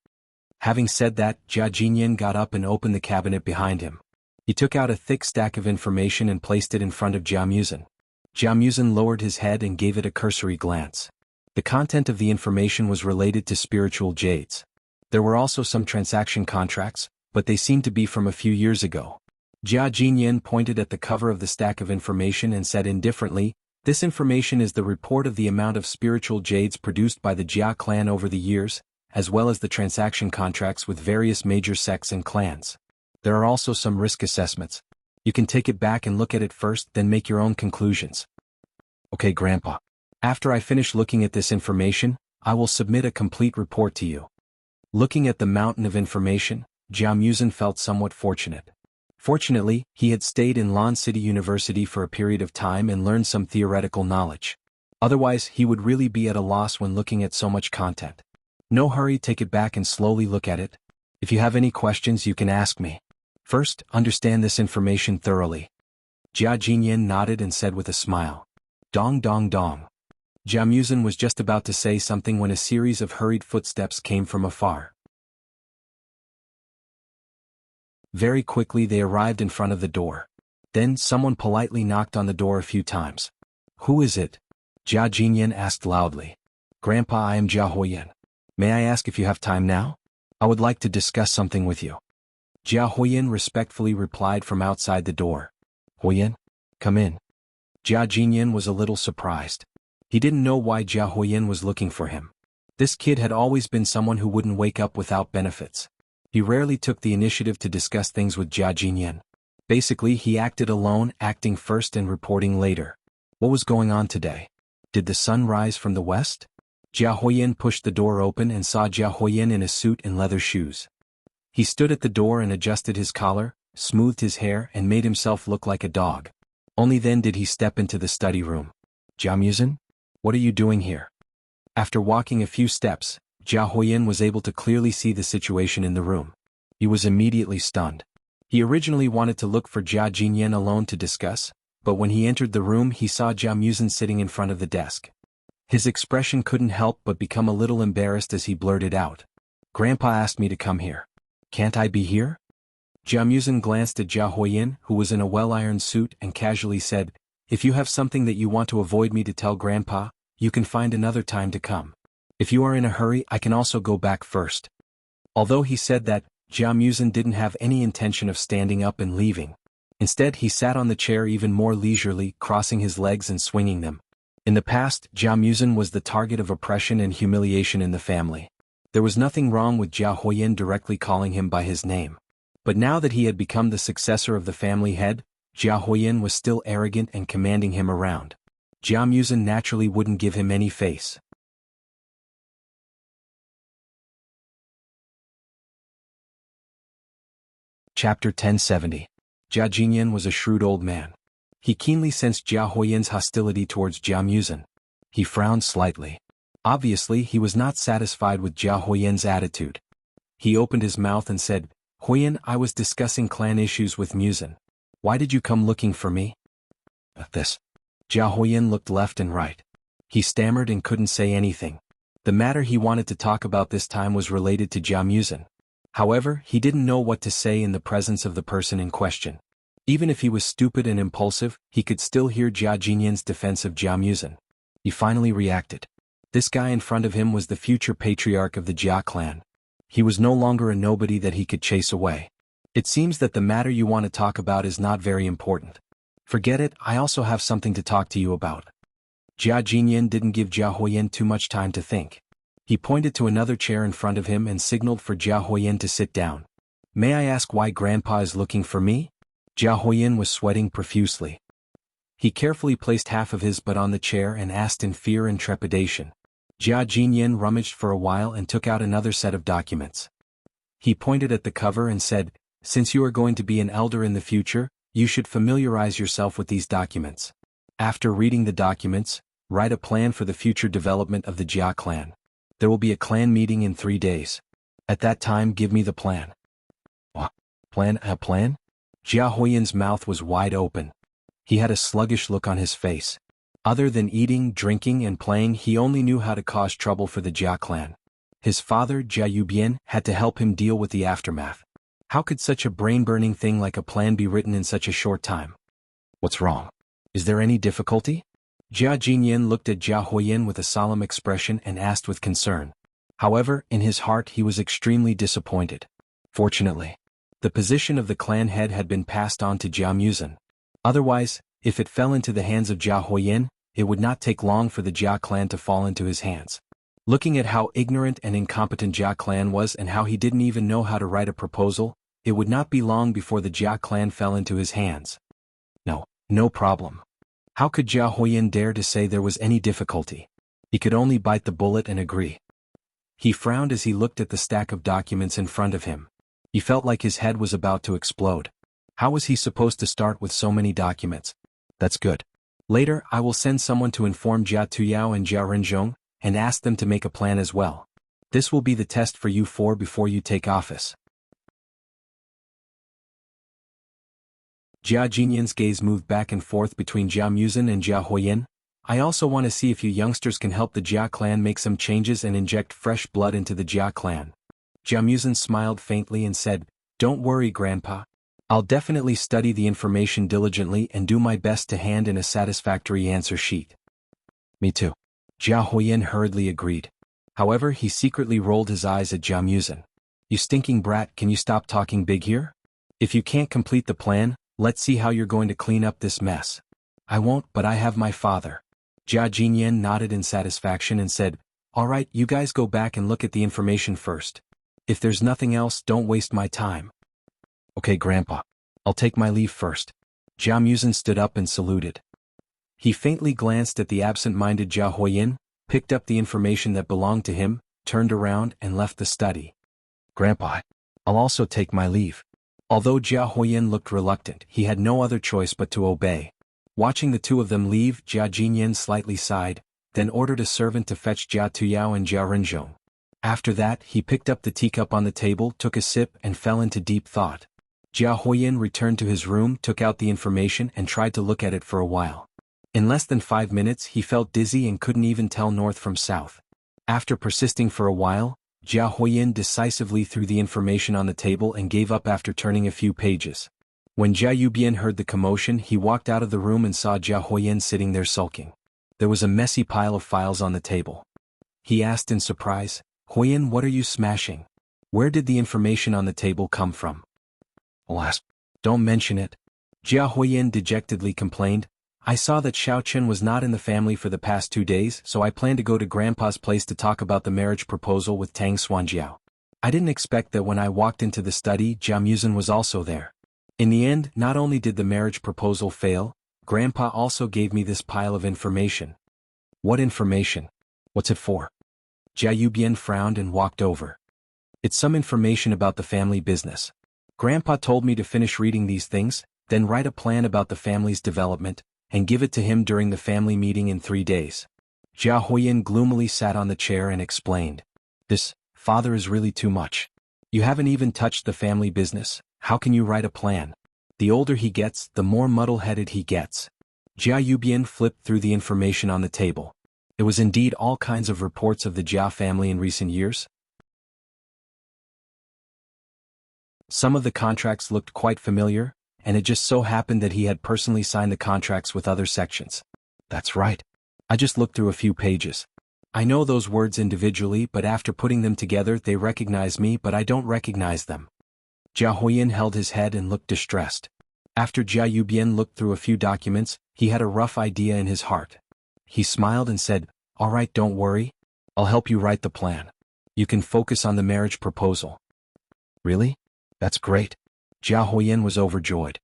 Having said that, Jia Jinyan got up and opened the cabinet behind him. He took out a thick stack of information and placed it in front of Jia Muzin. Jia Muzin lowered his head and gave it a cursory glance. The content of the information was related to spiritual jades. There were also some transaction contracts, but they seemed to be from a few years ago. Jia Jinyan pointed at the cover of the stack of information and said indifferently, "This information is the report of the amount of spiritual jades produced by the Jia clan over the years, as well as the transaction contracts with various major sects and clans. There are also some risk assessments. You can take it back and look at it first, then make your own conclusions." "Okay, Grandpa. After I finish looking at this information, I will submit a complete report to you." Looking at the mountain of information, Jia Muzin felt somewhat fortunate. Fortunately, he had stayed in Lan City University for a period of time and learned some theoretical knowledge. Otherwise, he would really be at a loss when looking at so much content. "No hurry, take it back and slowly look at it. If you have any questions, you can ask me. First, understand this information thoroughly." Jia Jinyan nodded and said with a smile, "Dong dong dong." Jia Muzin was just about to say something when a series of hurried footsteps came from afar. Very quickly they arrived in front of the door. Then someone politely knocked on the door a few times. "Who is it?" Jia Jinyan asked loudly. "Grandpa, I am Jia Huoyan. May I ask if you have time now? I would like to discuss something with you." Jia Huoyan respectfully replied from outside the door. "Huoyan, come in." Jia Jinyan was a little surprised. He didn't know why Jia Huoyan was looking for him. This kid had always been someone who wouldn't wake up without benefits. He rarely took the initiative to discuss things with Jia Jinyan. Basically, he acted alone, acting first and reporting later. What was going on today? Did the sun rise from the west? Jia Huoyan pushed the door open and saw Jia Huoyan in a suit and leather shoes. He stood at the door and adjusted his collar, smoothed his hair and made himself look like a dog. Only then did he step into the study room. "Jia Muzin? What are you doing here?" After walking a few steps, Jia Huoyan was able to clearly see the situation in the room. He was immediately stunned. He originally wanted to look for Jia Jinyan alone to discuss, but when he entered the room he saw Jia Muzin sitting in front of the desk. His expression couldn't help but become a little embarrassed as he blurted out, "Grandpa asked me to come here. Can't I be here?" Jia Muzin glanced at Jia Huoyan, who was in a well-ironed suit, and casually said, "If you have something that you want to avoid me to tell Grandpa, you can find another time to come. If you are in a hurry, I can also go back first." Although he said that, Jia Muzin didn't have any intention of standing up and leaving. Instead, he sat on the chair even more leisurely, crossing his legs and swinging them. In the past, Jia Muzin was the target of oppression and humiliation in the family. There was nothing wrong with Jia Huoyan directly calling him by his name. But now that he had become the successor of the family head, Jia Huoyan was still arrogant and commanding him around. Jia Muzin naturally wouldn't give him any face. Chapter 1070. Jia Jinyan was a shrewd old man. He keenly sensed Jia Huoyan's hostility towards Jia Muzin. He frowned slightly. Obviously, he was not satisfied with Jia Huoyan's attitude. He opened his mouth and said, "Huoyan, I was discussing clan issues with Muzin. Why did you come looking for me?" "This." Jia Huoyan looked left and right. He stammered and couldn't say anything. The matter he wanted to talk about this time was related to Jia Muzin. However, he didn't know what to say in the presence of the person in question. Even if he was stupid and impulsive, he could still hear Jia Jinyan's defense of Jia Muzin. He finally reacted. This guy in front of him was the future patriarch of the Jia clan. He was no longer a nobody that he could chase away. "It seems that the matter you want to talk about is not very important. Forget it, I also have something to talk to you about." Jia Jinyan didn't give Jia Huoyan too much time to think. He pointed to another chair in front of him and signaled for Jia Huoyan to sit down. "May I ask why Grandpa is looking for me?" Jia Huoyan was sweating profusely. He carefully placed half of his butt on the chair and asked in fear and trepidation. Jia Jinyan rummaged for a while and took out another set of documents. He pointed at the cover and said, "Since you are going to be an elder in the future, you should familiarize yourself with these documents. After reading the documents, write a plan for the future development of the Jia clan. There will be a clan meeting in 3 days. At that time, give me the plan." "What? Plan? A plan?" Jia Huoyan's mouth was wide open. He had a sluggish look on his face. Other than eating, drinking, and playing, he only knew how to cause trouble for the Jia clan. His father, Jia Yubian, had to help him deal with the aftermath. How could such a brain-burning thing like a plan be written in such a short time? What's wrong? Is there any difficulty? Jia Jinyan looked at Jia Huoyin with a solemn expression and asked with concern. However, in his heart he was extremely disappointed. Fortunately, the position of the clan head had been passed on to Jia Muzin. Otherwise, if it fell into the hands of Jia Huoyin, it would not take long for the Jia clan to fall into his hands. Looking at how ignorant and incompetent Jia clan was and how he didn't even know how to write a proposal, it would not be long before the Jia clan fell into his hands. No problem. How could Jia Huoyin dare to say there was any difficulty? He could only bite the bullet and agree. He frowned as he looked at the stack of documents in front of him. He felt like his head was about to explode. How was he supposed to start with so many documents? That's good. Later, I will send someone to inform Jia Tuyao and Jia Renzhong, and ask them to make a plan as well. This will be the test for you four before you take office. Jia Jinyan's gaze moved back and forth between Jia Muzin and Jia Huoyin. I also want to see if you youngsters can help the Jia clan make some changes and inject fresh blood into the Jia clan. Jia Muzin smiled faintly and said, "Don't worry, Grandpa. I'll definitely study the information diligently and do my best to hand in a satisfactory answer sheet." Me too. Jia Huoyin hurriedly agreed. However, he secretly rolled his eyes at Jia Muzin. "You stinking brat, can you stop talking big here? If you can't complete the plan, let's see how you're going to clean up this mess." "I won't, but I have my father." Jia Jinyan nodded in satisfaction and said, "All right, you guys go back and look at the information first. If there's nothing else, don't waste my time." "Okay, Grandpa. I'll take my leave first." Jia Muzin stood up and saluted. He faintly glanced at the absent-minded Jia Huoyin, picked up the information that belonged to him, turned around and left the study. "Grandpa, I'll also take my leave." Although Jia Huoyin looked reluctant, he had no other choice but to obey. Watching the two of them leave, Jia Jinyan slightly sighed, then ordered a servant to fetch Jia Tuyao and Jia Renzhong. After that, he picked up the teacup on the table, took a sip, and fell into deep thought. Jia Huoyin returned to his room, took out the information, and tried to look at it for a while. In less than 5 minutes, he felt dizzy and couldn't even tell north from south. After persisting for a while, Jia Huoyin decisively threw the information on the table and gave up after turning a few pages. When Jia Yubian heard the commotion, he walked out of the room and saw Jia Huoyin sitting there sulking. There was a messy pile of files on the table. He asked in surprise, "Huoyin, what are you smashing? Where did the information on the table come from?" "Alas, don't mention it." Jia Huoyin dejectedly complained, "I saw that Xiao Chen was not in the family for the past 2 days, so I planned to go to Grandpa's place to talk about the marriage proposal with Tang Xuanjiao. I didn't expect that when I walked into the study, Jia Muzin was also there. In the end, not only did the marriage proposal fail, Grandpa also gave me this pile of information." "What information? What's it for?" Jia Yubian frowned and walked over. "It's some information about the family business. Grandpa told me to finish reading these things, then write a plan about the family's development, and give it to him during the family meeting in 3 days. Jia Huoyin gloomily sat on the chair and explained. "This, father, is really too much. You haven't even touched the family business. How can you write a plan? The older he gets, the more muddle-headed he gets." Jia Yubian flipped through the information on the table. It was indeed all kinds of reports of the Jia family in recent years. Some of the contracts looked quite familiar, and it just so happened that he had personally signed the contracts with other sections. "That's right. I just looked through a few pages. I know those words individually, but after putting them together they recognize me, but I don't recognize them." Jia Huoyin held his head and looked distressed. After Jia Yubian looked through a few documents, he had a rough idea in his heart. He smiled and said, "All right, don't worry. I'll help you write the plan. You can focus on the marriage proposal." "Really? That's great." Jia Huoyin was overjoyed.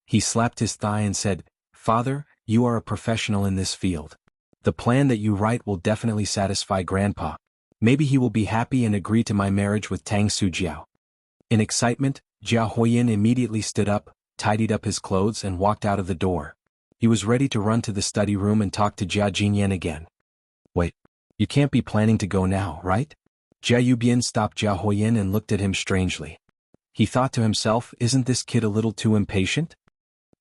He slapped his thigh and said, "Father, you are a professional in this field. The plan that you write will definitely satisfy Grandpa. Maybe he will be happy and agree to my marriage with Tang Sujiao." In excitement, Jia Huoyin immediately stood up, tidied up his clothes and walked out of the door. He was ready to run to the study room and talk to Jia Jinyan again. "Wait, you can't be planning to go now, right?" Jia Yubian stopped Jia Huoyin and looked at him strangely. He thought to himself, isn't this kid a little too impatient?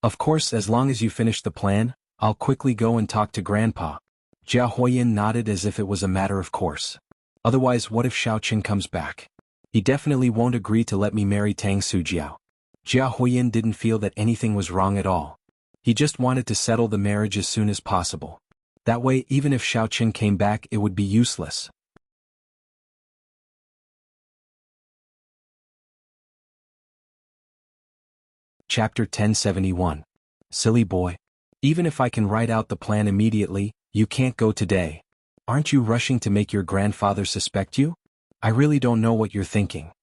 Of course, as long as you finish the plan, I'll quickly go and talk to Grandpa. Jia Huiyin nodded as if it was a matter of course. Otherwise, what if Xiaoqin comes back? He definitely won't agree to let me marry Tang Sujiao. Jia Huiyin didn't feel that anything was wrong at all. He just wanted to settle the marriage as soon as possible. That way, even if Xiaoqin came back, it would be useless. Chapter 1071. Silly boy. Even if I can write out the plan immediately, you can't go today. Aren't you rushing to make your grandfather suspect you? I really don't know what you're thinking.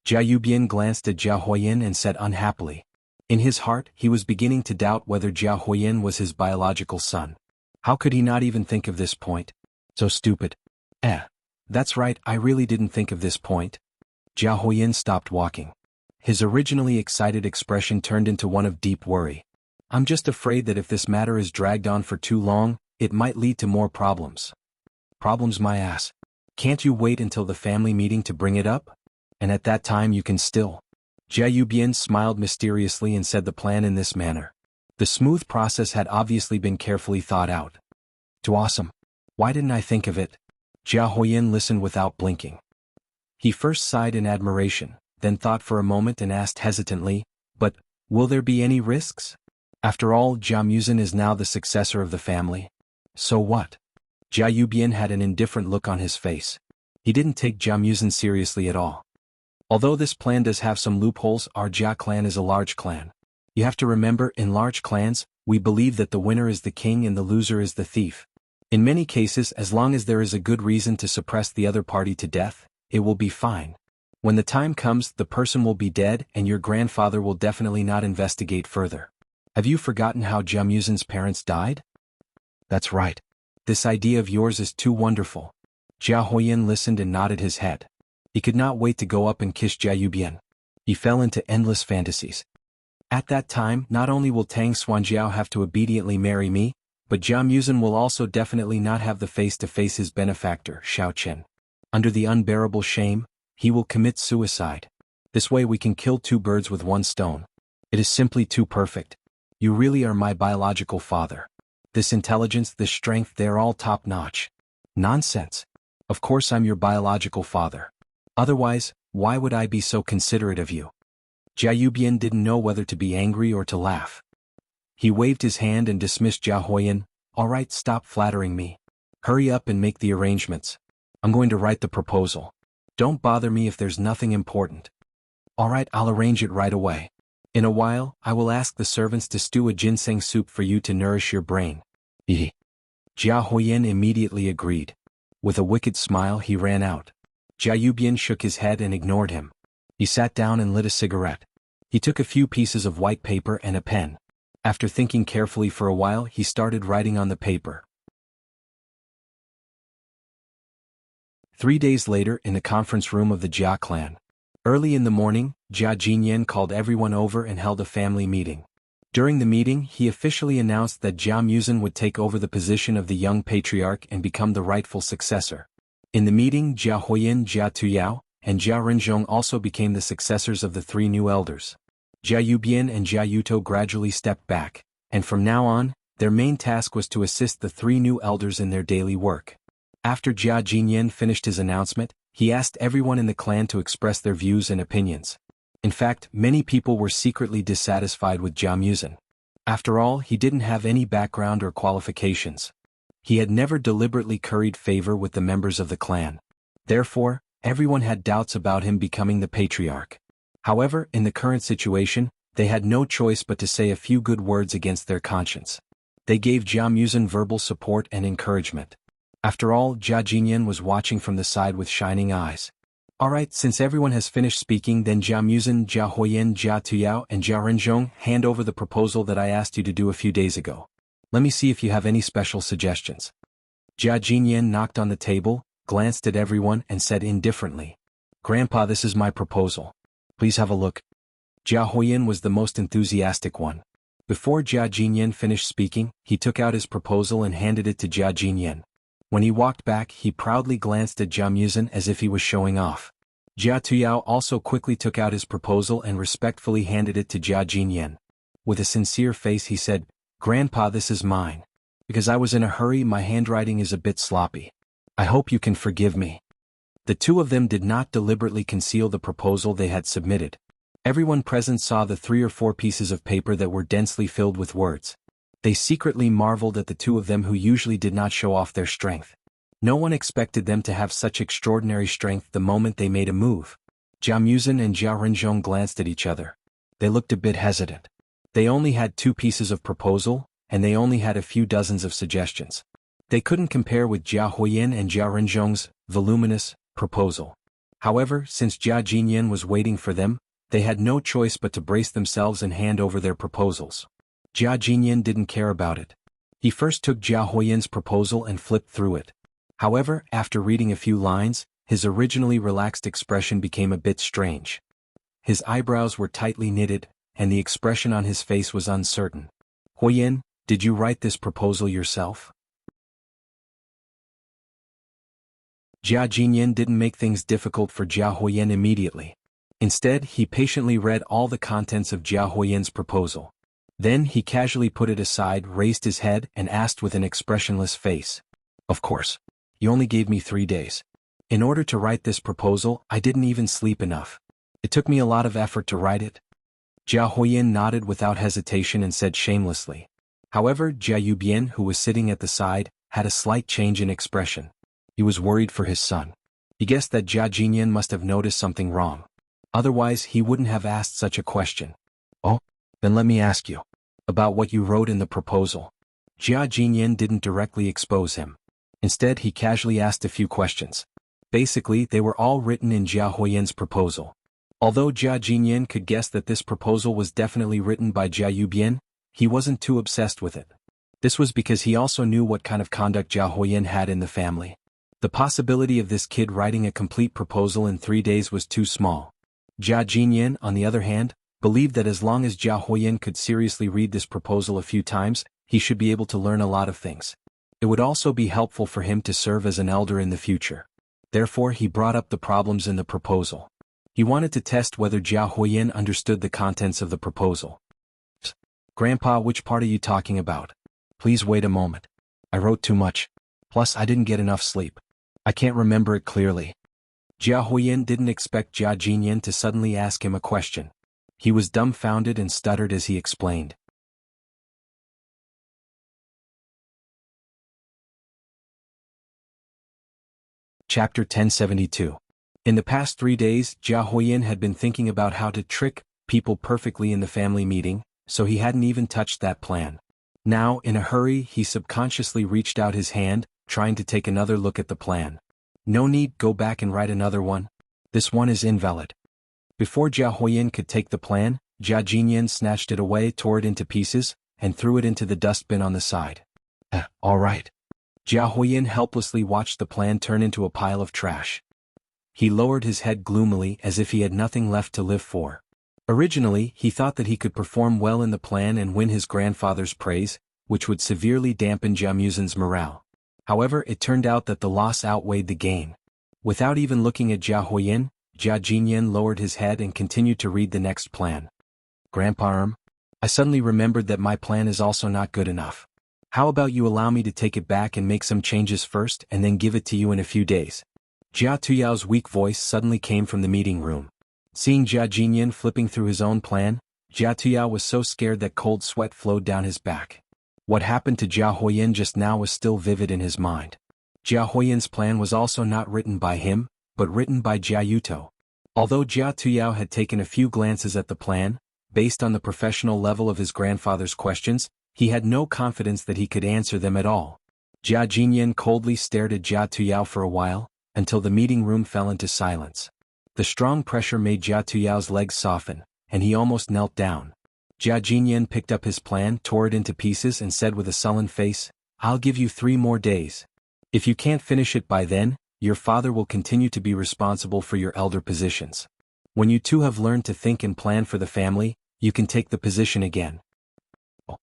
Jia Yubian glanced at Jia Huiyin and said unhappily. In his heart, he was beginning to doubt whether Jia Huiyin was his biological son. How could he not even think of this point? So stupid. That's right, I really didn't think of this point. Jia Huiyin stopped walking. His originally excited expression turned into one of deep worry. I'm just afraid that if this matter is dragged on for too long, it might lead to more problems. Problems my ass. Can't you wait until the family meeting to bring it up? And at that time you can still. Jia Yubian smiled mysteriously and said the plan in this manner. The smooth process had obviously been carefully thought out. Too awesome. Why didn't I think of it? Jia Huiyin listened without blinking. He first sighed in admiration, then thought for a moment and asked hesitantly, but, will there be any risks? After all, Jia Muzin is now the successor of the family. So what? Jia Yubian had an indifferent look on his face. He didn't take Jia Muzin seriously at all. Although this plan does have some loopholes, our Jia clan is a large clan. You have to remember, in large clans, we believe that the winner is the king and the loser is the thief. In many cases, as long as there is a good reason to suppress the other party to death, it will be fine. When the time comes, the person will be dead and your grandfather will definitely not investigate further. Have you forgotten how Jia Muzin's parents died? That's right. This idea of yours is too wonderful. Jia Huiyin listened and nodded his head. He could not wait to go up and kiss Jia Yubian. He fell into endless fantasies. At that time, not only will Tang Xuanjiao have to obediently marry me, but Jia Muzin will also definitely not have the face to face his benefactor, Xiaoqin. Under the unbearable shame, he will commit suicide. This way we can kill two birds with one stone. It is simply too perfect. You really are my biological father. This intelligence, this strength, they're all top-notch. Nonsense. Of course I'm your biological father. Otherwise, why would I be so considerate of you? Jia Yubian didn't know whether to be angry or to laugh. He waved his hand and dismissed Jia Huiyin. All right, stop flattering me. Hurry up and make the arrangements. I'm going to write the proposal. Don't bother me if there's nothing important. All right, I'll arrange it right away. In a while, I will ask the servants to stew a ginseng soup for you to nourish your brain. Jia Huiyin immediately agreed. With a wicked smile, he ran out. Jia Yubian shook his head and ignored him. He sat down and lit a cigarette. He took a few pieces of white paper and a pen. After thinking carefully for a while, he started writing on the paper. 3 days later, in the conference room of the Jia clan. Early in the morning, Jia Jinyan called everyone over and held a family meeting. During the meeting, he officially announced that Jia Muzin would take over the position of the young patriarch and become the rightful successor. In the meeting, Jia Huiyin, Jia Tuyao, and Jia Renzhong also became the successors of the three new elders. Jia Yubian and Jia Yuto gradually stepped back, and from now on, their main task was to assist the three new elders in their daily work. After Jia Jinyan finished his announcement, he asked everyone in the clan to express their views and opinions. In fact, many people were secretly dissatisfied with Jia Muzin. After all, he didn't have any background or qualifications. He had never deliberately curried favor with the members of the clan. Therefore, everyone had doubts about him becoming the patriarch. However, in the current situation, they had no choice but to say a few good words against their conscience. They gave Jia Muzin verbal support and encouragement. After all, Jia Jinyan was watching from the side with shining eyes. Alright, since everyone has finished speaking, then Jia Muzin, Jia Huiyin, Jia Tuyao, and Jia Renzhong, hand over the proposal that I asked you to do a few days ago. Let me see if you have any special suggestions. Jia Jinyan knocked on the table, glanced at everyone, and said indifferently, Grandpa, this is my proposal. Please have a look. Jia Huiyin was the most enthusiastic one. Before Jia Jinyan finished speaking, he took out his proposal and handed it to Jia Jinyan. When he walked back, he proudly glanced at Jia Muzin as if he was showing off. Jia Tuyao also quickly took out his proposal and respectfully handed it to Jia Jinyan. With a sincere face he said, "Grandpa, this is mine. Because I was in a hurry, my handwriting is a bit sloppy. I hope you can forgive me." The two of them did not deliberately conceal the proposal they had submitted. Everyone present saw the 3 or 4 pieces of paper that were densely filled with words. They secretly marveled at the two of them who usually did not show off their strength. No one expected them to have such extraordinary strength the moment they made a move. Jianghu and Jia Renzhong glanced at each other. They looked a bit hesitant. They only had 2 pieces of proposal, and they only had a few dozens of suggestions. They couldn't compare with Jia Huiyin and Jia Renzhong's voluminous proposal. However, since Jia Jinyan was waiting for them, they had no choice but to brace themselves and hand over their proposals. Jia Jinyan didn't care about it. He first took Jia Huiyin's proposal and flipped through it. However, after reading a few lines, his originally relaxed expression became a bit strange. His eyebrows were tightly knitted, and the expression on his face was uncertain. "Huiyin, did you write this proposal yourself?" Jia Jinyan didn't make things difficult for Jia Huiyin immediately. Instead, he patiently read all the contents of Jia Huiyin's proposal. Then he casually put it aside, raised his head, and asked with an expressionless face, "Of course. You only gave me 3 days. In order to write this proposal, I didn't even sleep enough. It took me a lot of effort to write it." Jia Huiyin nodded without hesitation and said shamelessly. However, Jia Yubian, who was sitting at the side, had a slight change in expression. He was worried for his son. He guessed that Jia Jinyan must have noticed something wrong. Otherwise, he wouldn't have asked such a question. "Oh, then let me ask you about what you wrote in the proposal." Jia Jinyan didn't directly expose him. Instead, he casually asked a few questions. Basically, they were all written in Jia Huiyin's proposal. Although Jia Jinyan could guess that this proposal was definitely written by Jia Yubian, he wasn't too obsessed with it. This was because he also knew what kind of conduct Jia Huiyin had in the family. The possibility of this kid writing a complete proposal in 3 days was too small. Jia Jinyan, on the other hand, believed that as long as Jia Huiyin could seriously read this proposal a few times, he should be able to learn a lot of things. It would also be helpful for him to serve as an elder in the future. Therefore, he brought up the problems in the proposal. He wanted to test whether Jia Huiyin understood the contents of the proposal. "Grandpa, which part are you talking about? Please wait a moment. I wrote too much. Plus, I didn't get enough sleep. I can't remember it clearly." Jia Huiyin didn't expect Jia Jinyan to suddenly ask him a question. He was dumbfounded and stuttered as he explained. Chapter 1072. In the past 3 days, Jia Huiyin had been thinking about how to trick people perfectly in the family meeting, so he hadn't even touched that plan. Now, in a hurry, he subconsciously reached out his hand, trying to take another look at the plan. "No need, go back and write another one. This one is invalid." Before Jia Huiyin could take the plan, Jia Jinyan snatched it away, tore it into pieces, and threw it into the dustbin on the side. All right." Jia Huiyin helplessly watched the plan turn into a pile of trash. He lowered his head gloomily as if he had nothing left to live for. Originally, he thought that he could perform well in the plan and win his grandfather's praise, which would severely dampen Jianghu's morale. However, it turned out that the loss outweighed the gain. Without even looking at Jia Huiyin, Jia Jinyan lowered his head and continued to read the next plan. "Grandpa, I suddenly remembered that my plan is also not good enough. How about you allow me to take it back and make some changes first and then give it to you in a few days?" Jia Tuyao's weak voice suddenly came from the meeting room. Seeing Jia Jinyan flipping through his own plan, Jia Tuyao was so scared that cold sweat flowed down his back. What happened to Jia Huiyin just now was still vivid in his mind. Jia Huiyin's plan was also not written by him, but written by Jia Yuto. Although Jia Tuyao had taken a few glances at the plan, based on the professional level of his grandfather's questions, he had no confidence that he could answer them at all. Jia Jinyan coldly stared at Jia Tuyao for a while, until the meeting room fell into silence. The strong pressure made Jia Tuyao's legs soften, and he almost knelt down. Jia Jinyan picked up his plan, tore it into pieces and said with a sullen face, "I'll give you 3 more days. If you can't finish it by then, your father will continue to be responsible for your elder positions. When you two have learned to think and plan for the family, you can take the position again."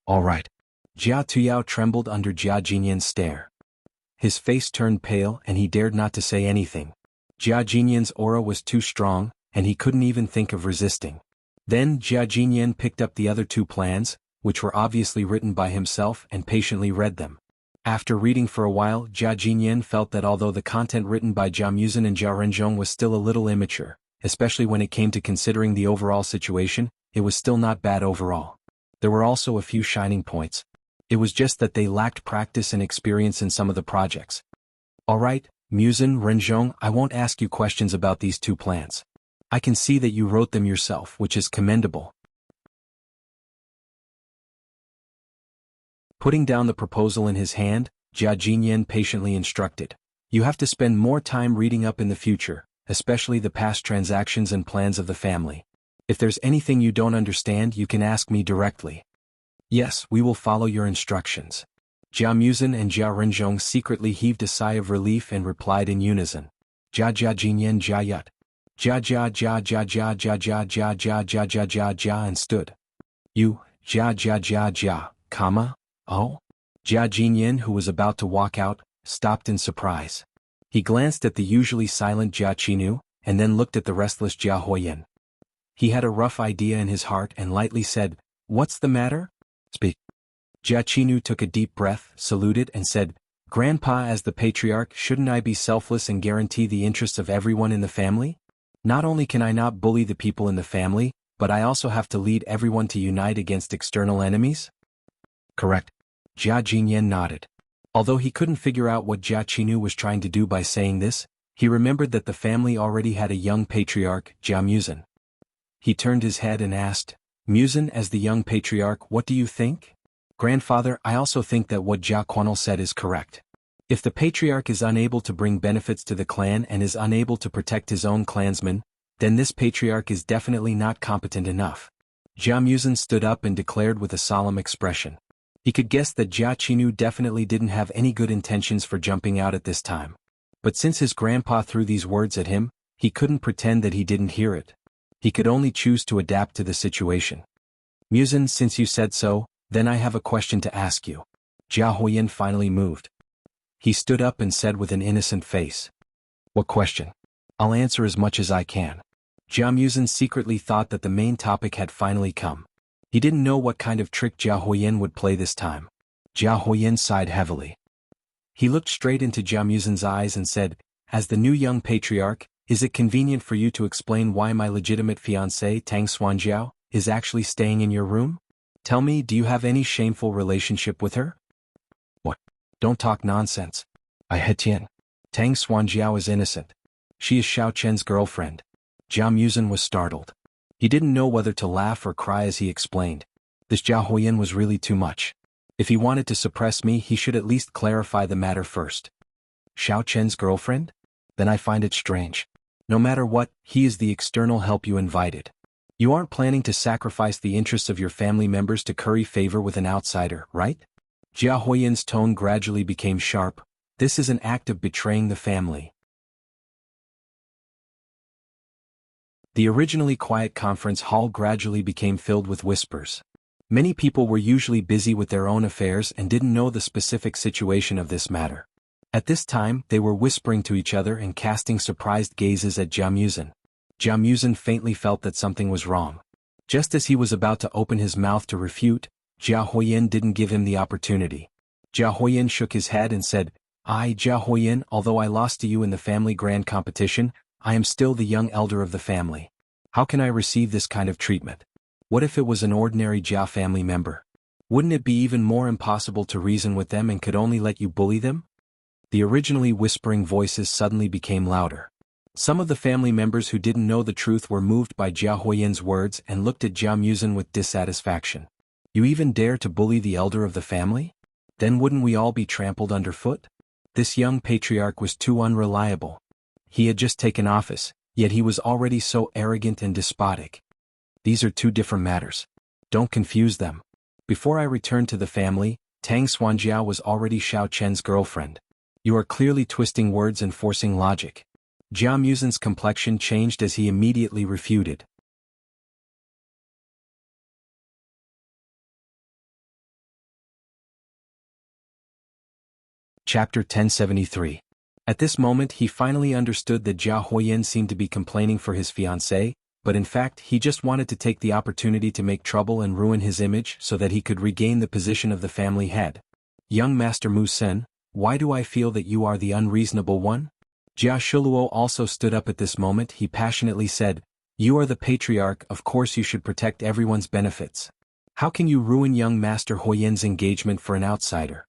"All right." Jia Tuyao trembled under Jia Jinyan's stare. His face turned pale and he dared not to say anything. Jia Jinyan's aura was too strong, and he couldn't even think of resisting. Then Jia Jinyan picked up the other two plans, which were obviously written by himself, and patiently read them. After reading for a while, Jia Jinyan felt that although the content written by Jia Muzhen and Jia Renzhong was still a little immature, especially when it came to considering the overall situation, it was still not bad overall. There were also a few shining points. It was just that they lacked practice and experience in some of the projects. Alright, Muzhen, Renzhong, I won't ask you questions about these two plans. I can see that you wrote them yourself, which is commendable. Putting down the proposal in his hand, Jia Jinyan patiently instructed. You have to spend more time reading up in the future, especially the past transactions and plans of the family. If there's anything you don't understand, you can ask me directly. Yes, we will follow your instructions. Jia Muzhen and Jia Renzhong secretly heaved a sigh of relief and replied in unison. Jia Jinyan Jia Yut. Jia Jia Jia Jia Jia Jia Jia Jia Jia Jia Jia Jia Jia and stood. You, Jia Jia Jia Jia, comma? Oh? Jia Jinyan, who was about to walk out, stopped in surprise. He glanced at the usually silent Jia Qinu, and then looked at the restless Jia Huoyan. He had a rough idea in his heart and lightly said, What's the matter? Speak. Jia Qinu took a deep breath, saluted and said, Grandpa, as the patriarch, shouldn't I be selfless and guarantee the interests of everyone in the family? Not only can I not bully the people in the family, but I also have to lead everyone to unite against external enemies? Correct. Jia Jinyan nodded. Although he couldn't figure out what Jia Qinu was trying to do by saying this, he remembered that the family already had a young patriarch, Jia Muzhen. He turned his head and asked, Muzhen, as the young patriarch, what do you think? Grandfather, I also think that what Jia Quan'el said is correct. If the patriarch is unable to bring benefits to the clan and is unable to protect his own clansmen, then this patriarch is definitely not competent enough. Jia Muzhen stood up and declared with a solemn expression. He could guess that Jia Qinu definitely didn't have any good intentions for jumping out at this time. But since his grandpa threw these words at him, he couldn't pretend that he didn't hear it. He could only choose to adapt to the situation. Muzhen, since you said so, then I have a question to ask you. Jia Huoyan finally moved. He stood up and said with an innocent face. What question? I'll answer as much as I can. Jia Muzhen secretly thought that the main topic had finally come. He didn't know what kind of trick Jia Huoyan would play this time. Jia Huoyan sighed heavily. He looked straight into Jia Muzhen's eyes and said, As the new young patriarch, is it convenient for you to explain why my legitimate fiancée, Tang Xuanjiao, is actually staying in your room? Tell me, do you have any shameful relationship with her? What? Don't talk nonsense. I Hetien. Tang Xuanjiao is innocent. She is Xiao Chen's girlfriend. Jia Muzhen was startled. He didn't know whether to laugh or cry as he explained. This Jia Huoyan was really too much. If he wanted to suppress me, he should at least clarify the matter first. Xiao Chen's girlfriend? Then I find it strange. No matter what, he is the external help you invited. You aren't planning to sacrifice the interests of your family members to curry favor with an outsider, right? Jia Huoyan's tone gradually became sharp. This is an act of betraying the family. The originally quiet conference hall gradually became filled with whispers. Many people were usually busy with their own affairs and didn't know the specific situation of this matter. At this time, they were whispering to each other and casting surprised gazes at Jia Muzhen. Jia Muzhen faintly felt that something was wrong. Just as he was about to open his mouth to refute, Jia Huoyan didn't give him the opportunity. Jia Huoyan shook his head and said, I, Jia Huoyan, although I lost to you in the family grand competition, I am still the young elder of the family. How can I receive this kind of treatment? What if it was an ordinary Jia family member? Wouldn't it be even more impossible to reason with them and could only let you bully them? The originally whispering voices suddenly became louder. Some of the family members who didn't know the truth were moved by Jia Huoyan's words and looked at Jia Muzhen with dissatisfaction. You even dare to bully the elder of the family? Then wouldn't we all be trampled underfoot? This young patriarch was too unreliable. He had just taken office, yet he was already so arrogant and despotic. These are two different matters. Don't confuse them. Before I returned to the family, Tang Xuanjiao was already Xiao Chen's girlfriend. You are clearly twisting words and forcing logic. Jia Muzhen's complexion changed as he immediately refuted. Chapter 1073. At this moment he finally understood that Jia Huoyan seemed to be complaining for his fiancée, but in fact he just wanted to take the opportunity to make trouble and ruin his image so that he could regain the position of the family head. Young Master Mu Sen, why do I feel that you are the unreasonable one? Jia Shuluo also stood up at this moment. He passionately said, you are the patriarch, of course you should protect everyone's benefits. How can you ruin young Master Huoyan's engagement for an outsider?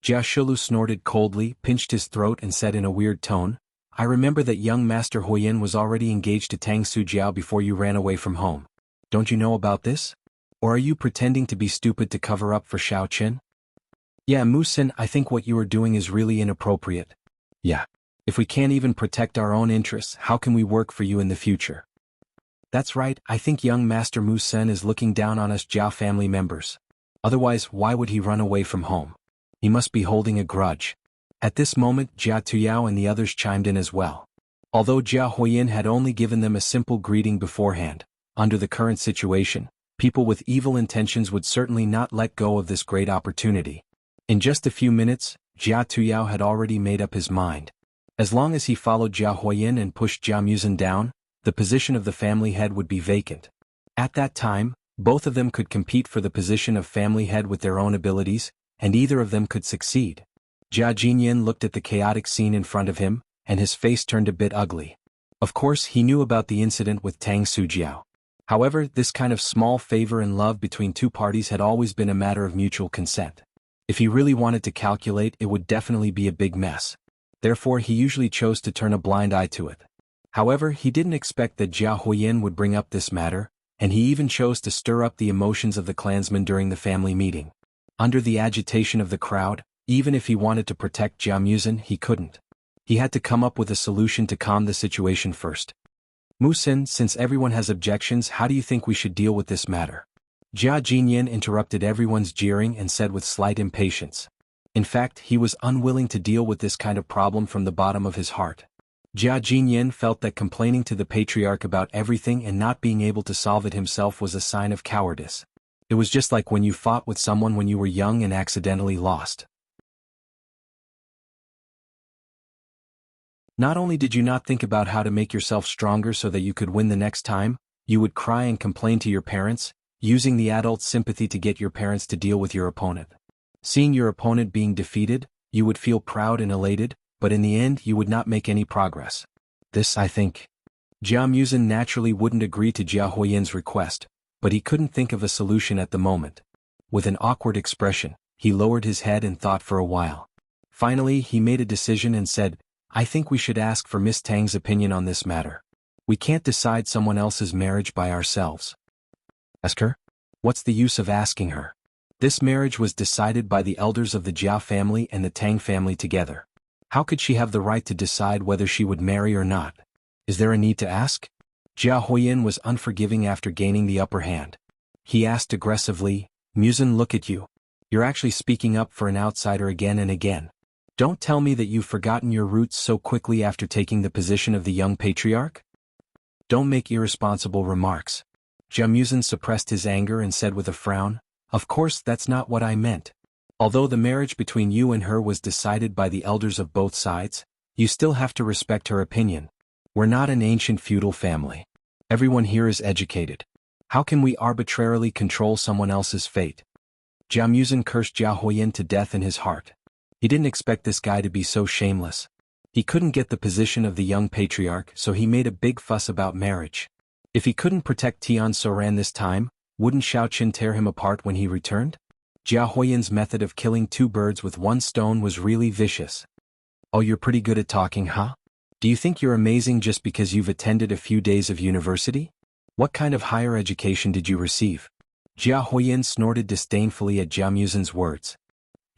Jia Shulu snorted coldly, pinched his throat and said in a weird tone, I remember that young Master Huoyan was already engaged to Tang Sujiao before you ran away from home. Don't you know about this? Or are you pretending to be stupid to cover up for Xiao Qin? Yeah, Mu Sen, I think what you are doing is really inappropriate. Yeah. If we can't even protect our own interests, how can we work for you in the future? That's right, I think young Master Mu Sen is looking down on us Jiao family members. Otherwise, why would he run away from home? He must be holding a grudge. At this moment, Jia Tuyao and the others chimed in as well. Although Jia Huoyan had only given them a simple greeting beforehand, under the current situation, people with evil intentions would certainly not let go of this great opportunity. In just a few minutes, Jia Tuyao had already made up his mind. As long as he followed Jia Huoyan and pushed Jia Muzhen down, the position of the family head would be vacant. At that time, both of them could compete for the position of family head with their own abilities, and either of them could succeed. Jia Jinyan looked at the chaotic scene in front of him, and his face turned a bit ugly. Of course he knew about the incident with Tang Sujiao. However, this kind of small favor and love between two parties had always been a matter of mutual consent. If he really wanted to calculate, it would definitely be a big mess. Therefore he usually chose to turn a blind eye to it. However, he didn't expect that Jia Huoyan would bring up this matter, and he even chose to stir up the emotions of the clansmen during the family meeting. Under the agitation of the crowd, even if he wanted to protect Jia Muzhen, he couldn't. He had to come up with a solution to calm the situation first. Mu Sen, since everyone has objections, how do you think we should deal with this matter? Jia Jinyan interrupted everyone's jeering and said with slight impatience. In fact, he was unwilling to deal with this kind of problem from the bottom of his heart. Jia Jinyan felt that complaining to the patriarch about everything and not being able to solve it himself was a sign of cowardice. It was just like when you fought with someone when you were young and accidentally lost. Not only did you not think about how to make yourself stronger so that you could win the next time, you would cry and complain to your parents, using the adult sympathy to get your parents to deal with your opponent. Seeing your opponent being defeated, you would feel proud and elated, but in the end you would not make any progress. This, I think. Jia Muzhen naturally wouldn't agree to Jia Huoyan's request, but he couldn't think of a solution at the moment. With an awkward expression, he lowered his head and thought for a while. Finally, he made a decision and said, I think we should ask for Miss Tang's opinion on this matter. We can't decide someone else's marriage by ourselves. Ask her? What's the use of asking her? This marriage was decided by the elders of the Jia family and the Tang family together. How could she have the right to decide whether she would marry or not? Is there a need to ask? Jia Huoyan was unforgiving after gaining the upper hand. He asked aggressively, Muzhen, look at you. You're actually speaking up for an outsider again and again. Don't tell me that you've forgotten your roots so quickly after taking the position of the young patriarch. Don't make irresponsible remarks. Jia Muzhen suppressed his anger and said with a frown, Of course that's not what I meant. Although the marriage between you and her was decided by the elders of both sides, you still have to respect her opinion. We're not an ancient feudal family. Everyone here is educated. How can we arbitrarily control someone else's fate? Jia Muzhen cursed Jia Huoyan to death in his heart. He didn't expect this guy to be so shameless. He couldn't get the position of the young patriarch, so he made a big fuss about marriage. If he couldn't protect Tian Soran this time, wouldn't Xiao Qin tear him apart when he returned? Jia Huoyan's method of killing two birds with one stone was really vicious. Oh, you're pretty good at talking, huh? Do you think you're amazing just because you've attended a few days of university? What kind of higher education did you receive? Jia Huoyan snorted disdainfully at Jia Muzhen's words.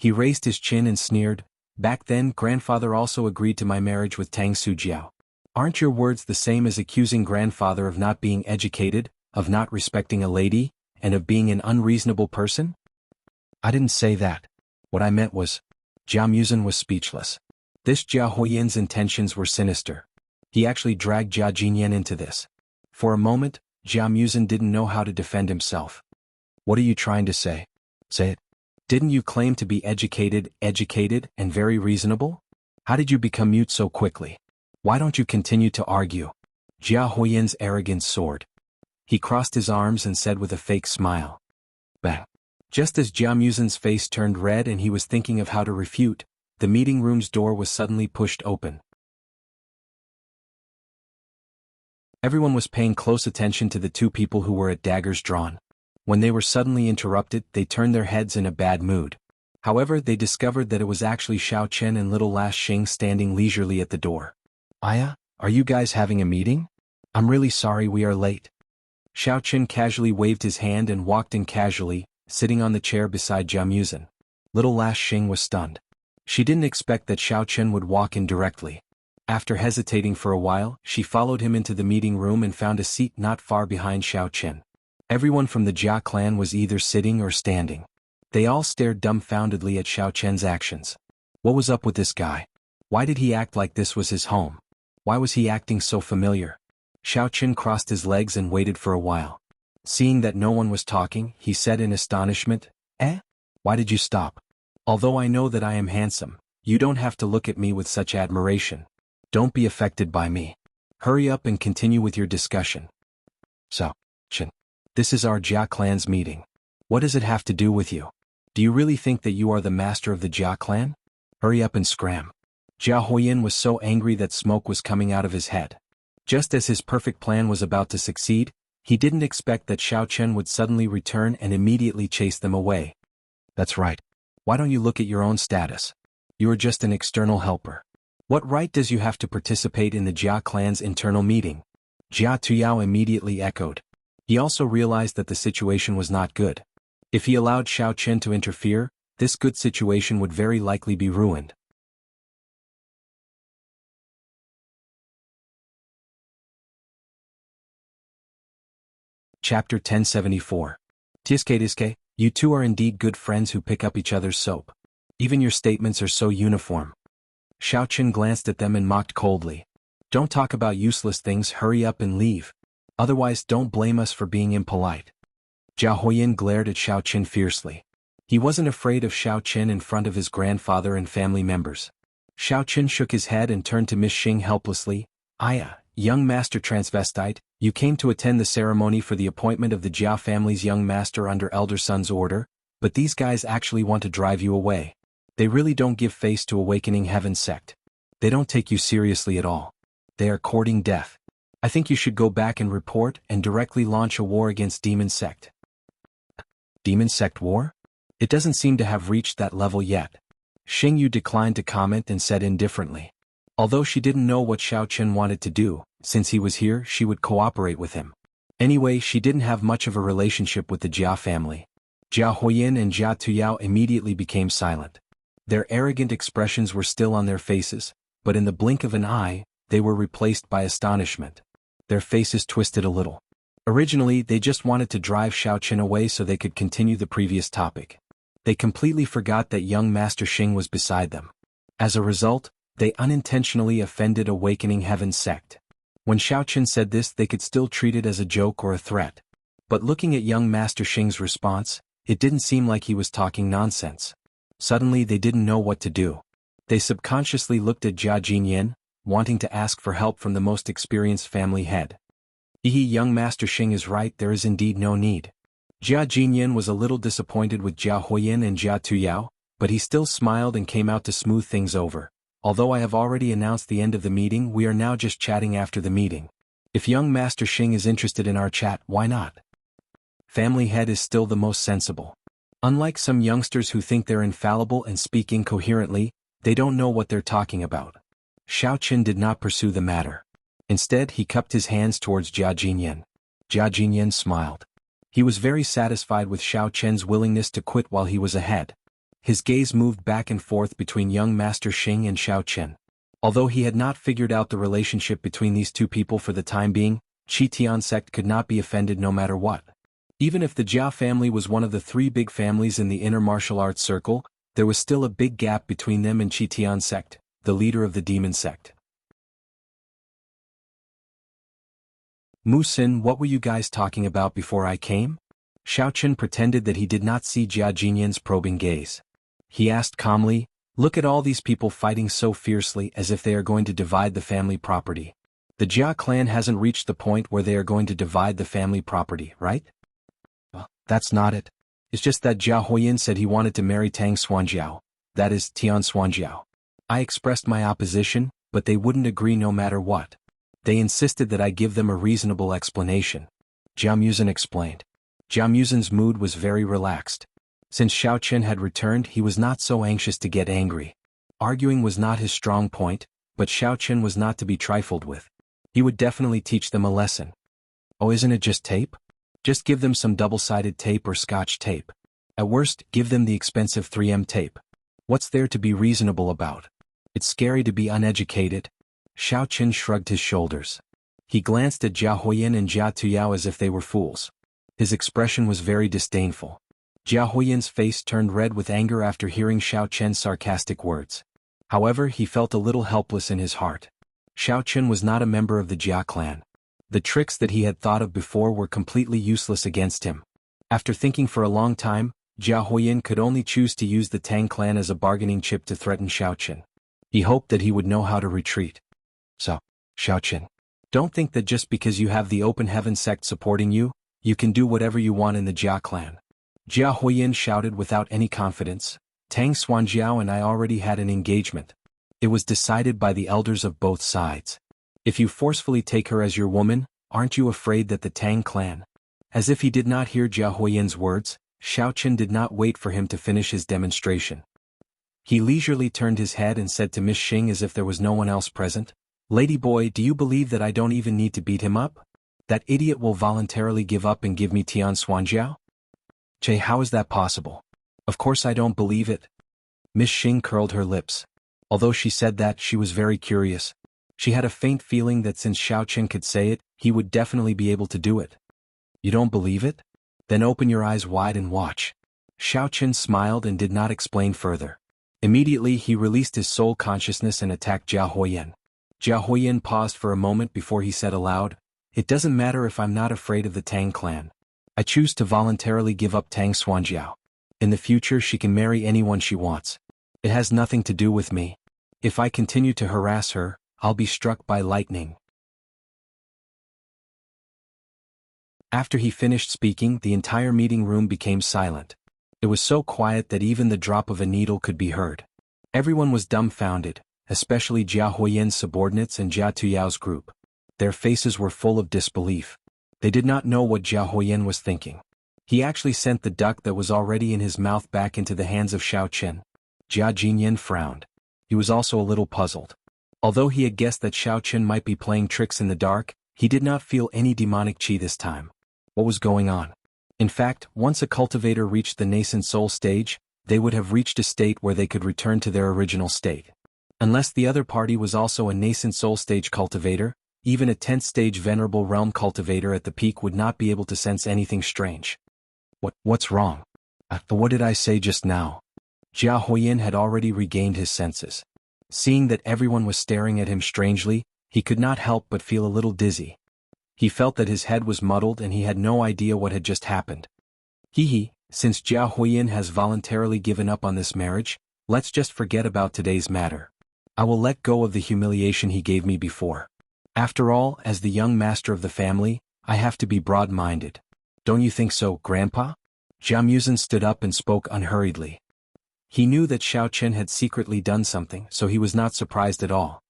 He raised his chin and sneered, Back then grandfather also agreed to my marriage with Tang Sujiao. Aren't your words the same as accusing grandfather of not being educated, of not respecting a lady, and of being an unreasonable person? I didn't say that. What I meant was... Jia Muzhen was speechless. This Jia Huoyan's intentions were sinister. He actually dragged Jia Jinyan into this. For a moment, Jia Muzhen didn't know how to defend himself. What are you trying to say? Say it. Didn't you claim to be educated, and very reasonable? How did you become mute so quickly? Why don't you continue to argue? Jia Huoyan's arrogance soared. He crossed his arms and said with a fake smile. Bang. Just as Jia Muzin's face turned red and he was thinking of how to refute, the meeting room's door was suddenly pushed open. Everyone was paying close attention to the two people who were at daggers drawn. When they were suddenly interrupted, they turned their heads in a bad mood. However, they discovered that it was actually Xiao Chen and little Lash Xing standing leisurely at the door. Aya, are you guys having a meeting? I'm really sorry we are late. Xiao Chen casually waved his hand and walked in casually, sitting on the chair beside Jia Muzin. Little Lash Xing was stunned. She didn't expect that Xiao Chen would walk in directly. After hesitating for a while, she followed him into the meeting room and found a seat not far behind Xiao Chen. Everyone from the Jia clan was either sitting or standing. They all stared dumbfoundedly at Xiao Chen's actions. What was up with this guy? Why did he act like this was his home? Why was he acting so familiar? Xiao Chen crossed his legs and waited for a while. Seeing that no one was talking, he said in astonishment, Why did you stop? Although I know that I am handsome, you don't have to look at me with such admiration. Don't be affected by me. Hurry up and continue with your discussion. So, Chen, this is our Jia clan's meeting. What does it have to do with you? Do you really think that you are the master of the Jia clan? Hurry up and scram. Jia Huoyin was so angry that smoke was coming out of his head. Just as his perfect plan was about to succeed, he didn't expect that Xiao Chen would suddenly return and immediately chase them away. That's right. Why don't you look at your own status? You are just an external helper. What right does you have to participate in the Jia clan's internal meeting? Jia Tuyao immediately echoed. He also realized that the situation was not good. If he allowed Xiao Chen to interfere, this good situation would very likely be ruined. Chapter 1074. Tiske, you two are indeed good friends who pick up each other's soap. Even your statements are so uniform. Xiao Chen glanced at them and mocked coldly. Don't talk about useless things, hurry up and leave. Otherwise don't blame us for being impolite. Jia Huoyin glared at Xiao Chen fiercely. He wasn't afraid of Xiao Chen in front of his grandfather and family members. Xiao Chen shook his head and turned to Miss Xing helplessly. Aya, young master transvestite, you came to attend the ceremony for the appointment of the Jia family's young master under elder son's order, but these guys actually want to drive you away. They really don't give face to Awakening Heaven sect. They don't take you seriously at all. They are courting death. I think you should go back and report and directly launch a war against Demon Sect. Demon Sect war? It doesn't seem to have reached that level yet. Xing Yu declined to comment and said indifferently. Although she didn't know what Xiao Chen wanted to do, since he was here she would cooperate with him. Anyway, she didn't have much of a relationship with the Jia family. Jia Huoyin and Jia Tuyao immediately became silent. Their arrogant expressions were still on their faces, but in the blink of an eye, they were replaced by astonishment. Their faces twisted a little. Originally, they just wanted to drive Xiao Chen away so they could continue the previous topic. They completely forgot that young Master Xing was beside them. As a result, they unintentionally offended Awakening Heaven sect. When Xiao Chen said this, they could still treat it as a joke or a threat. But looking at young Master Xing's response, it didn't seem like he was talking nonsense. Suddenly they didn't know what to do. They subconsciously looked at Jia Jinyan, wanting to ask for help from the most experienced family head. Young Master Xing is right, there is indeed no need. Jia Jinyan was a little disappointed with Jia Huoyin and Jia Tuyao, but he still smiled and came out to smooth things over. Although I have already announced the end of the meeting, we are now just chatting after the meeting. If young Master Xing is interested in our chat, why not? Family head is still the most sensible. Unlike some youngsters who think they're infallible and speak incoherently, they don't know what they're talking about. Xiao Chen did not pursue the matter. Instead, he cupped his hands towards Jia Jinyan. Jia Jinyan smiled. He was very satisfied with Xiao Chen's willingness to quit while he was ahead. His gaze moved back and forth between young Master Xing and Xiao Chen. Although he had not figured out the relationship between these two people for the time being, Qitian sect could not be offended no matter what. Even if the Jia family was one of the three big families in the inner martial arts circle, there was still a big gap between them and Qitian sect, the leader of the demon sect. Musin, what were you guys talking about before I came? Xiao Chen pretended that he did not see Jia Jinyan's probing gaze. He asked calmly, look at all these people fighting so fiercely as if they are going to divide the family property. The Jia clan hasn't reached the point where they are going to divide the family property, right? Well, that's not it. It's just that Jia Huoyin said he wanted to marry Tang Xuanjiao, that is, Tian Xuanjiao. I expressed my opposition, but they wouldn't agree no matter what. They insisted that I give them a reasonable explanation. Jia Muzin explained. Jia Muzin's mood was very relaxed. Since Xiao Qian had returned, he was not so anxious to get angry. Arguing was not his strong point, but Xiao Qian was not to be trifled with. He would definitely teach them a lesson. Oh, isn't it just tape? Just give them some double-sided tape or scotch tape. At worst, give them the expensive 3M tape. What's there to be reasonable about? It's scary to be uneducated. Xiao Qian shrugged his shoulders. He glanced at Jia Huoyin and Jia Tuyao as if they were fools. His expression was very disdainful. Jia Huoyin's face turned red with anger after hearing Xiao Qian's sarcastic words. However, he felt a little helpless in his heart. Xiao Qian was not a member of the Jia clan. The tricks that he had thought of before were completely useless against him. After thinking for a long time, Jia Huoyin could only choose to use the Tang clan as a bargaining chip to threaten Xiao Qian. He hoped that he would know how to retreat. So, Xiao Qian, don't think that just because you have the Open Heaven sect supporting you, you can do whatever you want in the Jia clan. Jia Huoyin shouted without any confidence. Tang Xuanjiao and I already had an engagement. It was decided by the elders of both sides. If you forcefully take her as your woman, aren't you afraid that the Tang clan? As if he did not hear Jia Huoyin's words, Xiao Qian did not wait for him to finish his demonstration. He leisurely turned his head and said to Miss Xing as if there was no one else present, "Lady boy, do you believe that I don't even need to beat him up? That idiot will voluntarily give up and give me Tian Xuanjiao? Che, how is that possible? Of course I don't believe it." Miss Xing curled her lips. Although she said that, she was very curious. She had a faint feeling that since Xiao Qian could say it, he would definitely be able to do it. You don't believe it? Then open your eyes wide and watch. Xiao Qian smiled and did not explain further. Immediately he released his soul consciousness and attacked Jia Huoyin. Jia Huoyin paused for a moment before he said aloud, "It doesn't matter if I'm not afraid of the Tang clan. I choose to voluntarily give up Tang Xuanjiao. In the future she can marry anyone she wants. It has nothing to do with me. If I continue to harass her, I'll be struck by lightning." After he finished speaking, the entire meeting room became silent. It was so quiet that even the drop of a needle could be heard. Everyone was dumbfounded, especially Jia Huoyin's subordinates and Jia Tuyao's group. Their faces were full of disbelief. They did not know what Jia Huoyin was thinking. He actually sent the duck that was already in his mouth back into the hands of Xiao Qian. Jia Jinyan frowned. He was also a little puzzled. Although he had guessed that Xiao Qian might be playing tricks in the dark, he did not feel any demonic qi this time. What was going on? In fact, once a cultivator reached the nascent soul stage, they would have reached a state where they could return to their original state. Unless the other party was also a nascent soul stage cultivator, even a 10th stage venerable realm cultivator at the peak would not be able to sense anything strange. What's wrong? What did I say just now? Jia Huoyin had already regained his senses. Seeing that everyone was staring at him strangely, he could not help but feel a little dizzy. He felt that his head was muddled and he had no idea what had just happened. Since Jia Huoyin has voluntarily given up on this marriage, let's just forget about today's matter. I will let go of the humiliation he gave me before. After all, as the young master of the family, I have to be broad-minded. Don't you think so, Grandpa? Jia Muzin stood up and spoke unhurriedly. He knew that Xiao Qian had secretly done something, so he was not surprised at all.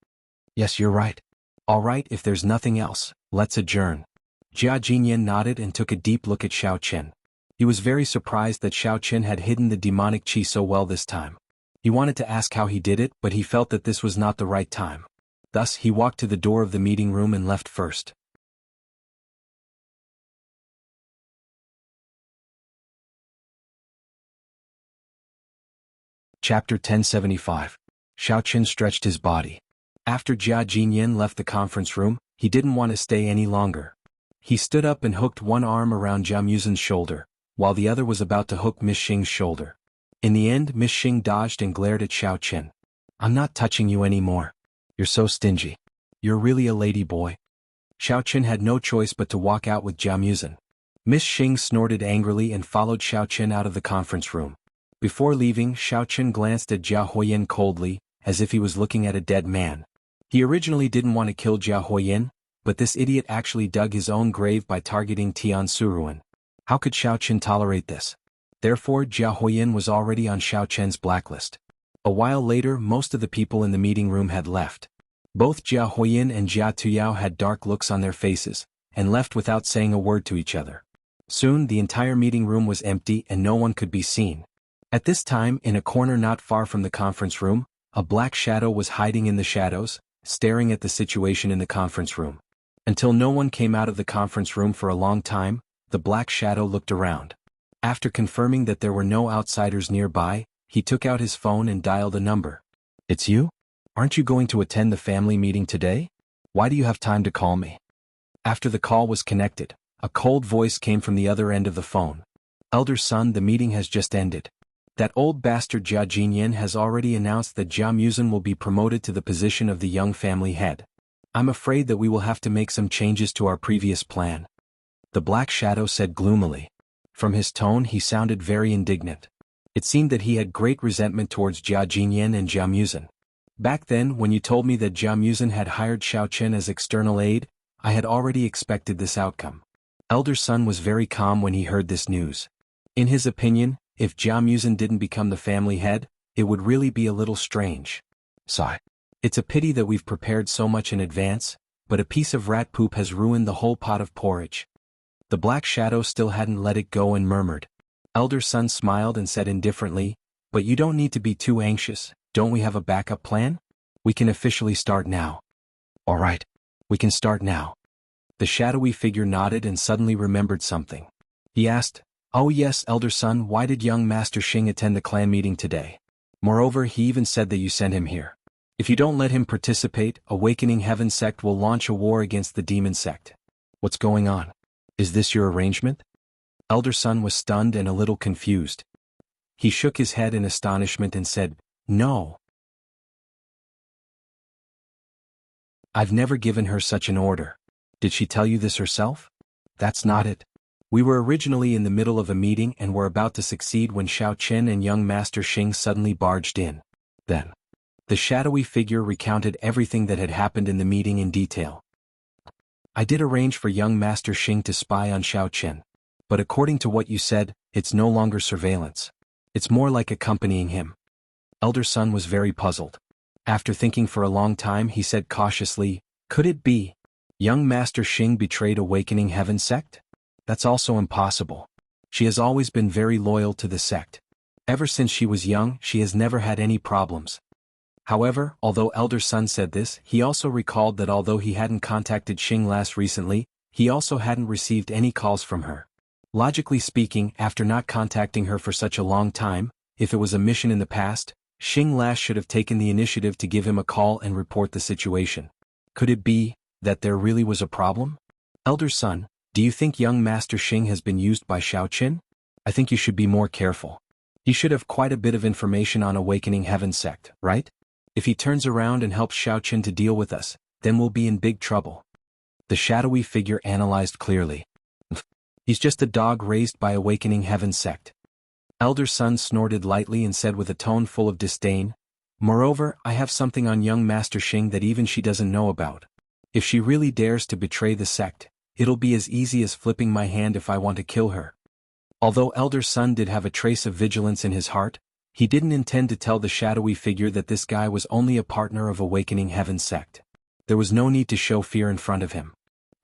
Yes, you're right. All right, if there's nothing else, let's adjourn. Jia Jinyan nodded and took a deep look at Xiao Qian. He was very surprised that Xiao Qian had hidden the demonic qi so well this time. He wanted to ask how he did it, but he felt that this was not the right time. Thus, he walked to the door of the meeting room and left first. Chapter 1075. Xiao Qian stretched his body. After Jia Jinyan left the conference room, he didn't want to stay any longer. He stood up and hooked one arm around Jia Muzin's shoulder, while the other was about to hook Miss Xing's shoulder. In the end, Miss Xing dodged and glared at Xiao Qian. I'm not touching you anymore. You're so stingy. You're really a lady boy. Xiao Qian had no choice but to walk out with Jia Muzin. Miss Xing snorted angrily and followed Xiao Qian out of the conference room. Before leaving, Xiao Qian glanced at Jia Huoyin coldly, as if he was looking at a dead man. He originally didn't want to kill Jia Huoyin, but this idiot actually dug his own grave by targeting Tian Suruan. How could Xiao Chen tolerate this? Therefore, Jia Huoyin was already on Xiao Chen's blacklist. A while later, most of the people in the meeting room had left. Both Jia Huoyin and Jia Tuyao had dark looks on their faces, and left without saying a word to each other. Soon, the entire meeting room was empty and no one could be seen. At this time, in a corner not far from the conference room, a black shadow was hiding in the shadows, staring at the situation in the conference room. Until no one came out of the conference room for a long time, the black shadow looked around. After confirming that there were no outsiders nearby, he took out his phone and dialed a number. "It's you? Aren't you going to attend the family meeting today? Why do you have time to call me?" After the call was connected, a cold voice came from the other end of the phone. "Elder son, the meeting has just ended. That old bastard Jia Jinyan has already announced that Jia Muzan will be promoted to the position of the young family head. I'm afraid that we will have to make some changes to our previous plan," the black shadow said gloomily. From his tone he sounded very indignant. It seemed that he had great resentment towards Jia Jinyan and Jia Muzan. "Back then, when you told me that Jia Muzan had hired Xiao Chen as external aid, I had already expected this outcome." Elder son was very calm when he heard this news. In his opinion, if Jia Muzan didn't become the family head, it would really be a little strange. Sigh. "It's a pity that we've prepared so much in advance, but a piece of rat poop has ruined the whole pot of porridge." The black shadow still hadn't let it go and murmured. Elder son smiled and said indifferently, "But you don't need to be too anxious. Don't we have a backup plan? We can officially start now." "All right. We can start now." The shadowy figure nodded and suddenly remembered something. He asked, "Oh yes, elder son, why did young Master Xing attend the clan meeting today? Moreover, he even said that you sent him here. If you don't let him participate, Awakening Heaven sect will launch a war against the demon sect. What's going on? Is this your arrangement?" Elder son was stunned and a little confused. He shook his head in astonishment and said, "No. I've never given her such an order. Did she tell you this herself? That's not it. We were originally in the middle of a meeting and were about to succeed when Xiao Chen and young Master Xing suddenly barged in. Then, the shadowy figure recounted everything that had happened in the meeting in detail. I did arrange for young Master Xing to spy on Xiao Chen. But according to what you said, it's no longer surveillance. It's more like accompanying him." Elder son was very puzzled. After thinking for a long time he said cautiously, "Could it be young Master Xing betrayed Awakening Heaven sect? That's also impossible. She has always been very loyal to the sect. Ever since she was young, she has never had any problems." However, although elder son said this, he also recalled that although he hadn't contacted Xing last recently, he also hadn't received any calls from her. Logically speaking, after not contacting her for such a long time, if it was a mission in the past, Xing Lash should have taken the initiative to give him a call and report the situation. Could it be that there really was a problem? Elder son, do you think young Master Xing has been used by Xiao Chen? I think you should be more careful. He should have quite a bit of information on Awakening Heaven sect, right? If he turns around and helps Xiao Chen to deal with us, then we'll be in big trouble. The shadowy figure analyzed clearly. He's just a dog raised by Awakening Heaven sect. Elder son snorted lightly and said with a tone full of disdain, "Moreover, I have something on young Master Xing that even she doesn't know about. If she really dares to betray the sect, it'll be as easy as flipping my hand if I want to kill her." Although elder son did have a trace of vigilance in his heart, he didn't intend to tell the shadowy figure that this guy was only a partner of Awakening Heaven sect. There was no need to show fear in front of him.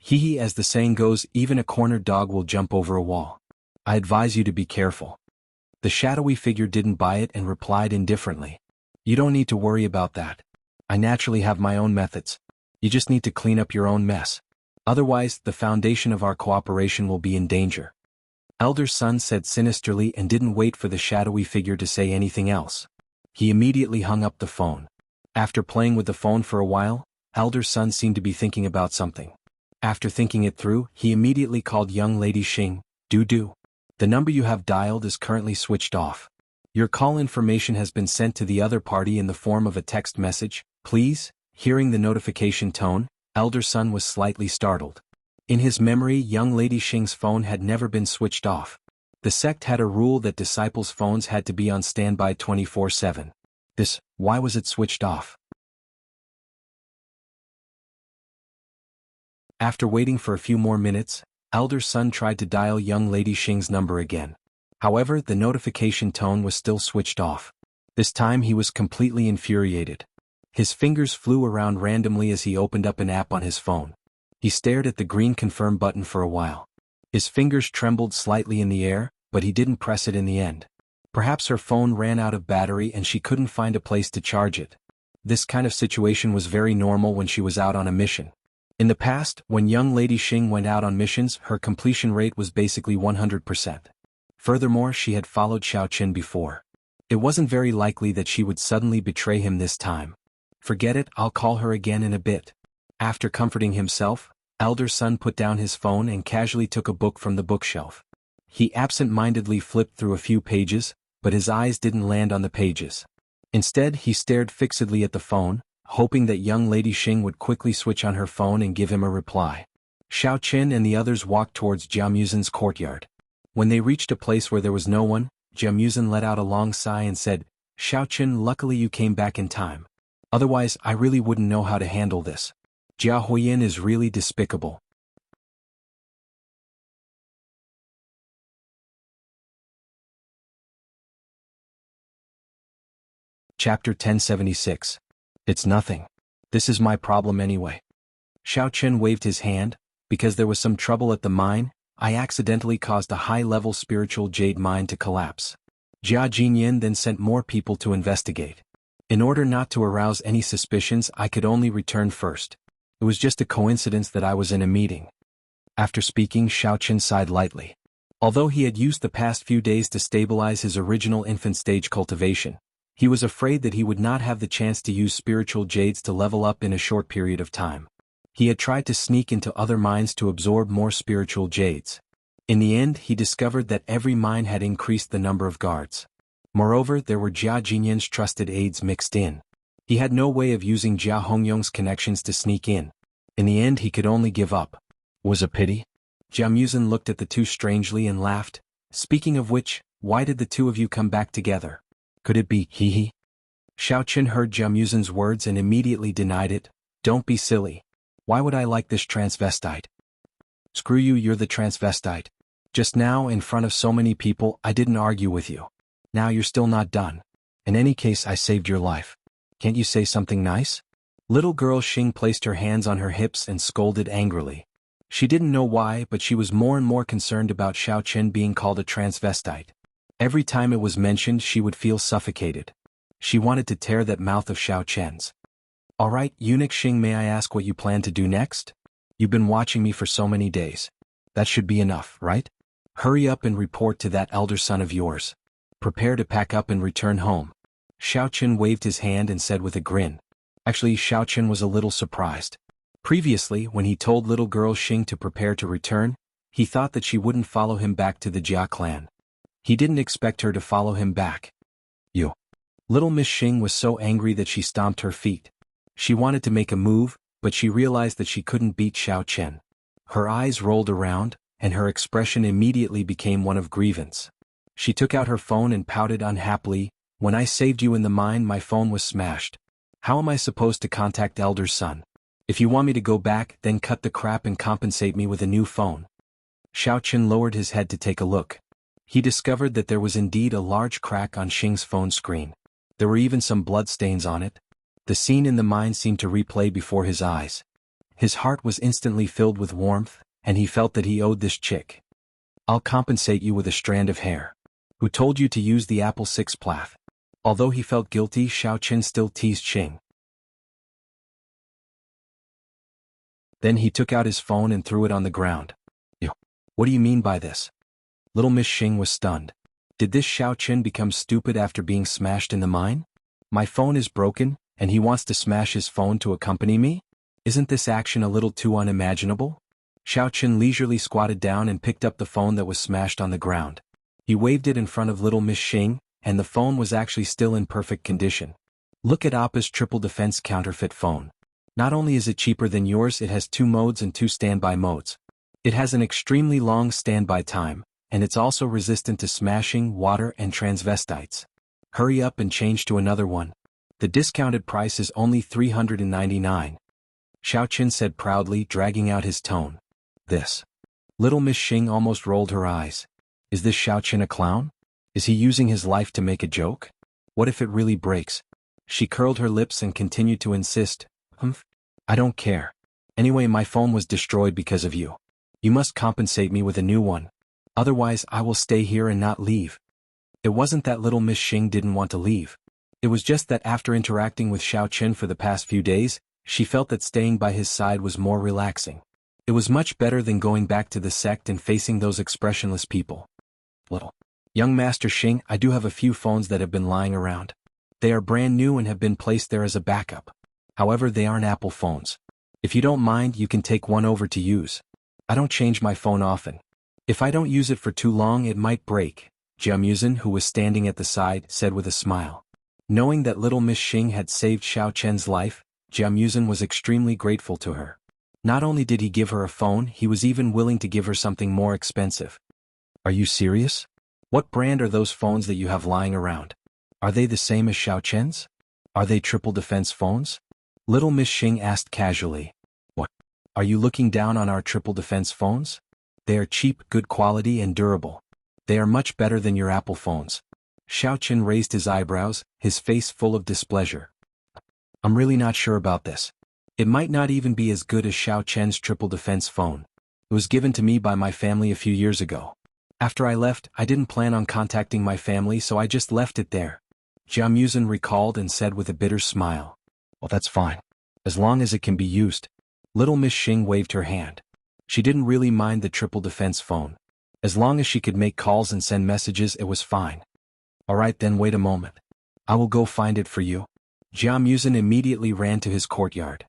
Hee, as the saying goes, even a cornered dog will jump over a wall. I advise you to be careful. The shadowy figure didn't buy it and replied indifferently. You don't need to worry about that. I naturally have my own methods. You just need to clean up your own mess. Otherwise, the foundation of our cooperation will be in danger. Elder son said sinisterly and didn't wait for the shadowy figure to say anything else. He immediately hung up the phone. After playing with the phone for a while, elder son seemed to be thinking about something. After thinking it through, he immediately called young lady Xing. "Do. The number you have dialed is currently switched off. Your call information has been sent to the other party in the form of a text message, please." Hearing the notification tone, elder son was slightly startled. In his memory, young lady Xing's phone had never been switched off. The sect had a rule that disciples' phones had to be on standby 24/7. Why was it switched off? After waiting for a few more minutes, Elder Sun tried to dial young Lady Xing's number again. However, the notification tone was still switched off. This time he was completely infuriated. His fingers flew around randomly as he opened up an app on his phone. He stared at the green confirm button for a while. His fingers trembled slightly in the air, but he didn't press it in the end. Perhaps her phone ran out of battery and she couldn't find a place to charge it. This kind of situation was very normal when she was out on a mission. In the past, when young Lady Xing went out on missions, her completion rate was basically 100%. Furthermore, she had followed Xiaoqin before. It wasn't very likely that she would suddenly betray him this time. Forget it, I'll call her again in a bit. After comforting himself, Elder Sun put down his phone and casually took a book from the bookshelf. He absent-mindedly flipped through a few pages, but his eyes didn't land on the pages. Instead, he stared fixedly at the phone, hoping that young Lady Xing would quickly switch on her phone and give him a reply. Xiaoqin and the others walked towards Jianghu's courtyard. When they reached a place where there was no one, Jianghu let out a long sigh and said, "Xiaoqin, luckily you came back in time. Otherwise, I really wouldn't know how to handle this. Jia Huiyin is really despicable." Chapter 1076. It's nothing. This is my problem anyway. Xiaoqin waved his hand. Because there was some trouble at the mine, I accidentally caused a high-level spiritual jade mine to collapse. Jia Jinyin then sent more people to investigate. In order not to arouse any suspicions, I could only return first. It was just a coincidence that I was in a meeting. After speaking, Xiaoqin sighed lightly. Although he had used the past few days to stabilize his original infant-stage cultivation, he was afraid that he would not have the chance to use spiritual jades to level up in a short period of time. He had tried to sneak into other mines to absorb more spiritual jades. In the end, he discovered that every mine had increased the number of guards. Moreover, there were Jia Jinyin's trusted aides mixed in. He had no way of using Jia Hongyong's connections to sneak in. In the end, he could only give up. Was a pity? Jia Muzin looked at the two strangely and laughed. Speaking of which, why did the two of you come back together? Could it be he? Xiaoqin heard Jia Muzin's words and immediately denied it. Don't be silly. Why would I like this transvestite? Screw you, you're the transvestite. Just now, in front of so many people, I didn't argue with you. Now you're still not done. In any case, I saved your life. Can't you say something nice? Little girl Xing placed her hands on her hips and scolded angrily. She didn't know why, but she was more and more concerned about Xiaoqin being called a transvestite. Every time it was mentioned, she would feel suffocated. She wanted to tear that mouth of Xiaoqin's. All right, Eunuch Xing, may I ask what you plan to do next? You've been watching me for so many days. That should be enough, right? Hurry up and report to that elder son of yours. Prepare to pack up and return home. Xiaoqin waved his hand and said with a grin. Actually, Xiaoqin was a little surprised. Previously, when he told little girl Xing to prepare to return, he thought that she wouldn't follow him back to the Jia clan. He didn't expect her to follow him back. You. Little Miss Xing was so angry that she stomped her feet. She wanted to make a move, but she realized that she couldn't beat Xiaoqin. Her eyes rolled around, and her expression immediately became one of grievance. She took out her phone and pouted unhappily. When I saved you in the mine, my phone was smashed. How am I supposed to contact Elder Sun? If you want me to go back, then cut the crap and compensate me with a new phone. Xiaoqin lowered his head to take a look. He discovered that there was indeed a large crack on Xing's phone screen. There were even some bloodstains on it. The scene in the mine seemed to replay before his eyes. His heart was instantly filled with warmth, and he felt that he owed this chick. I'll compensate you with a strand of hair. Who told you to use the apple 6 plath? Although he felt guilty, Xiaoqin still teased Xing. Then he took out his phone and threw it on the ground. Ew. What do you mean by this? Little Miss Xing was stunned. Did this Xiaoqin become stupid after being smashed in the mine? My phone is broken, and he wants to smash his phone to accompany me? Isn't this action a little too unimaginable? Xiaoqin leisurely squatted down and picked up the phone that was smashed on the ground. He waved it in front of little Miss Xing, and the phone was actually still in perfect condition. Look at Appa's triple defense counterfeit phone. Not only is it cheaper than yours, it has 2 modes and 2 standby modes. It has an extremely long standby time, and it's also resistant to smashing, water, and transvestites. Hurry up and change to another one. The discounted price is only $399. Xiao Qin said proudly, dragging out his tone. This. Little Miss Xing almost rolled her eyes. Is this Xiao Qin a clown? Is he using his life to make a joke? What if it really breaks? She curled her lips and continued to insist. Humph. I don't care. Anyway, my phone was destroyed because of you. You must compensate me with a new one. Otherwise, I will stay here and not leave. It wasn't that little Miss Xing didn't want to leave. It was just that after interacting with Xiao Qin for the past few days, she felt that staying by his side was more relaxing. It was much better than going back to the sect and facing those expressionless people. Little. Young Master Xing, I do have a few phones that have been lying around. They are brand new and have been placed there as a backup. However, they aren't Apple phones. If you don't mind, you can take one over to use. I don't change my phone often. If I don't use it for too long, it might break, Jianghu, who was standing at the side, said with a smile. Knowing that little Miss Xing had saved Xiao Chen's life, Jianghu was extremely grateful to her. Not only did he give her a phone, he was even willing to give her something more expensive. Are you serious? What brand are those phones that you have lying around? Are they the same as Xiao Chen's? Are they triple defense phones? Little Miss Xing asked casually. What? Are you looking down on our triple defense phones? They are cheap, good quality and durable. They are much better than your Apple phones. Xiao Chen raised his eyebrows, his face full of displeasure. I'm really not sure about this. It might not even be as good as Xiao Chen's triple defense phone. It was given to me by my family a few years ago. After I left, I didn't plan on contacting my family, so I just left it there. Jianghu recalled and said with a bitter smile. Well, that's fine. As long as it can be used. Little Miss Xing waved her hand. She didn't really mind the triple defense phone. As long as she could make calls and send messages, it was fine. Alright then, wait a moment. I will go find it for you. Jianghu immediately ran to his courtyard.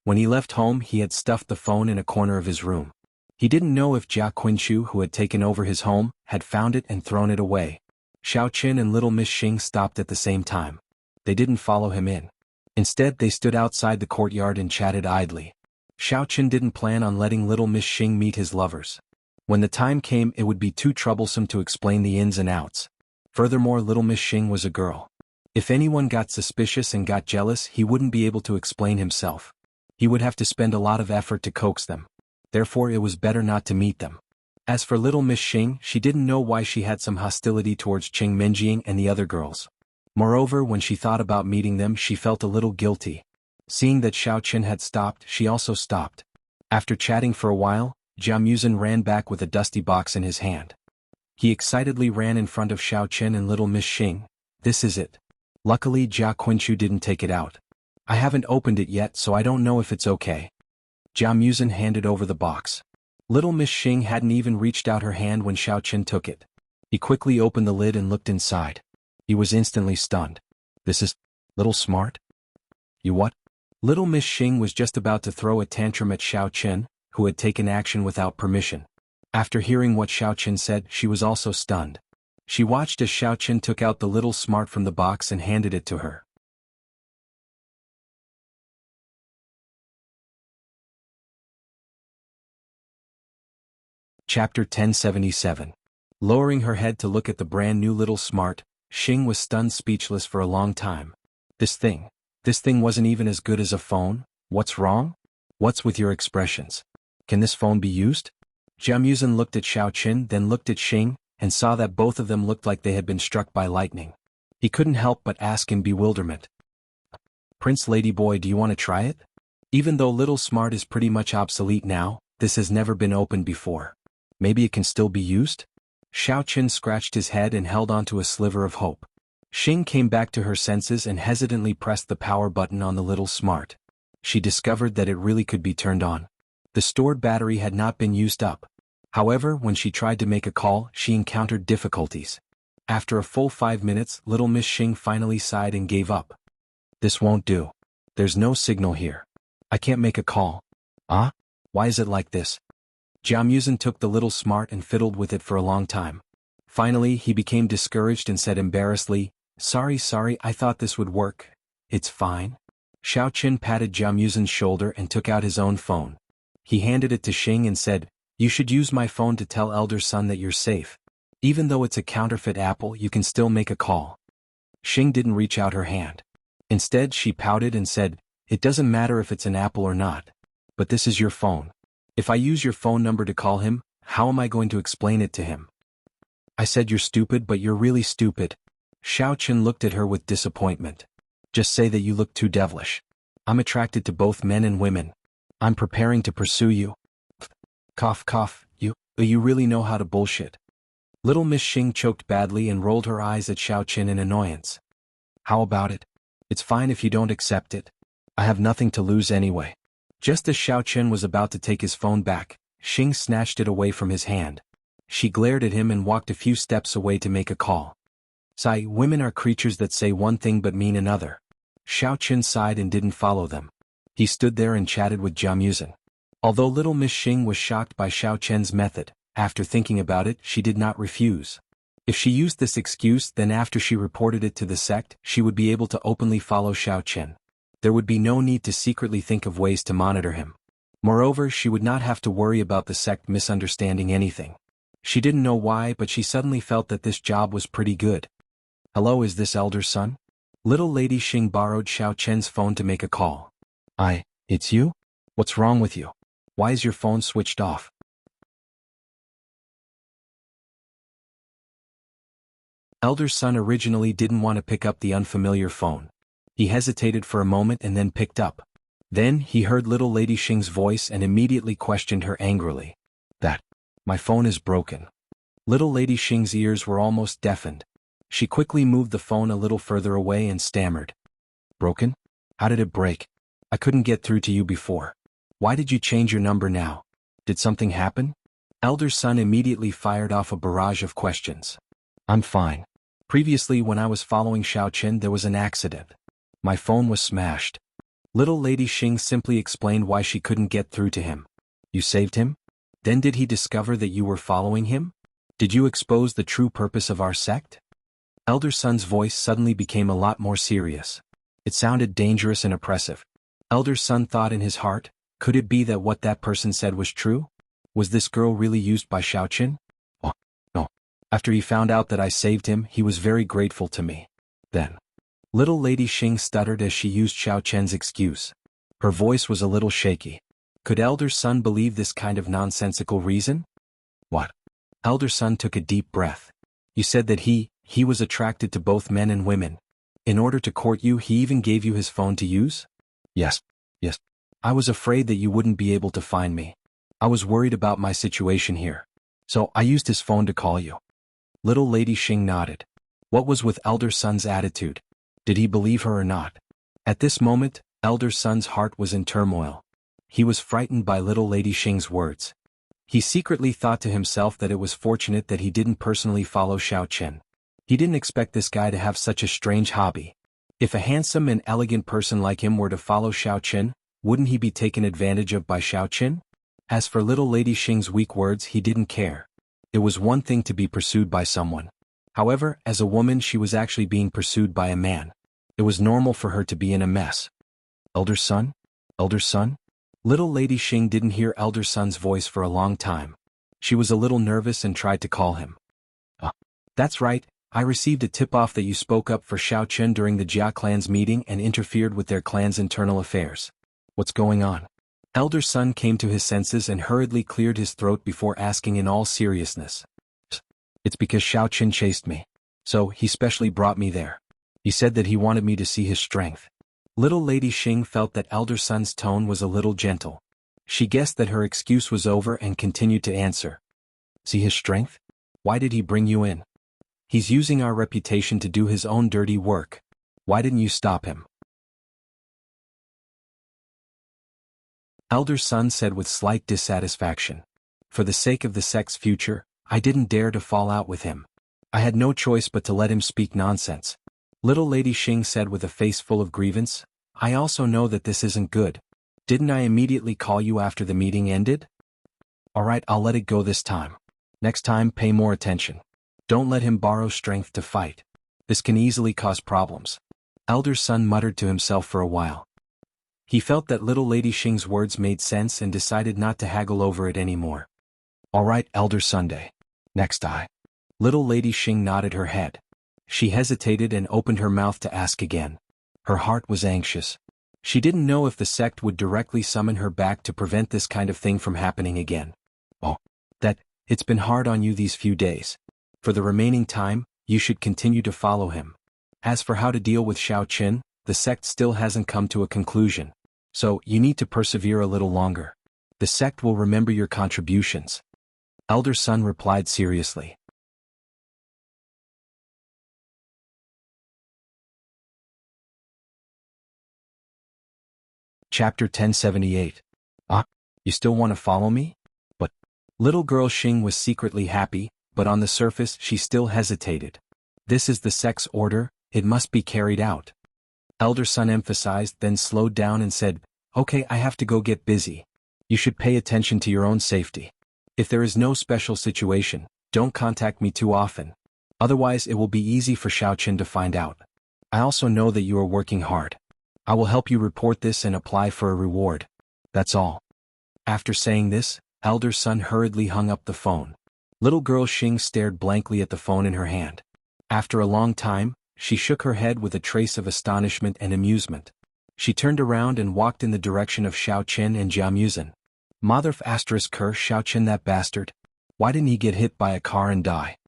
When he left home, he had stuffed the phone in a corner of his room. He didn't know if Jia Qinshu, who had taken over his home, had found it and thrown it away. Xiao Qin and little Miss Xing stopped at the same time. They didn't follow him in. Instead, they stood outside the courtyard and chatted idly. Xiao Qin didn't plan on letting little Miss Xing meet his lovers. When the time came, it would be too troublesome to explain the ins and outs. Furthermore, little Miss Xing was a girl. If anyone got suspicious and got jealous, he wouldn't be able to explain himself. He would have to spend a lot of effort to coax them. Therefore, it was better not to meet them. As for little Miss Xing, she didn't know why she had some hostility towards Qing Minjing and the other girls. Moreover, when she thought about meeting them, she felt a little guilty. Seeing that Xiao Qin had stopped, she also stopped. After chatting for a while, Jianghu ran back with a dusty box in his hand. He excitedly ran in front of Xiao Qin and little Miss Xing. This is it. Luckily, Jia Qinshu didn't take it out. I haven't opened it yet, so I don't know if it's okay. Jianghu handed over the box. Little Miss Xing hadn't even reached out her hand when Xiao Qin took it. He quickly opened the lid and looked inside. He was instantly stunned. This is... little smart? You what? Little Miss Xing was just about to throw a tantrum at Xiao Qin, who had taken action without permission. After hearing what Xiao Qin said, she was also stunned. She watched as Xiao Qin took out the little smart from the box and handed it to her. Chapter 1077. Lowering her head to look at the brand new little smart, Xing was stunned speechless for a long time. This thing wasn't even as good as a phone? What's wrong? What's with your expressions? Can this phone be used? Jianghu looked at Xiao Qin, then looked at Xing, and saw that both of them looked like they had been struck by lightning. He couldn't help but ask in bewilderment. Prince Ladyboy, do you want to try it? Even though Little Smart is pretty much obsolete now, this has never been opened before. Maybe it can still be used? Xiao Qin scratched his head and held onto a sliver of hope. Xing came back to her senses and hesitantly pressed the power button on the Little Smart. She discovered that it really could be turned on. The stored battery had not been used up. However, when she tried to make a call, she encountered difficulties. After a full 5 minutes, little Miss Xing finally sighed and gave up. This won't do. There's no signal here. I can't make a call. Ah? Why is it like this? Jianghu took the Little Smart and fiddled with it for a long time. Finally, he became discouraged and said embarrassedly, Sorry, I thought this would work. It's fine. Xiao Qin patted Jianghu's shoulder and took out his own phone. He handed it to Xing and said, You should use my phone to tell elder son that you're safe. Even though it's a counterfeit Apple, you can still make a call. Xing didn't reach out her hand. Instead, she pouted and said, "It doesn't matter if it's an apple or not. But this is your phone. If I use your phone number to call him, how am I going to explain it to him?" I said, "You're stupid, but you're really stupid." Xiao Chen looked at her with disappointment. "Just say that you look too devilish. I'm attracted to both men and women. I'm preparing to pursue you." Cough cough, you really know how to bullshit. Little Miss Xing choked badly and rolled her eyes at Xiao Chen in annoyance. "How about it? It's fine if you don't accept it. I have nothing to lose anyway." Just as Xiao Chen was about to take his phone back, Xing snatched it away from his hand. She glared at him and walked a few steps away to make a call. "Sigh, women are creatures that say one thing but mean another." Xiao Chen sighed and didn't follow them. He stood there and chatted with Jianghu. Although little Miss Xing was shocked by Xiao Chen's method, after thinking about it, she did not refuse. If she used this excuse, then after she reported it to the sect, she would be able to openly follow Xiao Chen. There would be no need to secretly think of ways to monitor him. Moreover, she would not have to worry about the sect misunderstanding anything. She didn't know why, but she suddenly felt that this job was pretty good. "Hello, is this Elder Son?" Little Lady Xing borrowed Xiao Chen's phone to make a call. It's you? What's wrong with you? Why is your phone switched off?" Elder Son originally didn't want to pick up the unfamiliar phone. He hesitated for a moment and then picked up. Then he heard little Lady Xing's voice and immediately questioned her angrily. My phone is broken." Little Lady Xing's ears were almost deafened. She quickly moved the phone a little further away and stammered. "Broken? How did it break? I couldn't get through to you before. Why did you change your number now? Did something happen?" Elder Son immediately fired off a barrage of questions. "I'm fine. Previously when I was following Xiao Chen there was an accident. My phone was smashed." Little Lady Xing simply explained why she couldn't get through to him. "You saved him? Then did he discover that you were following him? Did you expose the true purpose of our sect?" Elder Son's voice suddenly became a lot more serious. It sounded dangerous and oppressive. Elder Son thought in his heart, could it be that what that person said was true? Was this girl really used by Xiao Chen? Oh, no. After he found out that I saved him, he was very grateful to me. Then, little Lady Xing stuttered as she used Xiao Chen's excuse. Her voice was a little shaky. Could Elder Son believe this kind of nonsensical reason? "What?" Elder Son took a deep breath. "You said that he was attracted to both men and women. In order to court you, he even gave you his phone to use?" Yes. I was afraid that you wouldn't be able to find me. I was worried about my situation here. So I used his phone to call you." Little Lady Xing nodded. What was with Elder Son's attitude? Did he believe her or not? At this moment, Elder Son's heart was in turmoil. He was frightened by little Lady Xing's words. He secretly thought to himself that it was fortunate that he didn't personally follow Xiao Chen. He didn't expect this guy to have such a strange hobby. If a handsome and elegant person like him were to follow Xiao Chen, wouldn't he be taken advantage of by Xiao Chen? As for little Lady Xing's weak words, he didn't care. It was one thing to be pursued by someone. However, as a woman she was actually being pursued by a man. It was normal for her to be in a mess. "Elder Son? Elder Son?" Little Lady Xing didn't hear Elder Son's voice for a long time. She was a little nervous and tried to call him. That's right, I received a tip-off that you spoke up for Xiao Chen during the Jia clan's meeting and interfered with their clan's internal affairs. What's going on?" Elder Son came to his senses and hurriedly cleared his throat before asking in all seriousness. "It's because Xiao Chen chased me. So, he specially brought me there. He said that he wanted me to see his strength." Little Lady Xing felt that Elder Son's tone was a little gentle. She guessed that her excuse was over and continued to answer. "See his strength? Why did he bring you in? He's using our reputation to do his own dirty work. Why didn't you stop him?" Elder Son said with slight dissatisfaction. "For the sake of the sect's future, I didn't dare to fall out with him. I had no choice but to let him speak nonsense." Little Lady Xing said with a face full of grievance, "I also know that this isn't good. Didn't I immediately call you after the meeting ended? Alright, I'll let it go this time. Next time, pay more attention. Don't let him borrow strength to fight. This can easily cause problems." Elder Son muttered to himself for a while. He felt that little Lady Xing's words made sense and decided not to haggle over it anymore. "Alright, Elder Sunday. Next time." Little Lady Xing nodded her head. She hesitated and opened her mouth to ask again. Her heart was anxious. She didn't know if the sect would directly summon her back to prevent this kind of thing from happening again. Oh, it's been hard on you these few days. For the remaining time, you should continue to follow him. As for how to deal with Xiao Qin, the sect still hasn't come to a conclusion. So, you need to persevere a little longer. The sect will remember your contributions. Elder Sun replied seriously. Chapter 1078. You still want to follow me? But little girl Xing was secretly happy, but on the surface she still hesitated. This is the sect's order, it must be carried out. Elder Sun emphasized, then slowed down and said, Okay, I have to go get busy. You should pay attention to your own safety. If there is no special situation, don't contact me too often. Otherwise it will be easy for Xiao Qin to find out. I also know that you are working hard. I will help you report this and apply for a reward. That's all. After saying this, Elder Sun hurriedly hung up the phone. Little girl Xing stared blankly at the phone in her hand. After a long time, she shook her head with a trace of astonishment and amusement. She turned around and walked in the direction of Xiao Qin and Jia Muzhen. Mother curse Xiao Qin, that bastard. Why didn't he get hit by a car and die?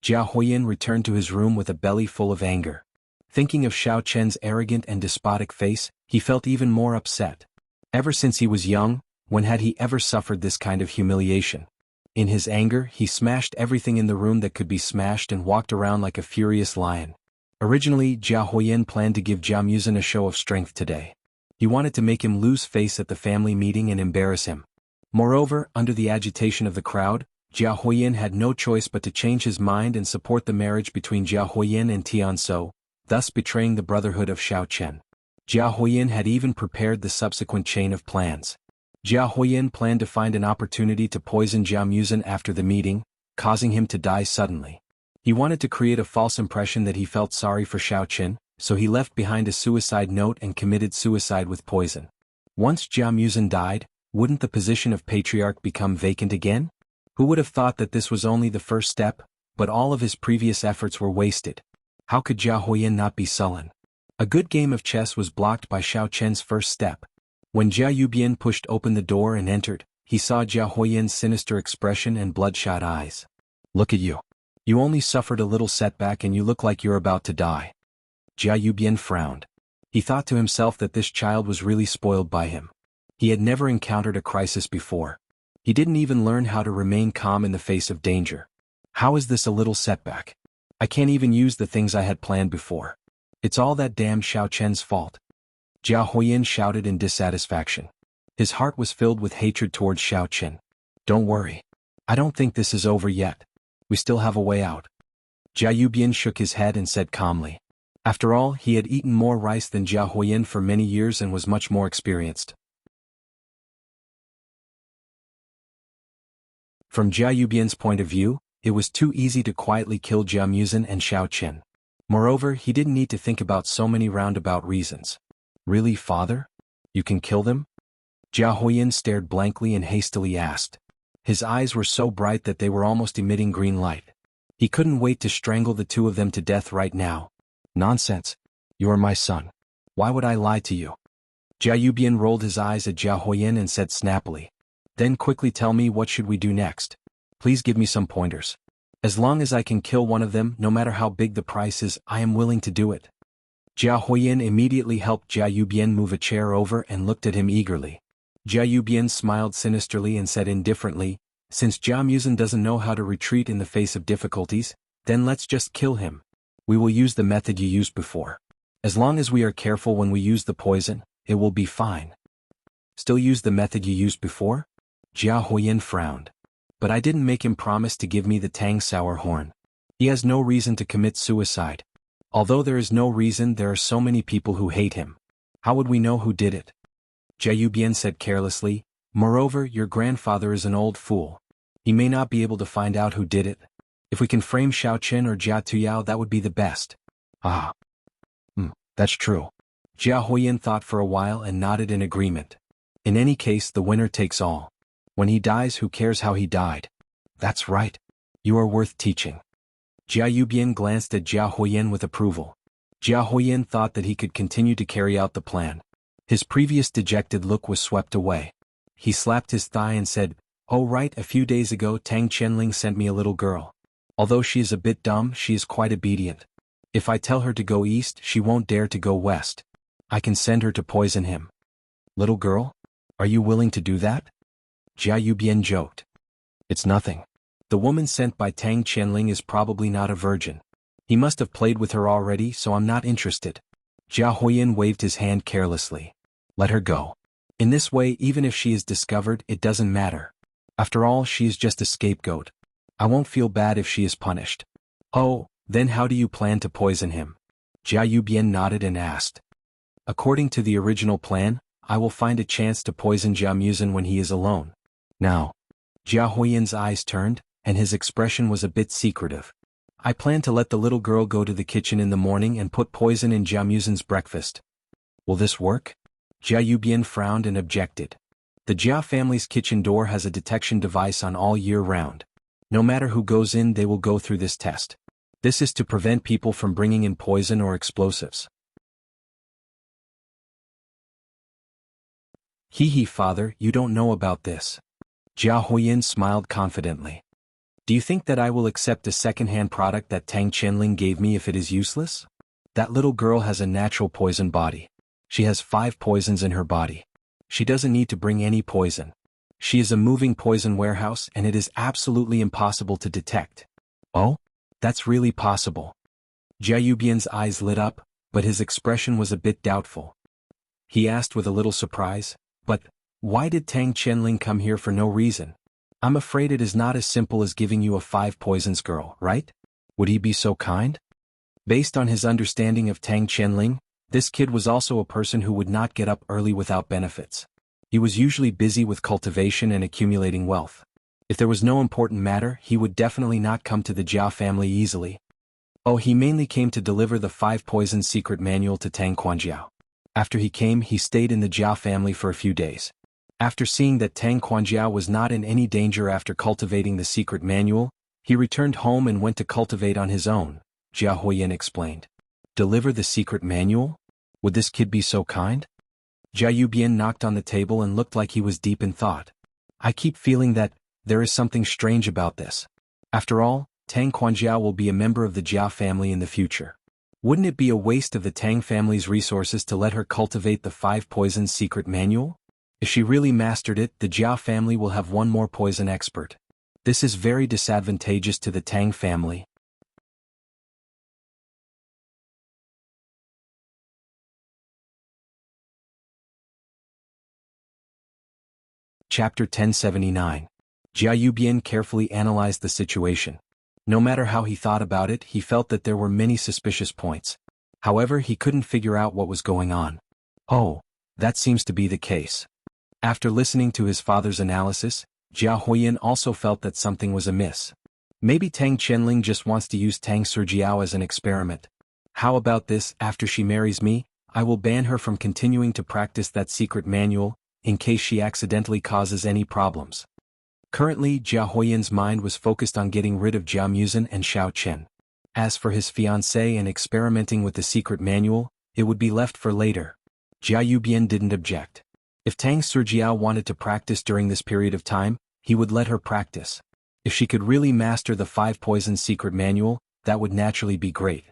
Jia Huiyin returned to his room with a belly full of anger. Thinking of Xiao Qin's arrogant and despotic face, he felt even more upset. Ever since he was young, when had he ever suffered this kind of humiliation? In his anger, he smashed everything in the room that could be smashed and walked around like a furious lion. Originally, Jia Huiyin planned to give Jia Muzhen a show of strength today. He wanted to make him lose face at the family meeting and embarrass him. Moreover, under the agitation of the crowd, Jia Huiyin had no choice but to change his mind and support the marriage between Jia Huiyin and Tianzhou, thus betraying the brotherhood of Xiao Qin. Jia Huiyin had even prepared the subsequent chain of plans. Jia Huiyin planned to find an opportunity to poison Jia Muzhen after the meeting, causing him to die suddenly. He wanted to create a false impression that he felt sorry for Xiao Qin, so he left behind a suicide note and committed suicide with poison. Once Jia Muzhen died, wouldn't the position of patriarch become vacant again? Who would have thought that this was only the first step, but all of his previous efforts were wasted? How could Jia Huiyin not be sullen? A good game of chess was blocked by Xiao Qin's first step. When Jia Yubian pushed open the door and entered, he saw Jia Huiyin's sinister expression and bloodshot eyes. Look at you. You only suffered a little setback and you look like you're about to die. Jia Yubian frowned. He thought to himself that this child was really spoiled by him. He had never encountered a crisis before. He didn't even learn how to remain calm in the face of danger. How is this a little setback? I can't even use the things I had planned before. It's all that damn Xiao Qin's fault. Jia Huiyin shouted in dissatisfaction. His heart was filled with hatred towards Xiao Qin. Don't worry. I don't think this is over yet. We still have a way out. Jia Yubian shook his head and said calmly. After all, he had eaten more rice than Jia Huiyin for many years and was much more experienced. From Jia Yubian's point of view, it was too easy to quietly kill Jia Muzhen and Xiao Qin. Moreover, he didn't need to think about so many roundabout reasons. Really, father? You can kill them? Jia Huiyin stared blankly and hastily asked. His eyes were so bright that they were almost emitting green light. He couldn't wait to strangle the two of them to death right now. Nonsense. You are my son. Why would I lie to you? Jia Yubian rolled his eyes at Jia Huiyin and said snappily. Then quickly tell me, what should we do next? Please give me some pointers. As long as I can kill one of them, no matter how big the price is, I am willing to do it. Jia Huiyin immediately helped Jia Yubian move a chair over and looked at him eagerly. Jia Yubian smiled sinisterly and said indifferently, since Jia Muzhen doesn't know how to retreat in the face of difficulties, then let's just kill him. We will use the method you used before. As long as we are careful when we use the poison, it will be fine. Still use the method you used before? Jia Huiyin frowned. But I didn't make him promise to give me the Tang Sour Horn. He has no reason to commit suicide. Although there is no reason, there are so many people who hate him. How would we know who did it? Jia Yubian said carelessly, moreover, your grandfather is an old fool. He may not be able to find out who did it. If we can frame Xiao Qin or Jia Tuyao, that would be the best. That's true. Jia Huiyin thought for a while and nodded in agreement. In any case, the winner takes all. When he dies, who cares how he died? That's right. You are worth teaching. Jia Yubian glanced at Jia Huiyin with approval. Jia Huiyin thought that he could continue to carry out the plan. His previous dejected look was swept away. He slapped his thigh and said, "Oh right, a few days ago Tang Qianling sent me a little girl. Although she is a bit dumb, she is quite obedient. If I tell her to go east, she won't dare to go west. I can send her to poison him." "Little girl? Are you willing to do that?" Jia Yubian joked. "It's nothing. The woman sent by Tang Qianling is probably not a virgin. He must have played with her already, so I'm not interested." Jia Huiyin waved his hand carelessly. "Let her go. In this way, even if she is discovered, it doesn't matter. After all, she is just a scapegoat. I won't feel bad if she is punished." "Oh, then how do you plan to poison him?" Jia Yubian nodded and asked. "According to the original plan, I will find a chance to poison Jia Muzin when he is alone." Now, Jia Huiyin's eyes turned, and his expression was a bit secretive. "I plan to let the little girl go to the kitchen in the morning and put poison in Jia Muzin's breakfast." "Will this work?" Jia Yubian frowned and objected. The Jia family's kitchen door has a detection device on all year round. No matter who goes in, they will go through this test. This is to prevent people from bringing in poison or explosives. "Hee, father, you don't know about this." Jia Huiyin smiled confidently. "Do you think that I will accept a second-hand product that Tang Qianling gave me if it is useless? That little girl has a natural poison body. She has 5 poisons in her body. She doesn't need to bring any poison. She is a moving poison warehouse and it is absolutely impossible to detect." "Oh? That's really possible." Jia Yubian's eyes lit up, but his expression was a bit doubtful. He asked with a little surprise, "But why did Tang Qianling come here for no reason? I'm afraid it is not as simple as giving you a 5 poisons girl, right? Would he be so kind?" Based on his understanding of Tang Qianling, this kid was also a person who would not get up early without benefits. He was usually busy with cultivation and accumulating wealth. If there was no important matter, he would definitely not come to the Jia family easily. Oh, he mainly came to deliver the 5 poisons secret manual to Tang Quanjiao. After he came, he stayed in the Jia family for a few days. After seeing that Tang Quanjiao was not in any danger after cultivating the secret manual, he returned home and went to cultivate on his own, Jia Huiyin explained. "Deliver the secret manual? Would this kid be so kind?" Jia Yubian knocked on the table and looked like he was deep in thought. "I keep feeling that there is something strange about this. After all, Tang Quanjiao will be a member of the Jia family in the future. Wouldn't it be a waste of the Tang family's resources to let her cultivate the 5 poisons secret manual? If she really mastered it, the Jia family will have one more poison expert. This is very disadvantageous to the Tang family." Chapter 1079. Jia Yubian carefully analyzed the situation. No matter how he thought about it, he felt that there were many suspicious points. However, he couldn't figure out what was going on. Oh, that seems to be the case. After listening to his father's analysis, Jia Huiyin also felt that something was amiss. Maybe Tang Qianling just wants to use Tang Serjiao as an experiment. How about this? After she marries me, I will ban her from continuing to practice that secret manual, in case she accidentally causes any problems. Currently, Jia Huiyin's mind was focused on getting rid of Jia Muzin and Xiao Chen. As for his fiancée and experimenting with the secret manual, it would be left for later. Jia Yubian didn't object. If Tang Serjiao wanted to practice during this period of time, he would let her practice. If she could really master the 5 poisons secret manual, that would naturally be great.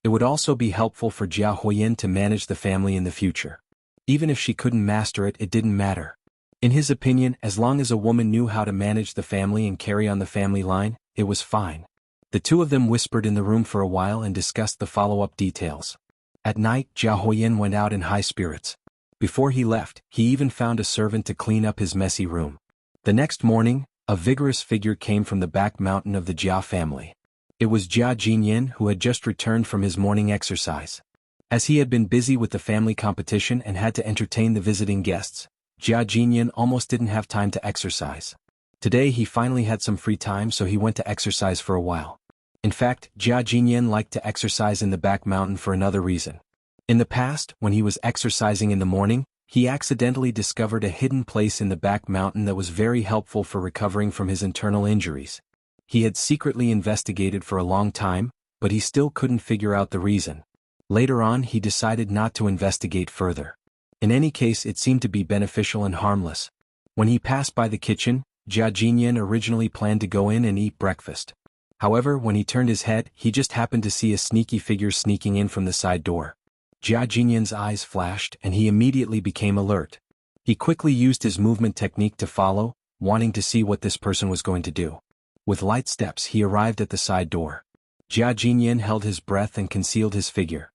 It would also be helpful for Jia Huiyin to manage the family in the future. Even if she couldn't master it, it didn't matter. In his opinion, as long as a woman knew how to manage the family and carry on the family line, it was fine. The two of them whispered in the room for a while and discussed the follow-up details. At night, Jia Huiyin went out in high spirits. Before he left, he even found a servant to clean up his messy room. The next morning, a vigorous figure came from the back mountain of the Jia family. It was Jia Jinyan, who had just returned from his morning exercise. As he had been busy with the family competition and had to entertain the visiting guests, Jia Jinyan almost didn't have time to exercise. Today he finally had some free time, so he went to exercise for a while. In fact, Jia Jinyan liked to exercise in the back mountain for another reason. In the past, when he was exercising in the morning, he accidentally discovered a hidden place in the back mountain that was very helpful for recovering from his internal injuries. He had secretly investigated for a long time, but he still couldn't figure out the reason. Later on he decided not to investigate further. In any case it seemed to be beneficial and harmless. When he passed by the kitchen, Jia Jinyan originally planned to go in and eat breakfast. However, when he turned his head, he just happened to see a sneaky figure sneaking in from the side door. Jia Jinyan's eyes flashed and he immediately became alert. He quickly used his movement technique to follow, wanting to see what this person was going to do. With light steps he arrived at the side door. Jia Jinyan held his breath and concealed his figure.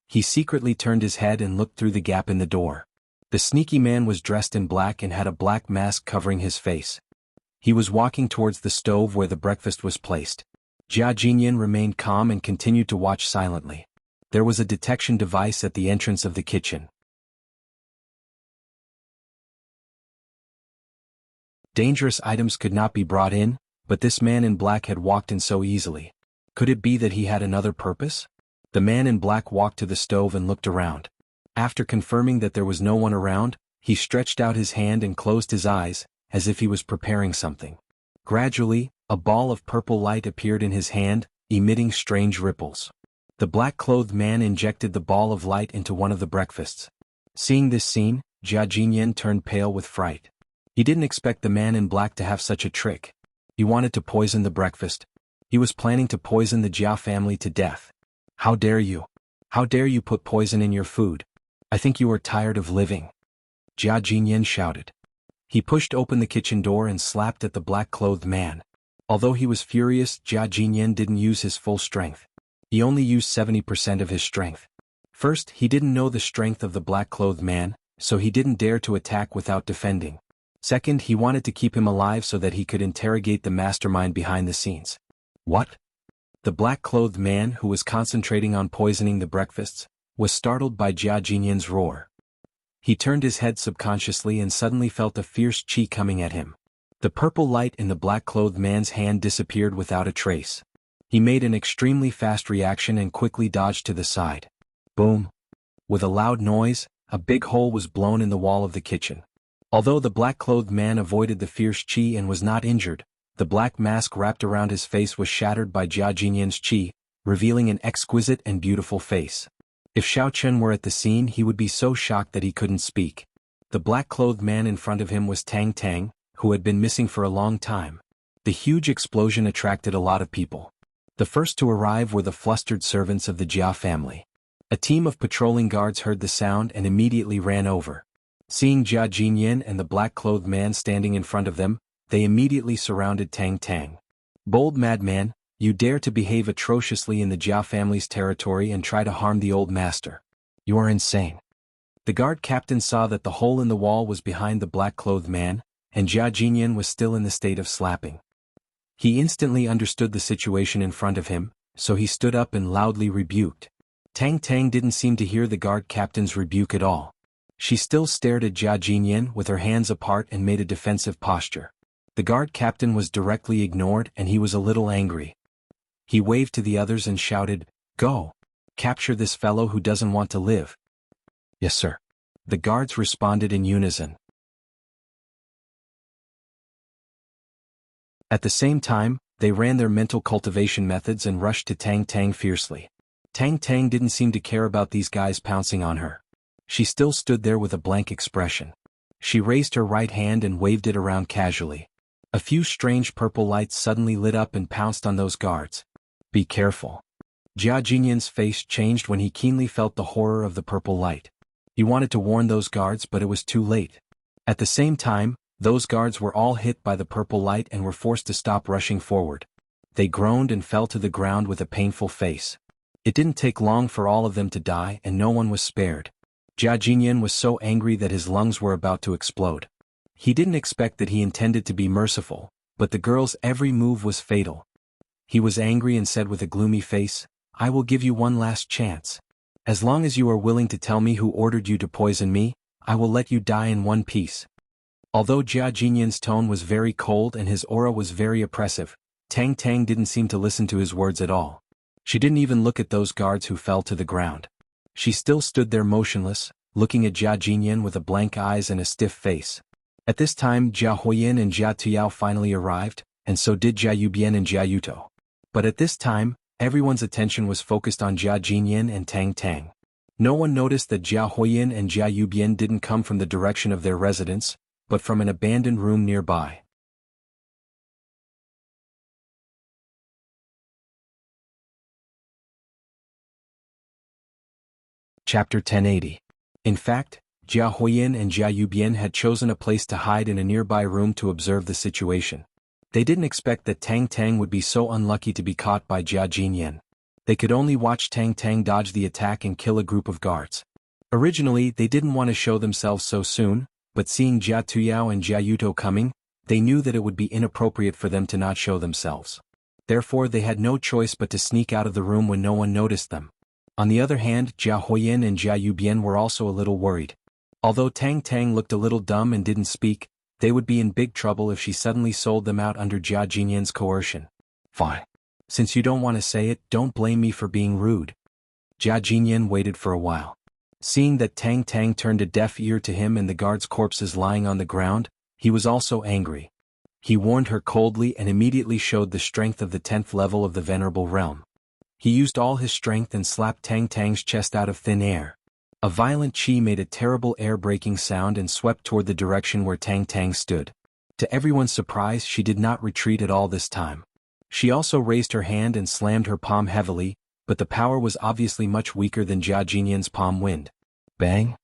He secretly turned his head and looked through the gap in the door. The sneaky man was dressed in black and had a black mask covering his face. He was walking towards the stove where the breakfast was placed. Jia Jinyan remained calm and continued to watch silently. There was a detection device at the entrance of the kitchen. Dangerous items could not be brought in, but this man in black had walked in so easily. Could it be that he had another purpose? The man in black walked to the stove and looked around. After confirming that there was no one around, he stretched out his hand and closed his eyes, as if he was preparing something. Gradually, a ball of purple light appeared in his hand, emitting strange ripples. The black-clothed man injected the ball of light into one of the breakfasts. Seeing this scene, Jia Jinyan turned pale with fright. He didn't expect the man in black to have such a trick. He wanted to poison the breakfast. He was planning to poison the Jia family to death. How dare you? How dare you put poison in your food? I think you are tired of living. Jia Jinyan shouted. He pushed open the kitchen door and slapped at the black-clothed man. Although he was furious, Jia Jinyan didn't use his full strength. He only used 70% of his strength. First, he didn't know the strength of the black-clothed man, so he didn't dare to attack without defending. Second, he wanted to keep him alive so that he could interrogate the mastermind behind the scenes. What? The black-clothed man, who was concentrating on poisoning the breakfasts, was startled by Jia Jinyan's roar. He turned his head subconsciously and suddenly felt a fierce chi coming at him. The purple light in the black-clothed man's hand disappeared without a trace. He made an extremely fast reaction and quickly dodged to the side. Boom! With a loud noise, a big hole was blown in the wall of the kitchen. Although the black-clothed man avoided the fierce chi and was not injured, the black mask wrapped around his face was shattered by Jia Jinyan's chi, revealing an exquisite and beautiful face. If Xiao Chen were at the scene, he would be so shocked that he couldn't speak. The black-clothed man in front of him was Tang Tang, who had been missing for a long time. The huge explosion attracted a lot of people. The first to arrive were the flustered servants of the Jia family. A team of patrolling guards heard the sound and immediately ran over. Seeing Jia Jinyan and the black-clothed man standing in front of them, they immediately surrounded Tang Tang. Bold madman, you dare to behave atrociously in the Jia family's territory and try to harm the old master. You are insane. The guard captain saw that the hole in the wall was behind the black-clothed man, and Jia Jinyan was still in the state of slapping. He instantly understood the situation in front of him, so he stood up and loudly rebuked. Tang Tang didn't seem to hear the guard captain's rebuke at all. She still stared at Jia Jinyan with her hands apart and made a defensive posture. The guard captain was directly ignored and he was a little angry. He waved to the others and shouted, "Go! Capture this fellow who doesn't want to live." "Yes, sir." The guards responded in unison. At the same time, they ran their mental cultivation methods and rushed to Tang Tang fiercely. Tang Tang didn't seem to care about these guys pouncing on her. She still stood there with a blank expression. She raised her right hand and waved it around casually. A few strange purple lights suddenly lit up and pounced on those guards. "Be careful." Jia Jinyan's face changed when he keenly felt the horror of the purple light. He wanted to warn those guards, but it was too late. At the same time, those guards were all hit by the purple light and were forced to stop rushing forward. They groaned and fell to the ground with a painful face. It didn't take long for all of them to die and no one was spared. Jia Jinyan was so angry that his lungs were about to explode. He didn't expect that he intended to be merciful, but the girl's every move was fatal. He was angry and said with a gloomy face, "I will give you one last chance. As long as you are willing to tell me who ordered you to poison me, I will let you die in one piece." Although Jia Jinyan's tone was very cold and his aura was very oppressive, Tang Tang didn't seem to listen to his words at all. She didn't even look at those guards who fell to the ground. She still stood there motionless, looking at Jia Jinyan with a blank eyes and a stiff face. At this time Jia Huoyan and Jia Tuyao finally arrived, and so did Jia Yubian and Jia Yuto. But at this time, Everyone's attention was focused on Jia Jinyan and Tang Tang. No one noticed that Jia Huoyin and Jia Yubian didn't come from the direction of their residence, but from an abandoned room nearby. Chapter 1080. In fact, Jia Huoyin and Jia Yubian had chosen a place to hide in a nearby room to observe the situation. They didn't expect that Tang Tang would be so unlucky to be caught by Jia Jinyan. They could only watch Tang Tang dodge the attack and kill a group of guards. Originally, they didn't want to show themselves so soon, but seeing Jia Tuyao and Jia Yuto coming, they knew that it would be inappropriate for them to not show themselves. Therefore, they had no choice but to sneak out of the room when no one noticed them. On the other hand, Jia Huoyin and Jia Yubian were also a little worried. Although Tang Tang looked a little dumb and didn't speak, they would be in big trouble if she suddenly sold them out under Jia Jinyan's coercion. Fine. Since you don't want to say it, don't blame me for being rude. Jia Jinyan waited for a while. Seeing that Tang Tang turned a deaf ear to him and the guards' corpses lying on the ground, he was also angry. He warned her coldly and immediately showed the strength of the 10th level of the Venerable Realm. He used all his strength and slapped Tang Tang's chest out of thin air. A violent chi made a terrible air-breaking sound and swept toward the direction where Tang Tang stood. To everyone's surprise, she did not retreat at all this time. She also raised her hand and slammed her palm heavily, but the power was obviously much weaker than Jia Jinyan's palm wind. Bang!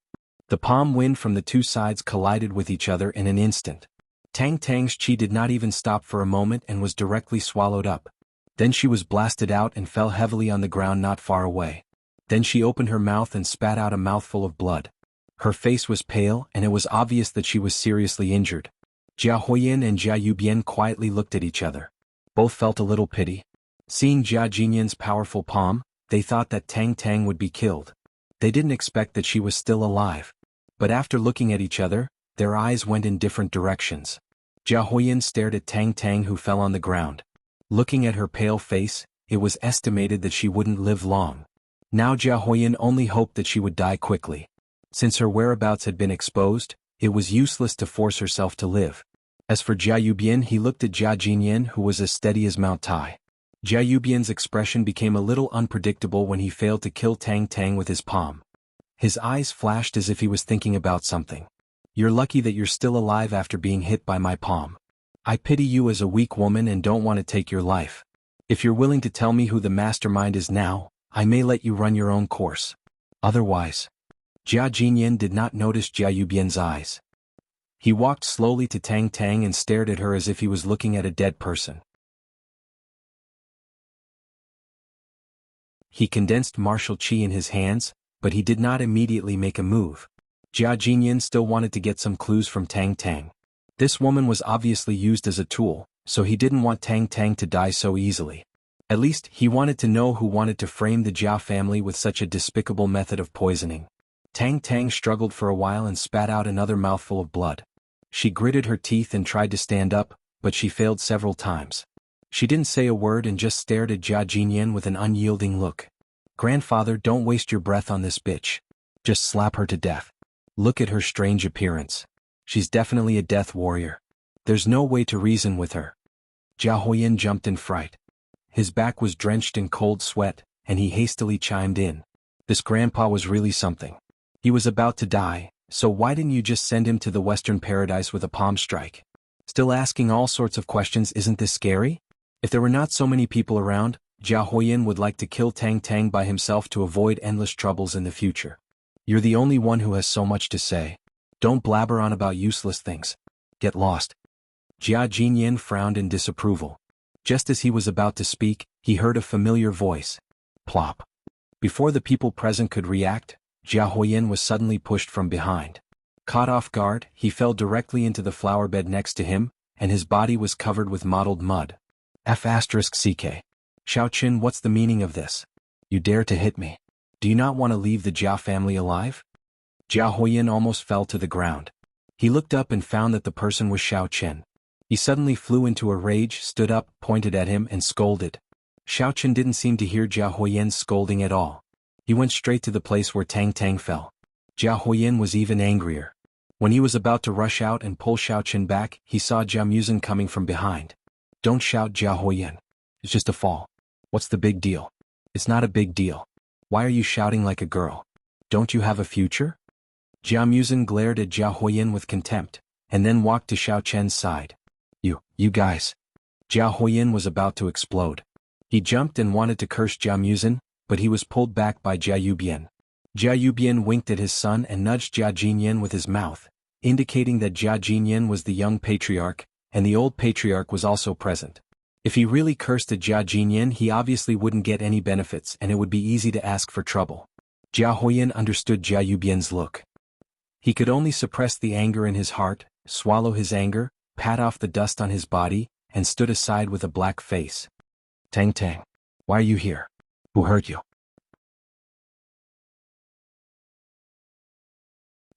The palm wind from the two sides collided with each other in an instant. Tang Tang's chi did not even stop for a moment and was directly swallowed up. Then she was blasted out and fell heavily on the ground not far away. Then she opened her mouth and spat out a mouthful of blood. Her face was pale and it was obvious that she was seriously injured. Jia Huoyin and Jia Yubian quietly looked at each other. Both felt a little pity. Seeing Jia Jinyan's powerful palm, they thought that Tang Tang would be killed. They didn't expect that she was still alive. But after looking at each other, their eyes went in different directions. Jia Huoyin stared at Tang Tang, who fell on the ground. Looking at her pale face, it was estimated that she wouldn't live long. Now Jia Huoyin only hoped that she would die quickly. Since her whereabouts had been exposed, it was useless to force herself to live. As for Jia Yubian, he looked at Jia Jinyan, who was as steady as Mount Tai. Jia Yubian's expression became a little unpredictable when he failed to kill Tang Tang with his palm. His eyes flashed as if he was thinking about something. You're lucky that you're still alive after being hit by my palm. I pity you as a weak woman and don't want to take your life. If you're willing to tell me who the mastermind is now, I may let you run your own course. Otherwise. Jia Jinyan did not notice Jia Yubian's eyes. He walked slowly to Tang Tang and stared at her as if he was looking at a dead person. He condensed martial chi in his hands, but he did not immediately make a move. Jia Jinyan still wanted to get some clues from Tang Tang. This woman was obviously used as a tool, so he didn't want Tang Tang to die so easily. At least, he wanted to know who wanted to frame the Jia family with such a despicable method of poisoning. Tang Tang struggled for a while and spat out another mouthful of blood. She gritted her teeth and tried to stand up, but she failed several times. She didn't say a word and just stared at Jia Jinyan with an unyielding look. Grandfather, don't waste your breath on this bitch. Just slap her to death. Look at her strange appearance. She's definitely a death warrior. There's no way to reason with her. Jia Huoyin jumped in fright. His back was drenched in cold sweat, and he hastily chimed in. This grandpa was really something. He was about to die, so why didn't you just send him to the Western Paradise with a palm strike? Still asking all sorts of questions, isn't this scary? If there were not so many people around, Jia Huoyin would like to kill Tang Tang by himself to avoid endless troubles in the future. You're the only one who has so much to say. Don't blabber on about useless things. Get lost. Jia Jinyan frowned in disapproval. Just as he was about to speak, he heard a familiar voice. Plop. Before the people present could react, Jia Huoyin was suddenly pushed from behind. Caught off guard, he fell directly into the flower bed next to him, and his body was covered with mottled mud. F***CK. Xiaoqin, what's the meaning of this? You dare to hit me. Do you not want to leave the Jia family alive? Jia Huoyin almost fell to the ground. He looked up and found that the person was Xiaoqin. He suddenly flew into a rage, stood up, pointed at him, and scolded. Xiaoqin didn't seem to hear Jia Huoyin's scolding at all. He went straight to the place where Tang Tang fell. Jia Huoyin was even angrier. When he was about to rush out and pull Xiaoqin back, he saw Jia Muzin coming from behind. Don't shout, Jia Huoyin. It's just a fall. What's the big deal? It's not a big deal. Why are you shouting like a girl? Don't you have a future? Jia Muzhen glared at Jia Huiyin with contempt, and then walked to Xiao Chen's side. You guys. Jia Huiyin was about to explode. He jumped and wanted to curse Jia Muzhen, but he was pulled back by Jia Yubian. Jia Yubian winked at his son and nudged Jia Jinyan with his mouth, indicating that Jia Jinyan was the young patriarch, and the old patriarch was also present. If he really cursed at Jia Jinyan, he obviously wouldn't get any benefits and it would be easy to ask for trouble. Jia Huiyin understood Jia Yubian's look. He could only suppress the anger in his heart, swallow his anger, pat off the dust on his body, and stood aside with a black face. Tang Tang. Why are you here? Who hurt you?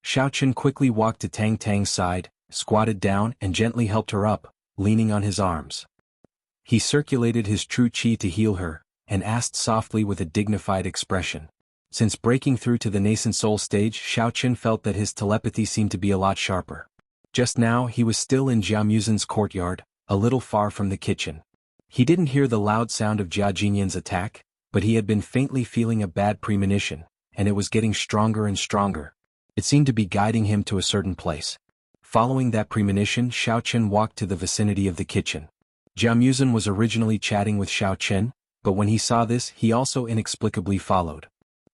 Xiao Chen quickly walked to Tang Tang's side, squatted down and gently helped her up, leaning on his arms. He circulated his true qi to heal her, and asked softly with a dignified expression. Since breaking through to the nascent soul stage, Xiao Chen felt that his telepathy seemed to be a lot sharper. Just now he was still in Jia Muzhen's courtyard, a little far from the kitchen. He didn't hear the loud sound of Jia Jinyan's attack, but he had been faintly feeling a bad premonition, and it was getting stronger and stronger. It seemed to be guiding him to a certain place. Following that premonition, Xiao Chen walked to the vicinity of the kitchen. Jia Muzhen was originally chatting with Xiao Chen, but when he saw this, he also inexplicably followed.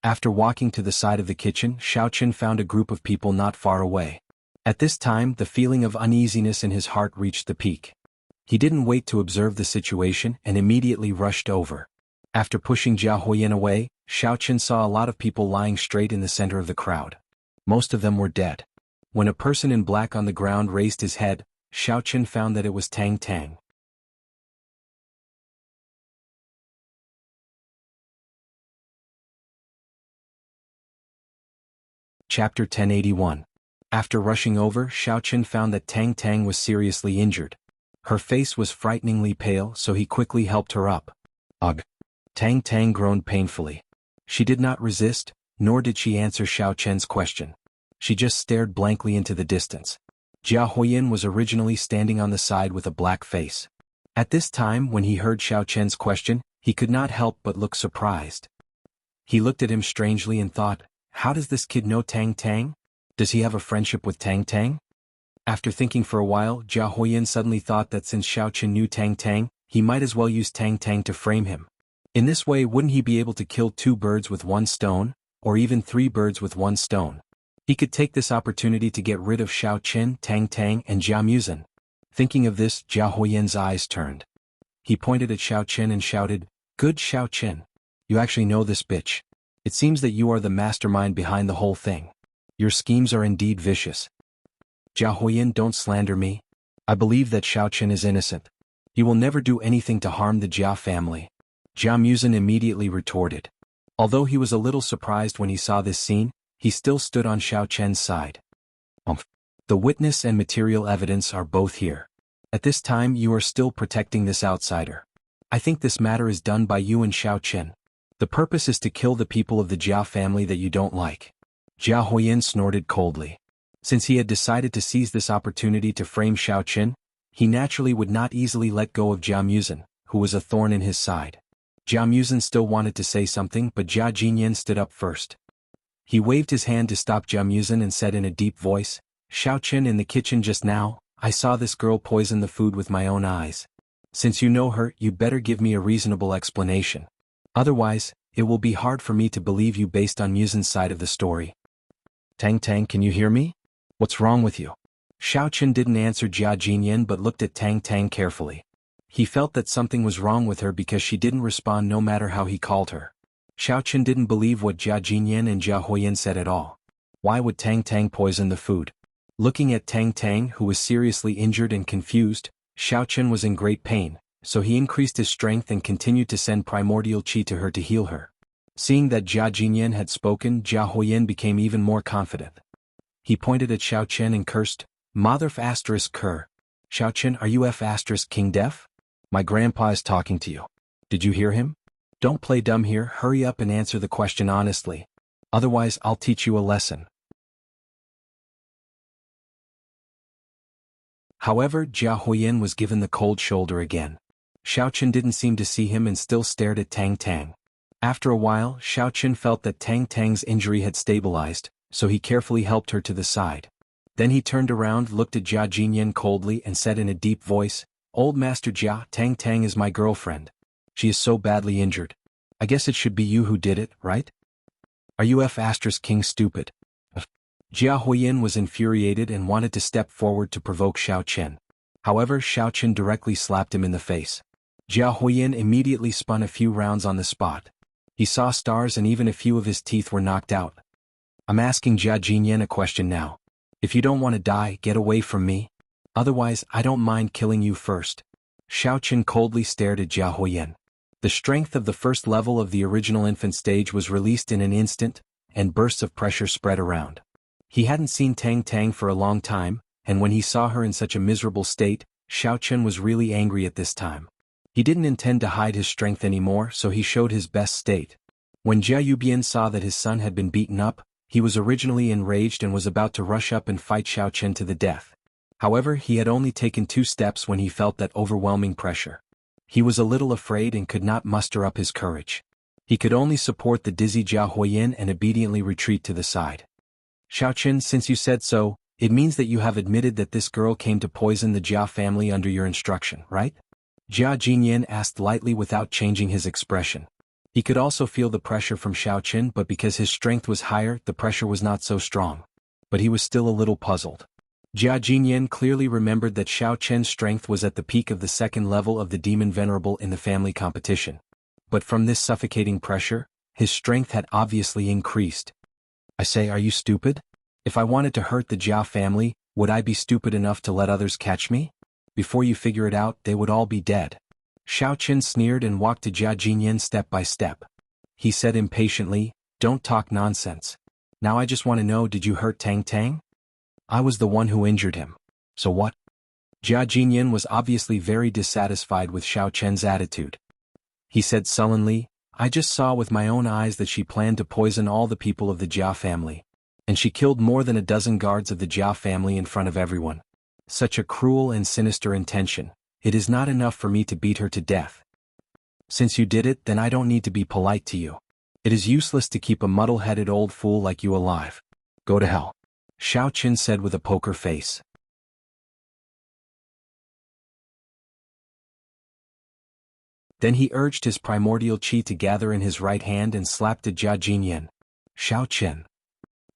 After walking to the side of the kitchen, Xiao Chen found a group of people not far away. At this time, the feeling of uneasiness in his heart reached the peak. He didn't wait to observe the situation and immediately rushed over. After pushing Jia Huiyin away, Xiao Chen saw a lot of people lying straight in the center of the crowd. Most of them were dead. When a person in black on the ground raised his head, Xiao Chen found that it was Tang Tang. Chapter 1081. After rushing over, Xiao Chen found that Tang Tang was seriously injured. Her face was frighteningly pale, so he quickly helped her up. Ugh! Tang Tang groaned painfully. She did not resist, nor did she answer Xiao Chen's question. She just stared blankly into the distance. Jia Huiyin was originally standing on the side with a black face. At this time, when he heard Xiao Chen's question, he could not help but look surprised. He looked at him strangely and thought, how does this kid know Tang Tang? Does he have a friendship with Tang Tang? After thinking for a while, Jia Huiyin suddenly thought that since Xiao Chen knew Tang Tang, he might as well use Tang Tang to frame him. In this way, wouldn't he be able to kill 2 birds with 1 stone, or even 3 birds with 1 stone? He could take this opportunity to get rid of Xiao Chen, Tang Tang, and Jia Muzhen. Thinking of this, Jia Huiyin's eyes turned. He pointed at Xiao Chen and shouted, "Good Xiao Chen. You actually know this bitch. It seems that you are the mastermind behind the whole thing. Your schemes are indeed vicious. Jia Huiyin, don't slander me. I believe that Xiao Chen is innocent. He will never do anything to harm the Jia family." Jia Muzhen immediately retorted. Although he was a little surprised when he saw this scene, he still stood on Xiao Chen's side. The witness and material evidence are both here. At this time you are still protecting this outsider. I think this matter is done by you and Xiao Chen. The purpose is to kill the people of the Jia family that you don't like. Jia Huiyin snorted coldly. Since he had decided to seize this opportunity to frame Xiao Chen, he naturally would not easily let go of Jia Muzhen, who was a thorn in his side. Jia Muzhen still wanted to say something, but Jia Jinyan stood up first. He waved his hand to stop Jia Muzhen and said in a deep voice, "Xiao Chen, in the kitchen just now, I saw this girl poison the food with my own eyes. Since you know her, you'd better give me a reasonable explanation. Otherwise, it will be hard for me to believe you based on Muzhen's side of the story." "Tang Tang, can you hear me? What's wrong with you?" Xiao Chen didn't answer Jia Jinyan but looked at Tang Tang carefully. He felt that something was wrong with her because she didn't respond no matter how he called her. Xiao Chen didn't believe what Jia Jinyan and Jia Huiyin said at all. Why would Tang Tang poison the food? Looking at Tang Tang, who was seriously injured and confused, Xiao Chen was in great pain, so he increased his strength and continued to send primordial qi to her to heal her. Seeing that Jia Jinyan had spoken, Jia Huiyin became even more confident. He pointed at Xiao Chen and cursed, "Mother f asterisk cur. Xiao Chen, are you f asterisk king deaf? My grandpa is talking to you. Did you hear him? Don't play dumb here, hurry up and answer the question honestly. Otherwise I'll teach you a lesson." However, Jia Huiyin was given the cold shoulder again. Xiao Chen didn't seem to see him and still stared at Tang Tang. After a while, Xiao Chen felt that Tang Tang's injury had stabilized, so he carefully helped her to the side. Then he turned around, looked at Jia Jinyan coldly and said in a deep voice, "Old Master Jia, Tang Tang is my girlfriend. She is so badly injured. I guess it should be you who did it, right? Are you King stupid?" Jia Huiyin was infuriated and wanted to step forward to provoke Xiao Chen. However, Xiao Chen directly slapped him in the face. Jia Huiyin immediately spun a few rounds on the spot. He saw stars and even a few of his teeth were knocked out. "I'm asking Jia Jinyan a question now. If you don't want to die, get away from me. Otherwise, I don't mind killing you first." Xiao Chen coldly stared at Jia Huiyin. The strength of the first level of the original infant stage was released in an instant, and bursts of pressure spread around. He hadn't seen Tang Tang for a long time, and when he saw her in such a miserable state, Xiao Chen was really angry at this time. He didn't intend to hide his strength anymore, so he showed his best state. When Jia Yubian saw that his son had been beaten up, he was originally enraged and was about to rush up and fight Xiao Chen to the death. However, he had only taken 2 steps when he felt that overwhelming pressure. He was a little afraid and could not muster up his courage. He could only support the dizzy Jia Huiyin and obediently retreat to the side. "Xiao Chen, since you said so, it means that you have admitted that this girl came to poison the Jia family under your instruction, right?" Jia Jinyan asked lightly without changing his expression. He could also feel the pressure from Xiao Chen, but because his strength was higher, the pressure was not so strong. But he was still a little puzzled. Jia Jinyan clearly remembered that Xiao Chen's strength was at the peak of the 2nd level of the demon venerable in the family competition. But from this suffocating pressure, his strength had obviously increased. "I say, are you stupid? If I wanted to hurt the Jia family, would I be stupid enough to let others catch me? Before you figure it out, they would all be dead." Xiao Chen sneered and walked to Jia Jinyan step by step. He said impatiently, "Don't talk nonsense. Now I just want to know, did you hurt Tang Tang? I was the one who injured him. So what?" Jia Jinyan was obviously very dissatisfied with Xiao Chen's attitude. He said sullenly, "I just saw with my own eyes that she planned to poison all the people of the Jia family. And she killed more than a dozen guards of the Jia family in front of everyone. Such a cruel and sinister intention. It is not enough for me to beat her to death. Since you did it, then I don't need to be polite to you. It is useless to keep a muddle-headed old fool like you alive. Go to hell," Xiao Chen said with a poker face. Then he urged his primordial qi to gather in his right hand and slapped at Jia Jinyan. "Xiao Chen."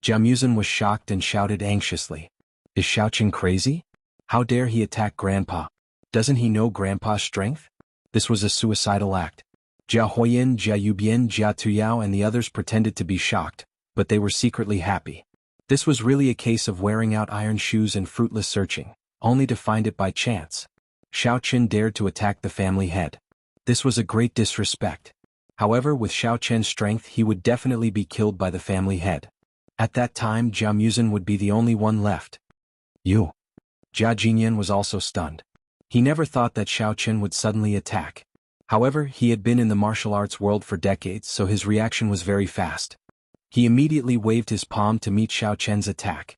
Jia Muzin was shocked and shouted anxiously, "Is Xiao Chen crazy? How dare he attack Grandpa? Doesn't he know Grandpa's strength? This was a suicidal act." Jia Huiyin, Jia Yubian, Jia Tuyao and the others pretended to be shocked, but they were secretly happy. This was really a case of wearing out iron shoes and fruitless searching, only to find it by chance. Xiao Chen dared to attack the family head. This was a great disrespect. However, with Xiao Chen's strength he would definitely be killed by the family head. At that time Jia Muzin would be the only one left. "You." Jia Jinyan was also stunned. He never thought that Xiao Chen would suddenly attack. However, he had been in the martial arts world for decades, so his reaction was very fast. He immediately waved his palm to meet Xiao Chen's attack.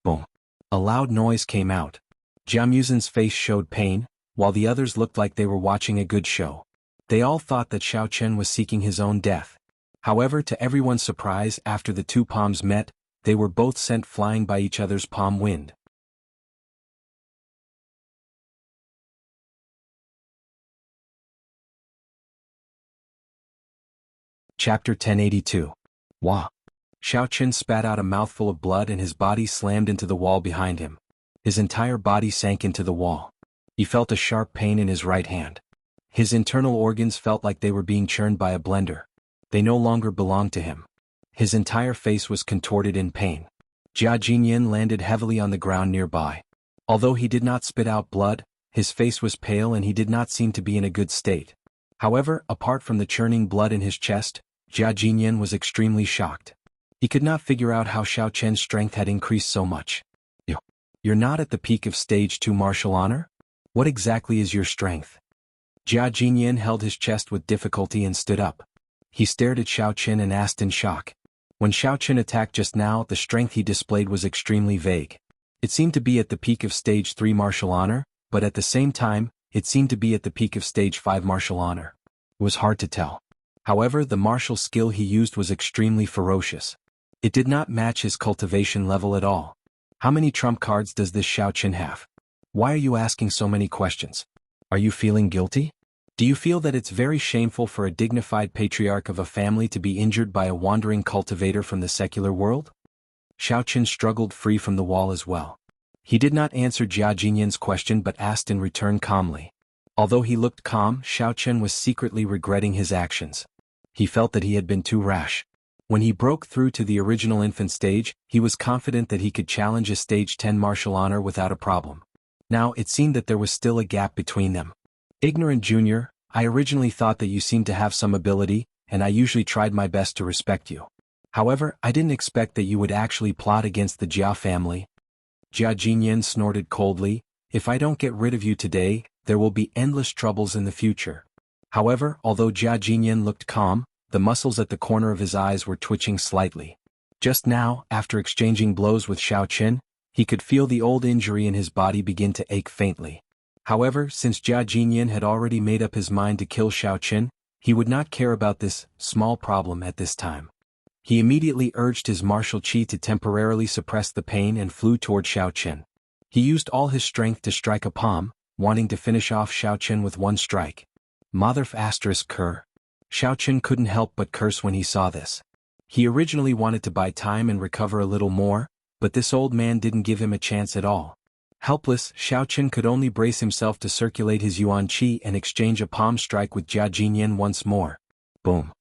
Boom. A loud noise came out. Jia Muzin's face showed pain, while the others looked like they were watching a good show. They all thought that Xiao Chen was seeking his own death. However, to everyone's surprise, after the 2 palms met, they were both sent flying by each other's palm wind. Chapter 1082. Wah. Xiao Chen spat out a mouthful of blood and his body slammed into the wall behind him. His entire body sank into the wall. He felt a sharp pain in his right hand. His internal organs felt like they were being churned by a blender. They no longer belonged to him. His entire face was contorted in pain. Jia Jinyan landed heavily on the ground nearby. Although he did not spit out blood, his face was pale and he did not seem to be in a good state. However, apart from the churning blood in his chest, Jia Jinyan was extremely shocked. He could not figure out how Xiao Chen's strength had increased so much. You're not at the peak of stage 2 martial honor? What exactly is your strength?" Jia Jinyan held his chest with difficulty and stood up. He stared at Xiao Chen and asked in shock. When Xiao Chen attacked just now, the strength he displayed was extremely vague. It seemed to be at the peak of stage 3 martial honor, but at the same time, it seemed to be at the peak of Stage 5 martial honor. It was hard to tell. However, the martial skill he used was extremely ferocious. It did not match his cultivation level at all. How many trump cards does this Xiaoqin have? Why are you asking so many questions? Are you feeling guilty? Do you feel that it's very shameful for a dignified patriarch of a family to be injured by a wandering cultivator from the secular world? Xiaoqin struggled free from the wall as well. He did not answer Jia Jinyan's question but asked in return calmly. Although he looked calm, Xiaoqin was secretly regretting his actions. He felt that he had been too rash. When he broke through to the original infant stage, he was confident that he could challenge a Stage 10 martial honor without a problem. Now it seemed that there was still a gap between them. Ignorant junior, I originally thought that you seemed to have some ability, and I usually tried my best to respect you. However, I didn't expect that you would actually plot against the Jia family. Jia Jinyan snorted coldly, if I don't get rid of you today, there will be endless troubles in the future. However, although Jia Jinyan looked calm, the muscles at the corner of his eyes were twitching slightly. Just now, after exchanging blows with Xiaoqin, he could feel the old injury in his body begin to ache faintly. However, since Jia Jinyan had already made up his mind to kill Xiaoqin, he would not care about this small problem at this time. He immediately urged his martial qi to temporarily suppress the pain and flew toward Xiaoqin. He used all his strength to strike a palm, wanting to finish off Xiaoqin with one strike. Motherf asterisk cur. Xiaoqin couldn't help but curse when he saw this. He originally wanted to buy time and recover a little more, but this old man didn't give him a chance at all. Helpless, Xiaoqin could only brace himself to circulate his yuan qi and exchange a palm strike with Jia Jinyan once more. Boom.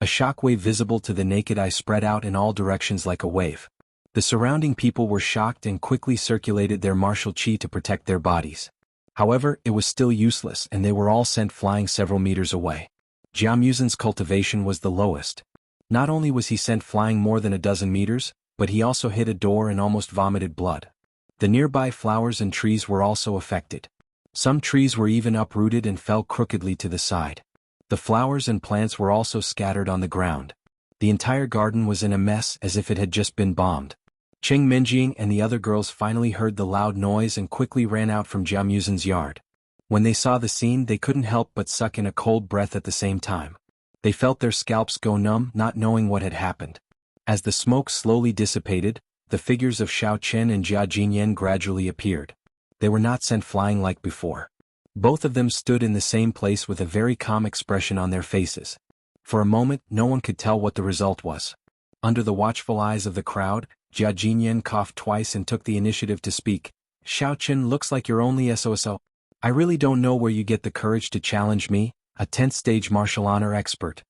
A shockwave visible to the naked eye spread out in all directions like a wave. The surrounding people were shocked and quickly circulated their martial qi to protect their bodies. However, it was still useless and they were all sent flying several meters away. Jianghu's cultivation was the lowest. Not only was he sent flying more than a dozen meters, but he also hit a door and almost vomited blood. The nearby flowers and trees were also affected. Some trees were even uprooted and fell crookedly to the side. The flowers and plants were also scattered on the ground. The entire garden was in a mess as if it had just been bombed. Cheng Minjing and the other girls finally heard the loud noise and quickly ran out from Jianghu's yard. When they saw the scene, they couldn't help but suck in a cold breath at the same time. They felt their scalps go numb, not knowing what had happened. As the smoke slowly dissipated, the figures of Xiaoqin and Jia Jinyan gradually appeared. They were not sent flying like before. Both of them stood in the same place with a very calm expression on their faces. For a moment, no one could tell what the result was. Under the watchful eyes of the crowd, Jia Jinyan coughed twice and took the initiative to speak. Xiaoqin, looks like you're only SOSO. I really don't know where you get the courage to challenge me, a 10th stage martial honor expert.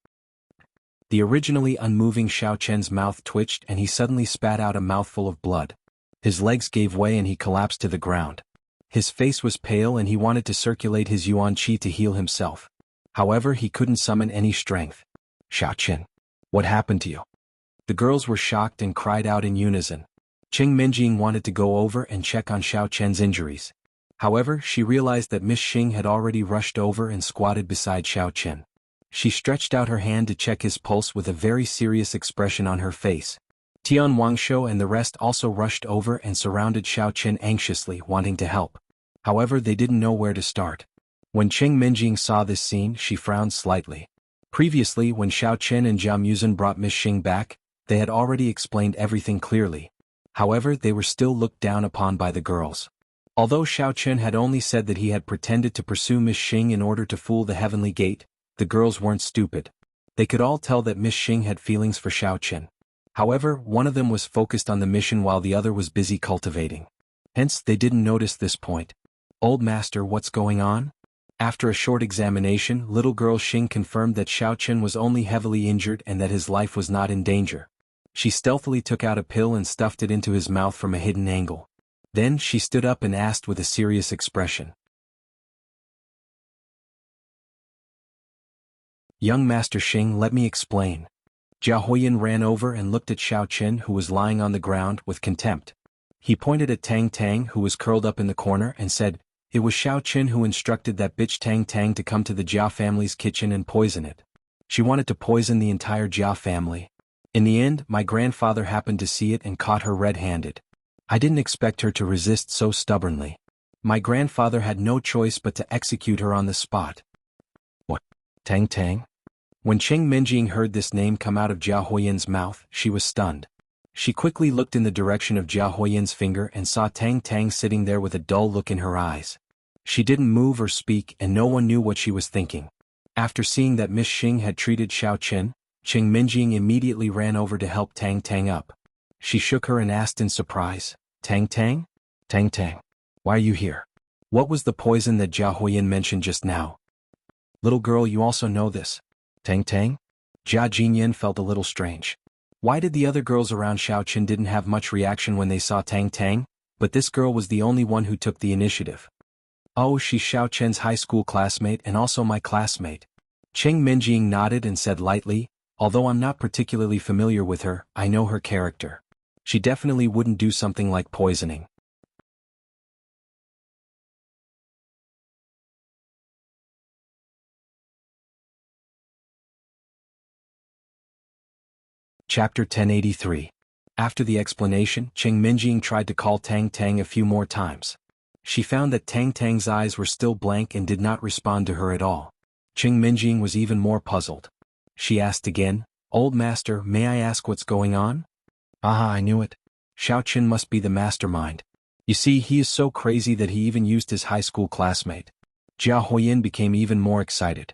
The originally unmoving Xiaoqin's mouth twitched and he suddenly spat out a mouthful of blood. His legs gave way and he collapsed to the ground. His face was pale and he wanted to circulate his yuan qi to heal himself. However, he couldn't summon any strength. Xiaoqin, what happened to you? The girls were shocked and cried out in unison. Cheng Minjing wanted to go over and check on Xiaoqin's injuries. However, she realized that Miss Xing had already rushed over and squatted beside Xiaoqin. She stretched out her hand to check his pulse with a very serious expression on her face. Tian Wangshou and the rest also rushed over and surrounded Xiaoqin anxiously, wanting to help. However, they didn't know where to start. When Cheng Minjing saw this scene, she frowned slightly. Previously, when Xiaoqin and Jianghu brought Miss Xing back, they had already explained everything clearly. However, they were still looked down upon by the girls. Although Xiaoqin had only said that he had pretended to pursue Miss Xing in order to fool the Heavenly Gate, the girls weren't stupid. They could all tell that Miss Xing had feelings for Xiaoqin. However, one of them was focused on the mission while the other was busy cultivating. Hence, they didn't notice this point. Old master, what's going on? After a short examination, little girl Xing confirmed that Xiaoqin was only heavily injured and that his life was not in danger. She stealthily took out a pill and stuffed it into his mouth from a hidden angle. Then she stood up and asked with a serious expression. Young Master Xing, let me explain. Jia Huiyan ran over and looked at Xiaoqin, who was lying on the ground, with contempt. He pointed at Tang Tang, who was curled up in the corner, and said, "It was Xiaoqin who instructed that bitch Tang Tang to come to the Jia family's kitchen and poison it. She wanted to poison the entire Jia family. In the end, my grandfather happened to see it and caught her red-handed. I didn't expect her to resist so stubbornly. My grandfather had no choice but to execute her on the spot. What? Tang Tang? When Cheng Minjing heard this name come out of Jia Huoyan's mouth, she was stunned. She quickly looked in the direction of Jia Huoyan's finger and saw Tang Tang sitting there with a dull look in her eyes. She didn't move or speak and no one knew what she was thinking. After seeing that Miss Xing had treated Xiao Qin, Cheng Minjing immediately ran over to help Tang Tang up. She shook her and asked in surprise, Tang Tang? Tang Tang, why are you here? What was the poison that Jia Huoyan mentioned just now? Little girl, you also know this. Tang Tang? Jia Jinyan felt a little strange. Why did the other girls around Xiao Qin didn't have much reaction when they saw Tang Tang, but this girl was the only one who took the initiative? Oh, she's Xiao Qin's high school classmate and also my classmate. Cheng Minjing nodded and said lightly, although I'm not particularly familiar with her, I know her character. She definitely wouldn't do something like poisoning. Chapter 1083. After the explanation, Cheng Minjing tried to call Tang Tang a few more times. She found that Tang Tang's eyes were still blank and did not respond to her at all. Cheng Minjing was even more puzzled. She asked again, Old Master, may I ask what's going on? Aha, I knew it. Xiao Qin must be the mastermind. You see, he is so crazy that he even used his high school classmate. Jia Huoyan became even more excited.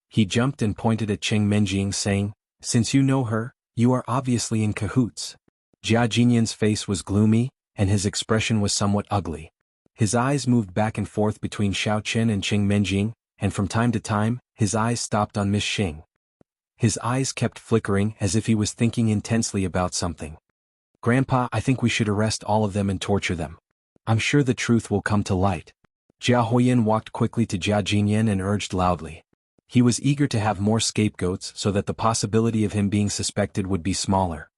He jumped and pointed at Cheng Minjing saying, Since you know her, you are obviously in cahoots. Jia Jinyan's face was gloomy, and his expression was somewhat ugly. His eyes moved back and forth between Xiao Qin and Cheng Minjing, and from time to time, his eyes stopped on Miss Xing. His eyes kept flickering as if he was thinking intensely about something. Grandpa, I think we should arrest all of them and torture them. I'm sure the truth will come to light. Jia Huoyan walked quickly to Jia Jinyan and urged loudly. He was eager to have more scapegoats so that the possibility of him being suspected would be smaller.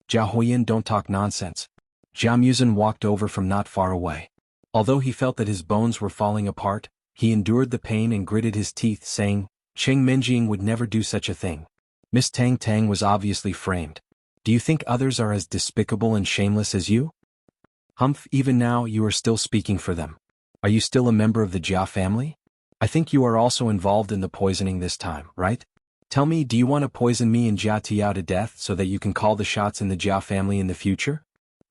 Jia Huoyan, don't talk nonsense. Jia Muzhen walked over from not far away. Although he felt that his bones were falling apart, he endured the pain and gritted his teeth, saying, Cheng Minjing would never do such a thing. Miss Tang Tang was obviously framed. Do you think others are as despicable and shameless as you? Humph, even now you are still speaking for them. Are you still a member of the Jia family? I think you are also involved in the poisoning this time, right? Tell me, do you want to poison me and Jia Tiao to death so that you can call the shots in the Jia family in the future?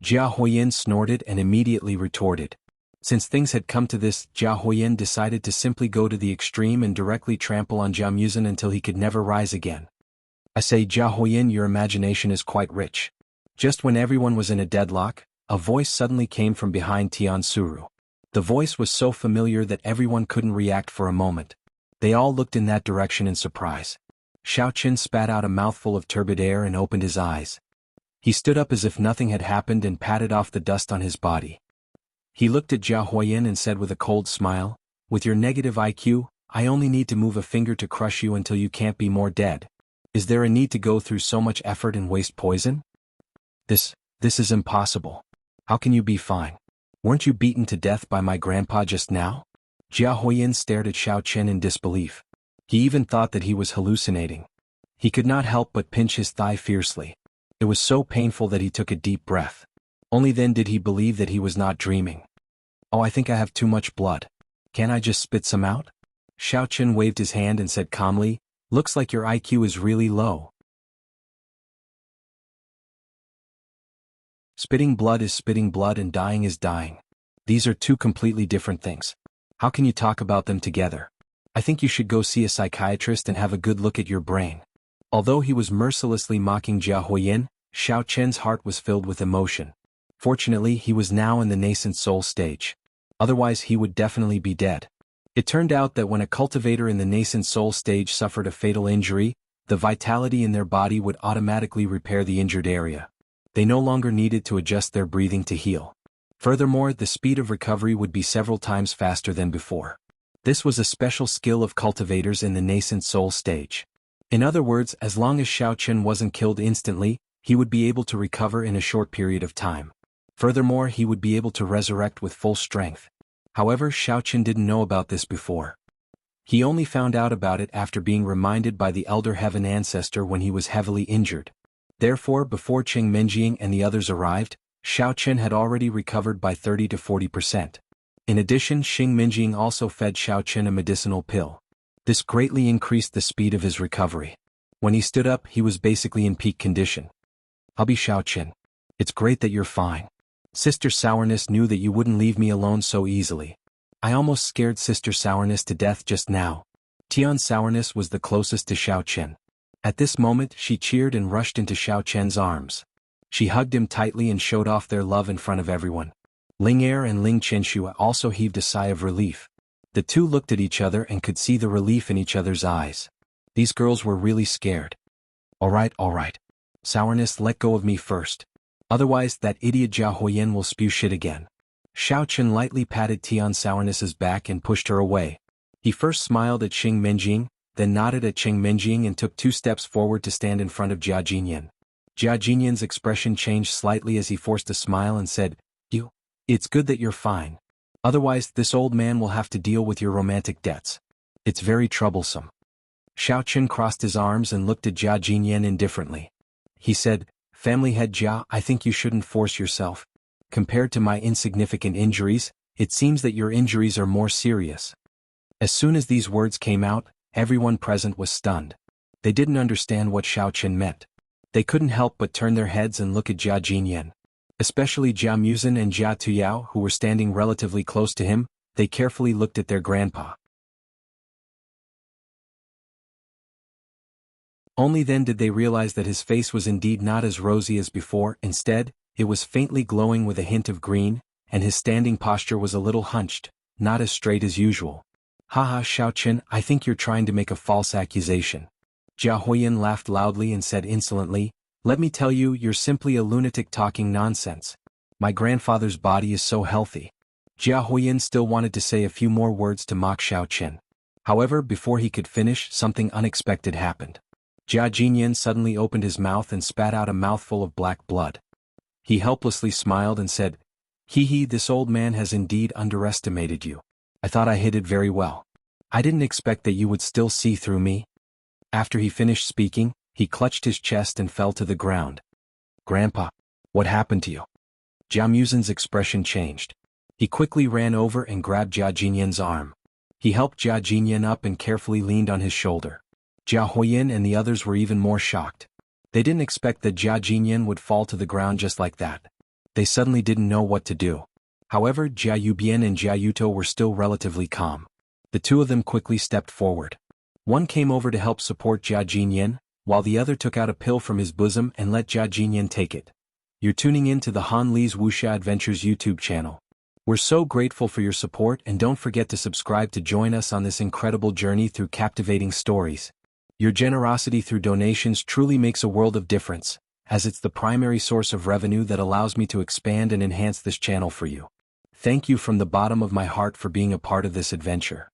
Jia Huoyan snorted and immediately retorted. Since things had come to this, Jia Huoyan decided to simply go to the extreme and directly trample on Jia Muzhen until he could never rise again. I say, Jia Huoyan, your imagination is quite rich. Just when everyone was in a deadlock, a voice suddenly came from behind Tian Suru. The voice was so familiar that everyone couldn't react for a moment. They all looked in that direction in surprise. Xiao Qin spat out a mouthful of turbid air and opened his eyes. He stood up as if nothing had happened and patted off the dust on his body. He looked at Jia Huoyan and said with a cold smile, With your negative IQ, I only need to move a finger to crush you until you can't be more dead. Is there a need to go through so much effort and waste poison? This is impossible. How can you be fine? Weren't you beaten to death by my grandpa just now? Jia Huoyan stared at Xiao Qin in disbelief. He even thought that he was hallucinating. He could not help but pinch his thigh fiercely. It was so painful that he took a deep breath. Only then did he believe that he was not dreaming. Oh, I think I have too much blood. Can't I just spit some out? Xiao Qin waved his hand and said calmly, Looks like your IQ is really low. Spitting blood is spitting blood and dying is dying. These are two completely different things. How can you talk about them together? I think you should go see a psychiatrist and have a good look at your brain. Although he was mercilessly mocking Jia Huoyan, Xiao Qin's heart was filled with emotion. Fortunately, he was now in the nascent soul stage. Otherwise, he would definitely be dead. It turned out that when a cultivator in the nascent soul stage suffered a fatal injury, the vitality in their body would automatically repair the injured area. They no longer needed to adjust their breathing to heal. Furthermore, the speed of recovery would be several times faster than before. This was a special skill of cultivators in the nascent soul stage. In other words, as long as Xiao Qin wasn't killed instantly, he would be able to recover in a short period of time. Furthermore, he would be able to resurrect with full strength. However, Xiao Qin didn't know about this before. He only found out about it after being reminded by the Elder Heaven Ancestor when he was heavily injured. Therefore, before Cheng Minjing and the others arrived, Xiao Chen had already recovered by 30 to 40%. In addition, Xing Minjing also fed Xiao Chen a medicinal pill. This greatly increased the speed of his recovery. When he stood up, he was basically in peak condition. "I'll be Xiao Chen. It's great that you're fine. Sister Sourness knew that you wouldn't leave me alone so easily. I almost scared Sister Sourness to death just now." Tian Sourness was the closest to Xiao Chen. At this moment, she cheered and rushed into Xiao Chen's arms. She hugged him tightly and showed off their love in front of everyone. Ling Er and Ling Qinshu also heaved a sigh of relief. The two looked at each other and could see the relief in each other's eyes. These girls were really scared. All right. Sourness, let go of me first. Otherwise that idiot Jia Huoyan will spew shit again. Xiao Chen lightly patted Tian Sourness's back and pushed her away. He first smiled at Xing Minjing, then nodded at Xing Minjing and took 2 steps forward to stand in front of Jia Jinyan. Jia Jinyan's expression changed slightly as he forced a smile and said, "It's good that you're fine. Otherwise this old man will have to deal with your romantic debts. It's very troublesome." Xiao Chen crossed his arms and looked at Jia Jinyan indifferently. He said, "Family head Jia, I think you shouldn't force yourself. Compared to my insignificant injuries, it seems that your injuries are more serious." As soon as these words came out, everyone present was stunned. They didn't understand what Xiao Chen meant. They couldn't help but turn their heads and look at Jia Jinyan. Especially Jia Muzin and Jia Tuyao, who were standing relatively close to him. They carefully looked at their grandpa. Only then did they realize that his face was indeed not as rosy as before. Instead, it was faintly glowing with a hint of green, and his standing posture was a little hunched, not as straight as usual. "Haha, Xiao Chen, I think you're trying to make a false accusation." Jia Huoyan laughed loudly and said insolently, "Let me tell you, you're simply a lunatic talking nonsense. My grandfather's body is so healthy." Jia Huoyan still wanted to say a few more words to mock Xiao Chen. However, before he could finish, something unexpected happened. Jia Jinyan suddenly opened his mouth and spat out a mouthful of black blood. He helplessly smiled and said, "Hee, this old man has indeed underestimated you. I thought I hid it very well. I didn't expect that you would still see through me." After he finished speaking, he clutched his chest and fell to the ground. "Grandpa, what happened to you?" Jia Muzin's expression changed. He quickly ran over and grabbed Jia Jinyan's arm. He helped Jia Jinyan up and carefully leaned on his shoulder. Jia Huoyan and the others were even more shocked. They didn't expect that Jia Jinyan would fall to the ground just like that. They suddenly didn't know what to do. However, Jia Yubian and Jia Yuto were still relatively calm. The two of them quickly stepped forward. One came over to help support Jia Jinyan, while the other took out a pill from his bosom and let Jia Jinyan take it. You're tuning in to the Han Li's Wuxia Adventures YouTube channel. We're so grateful for your support, and don't forget to subscribe to join us on this incredible journey through captivating stories. Your generosity through donations truly makes a world of difference, as it's the primary source of revenue that allows me to expand and enhance this channel for you. Thank you from the bottom of my heart for being a part of this adventure.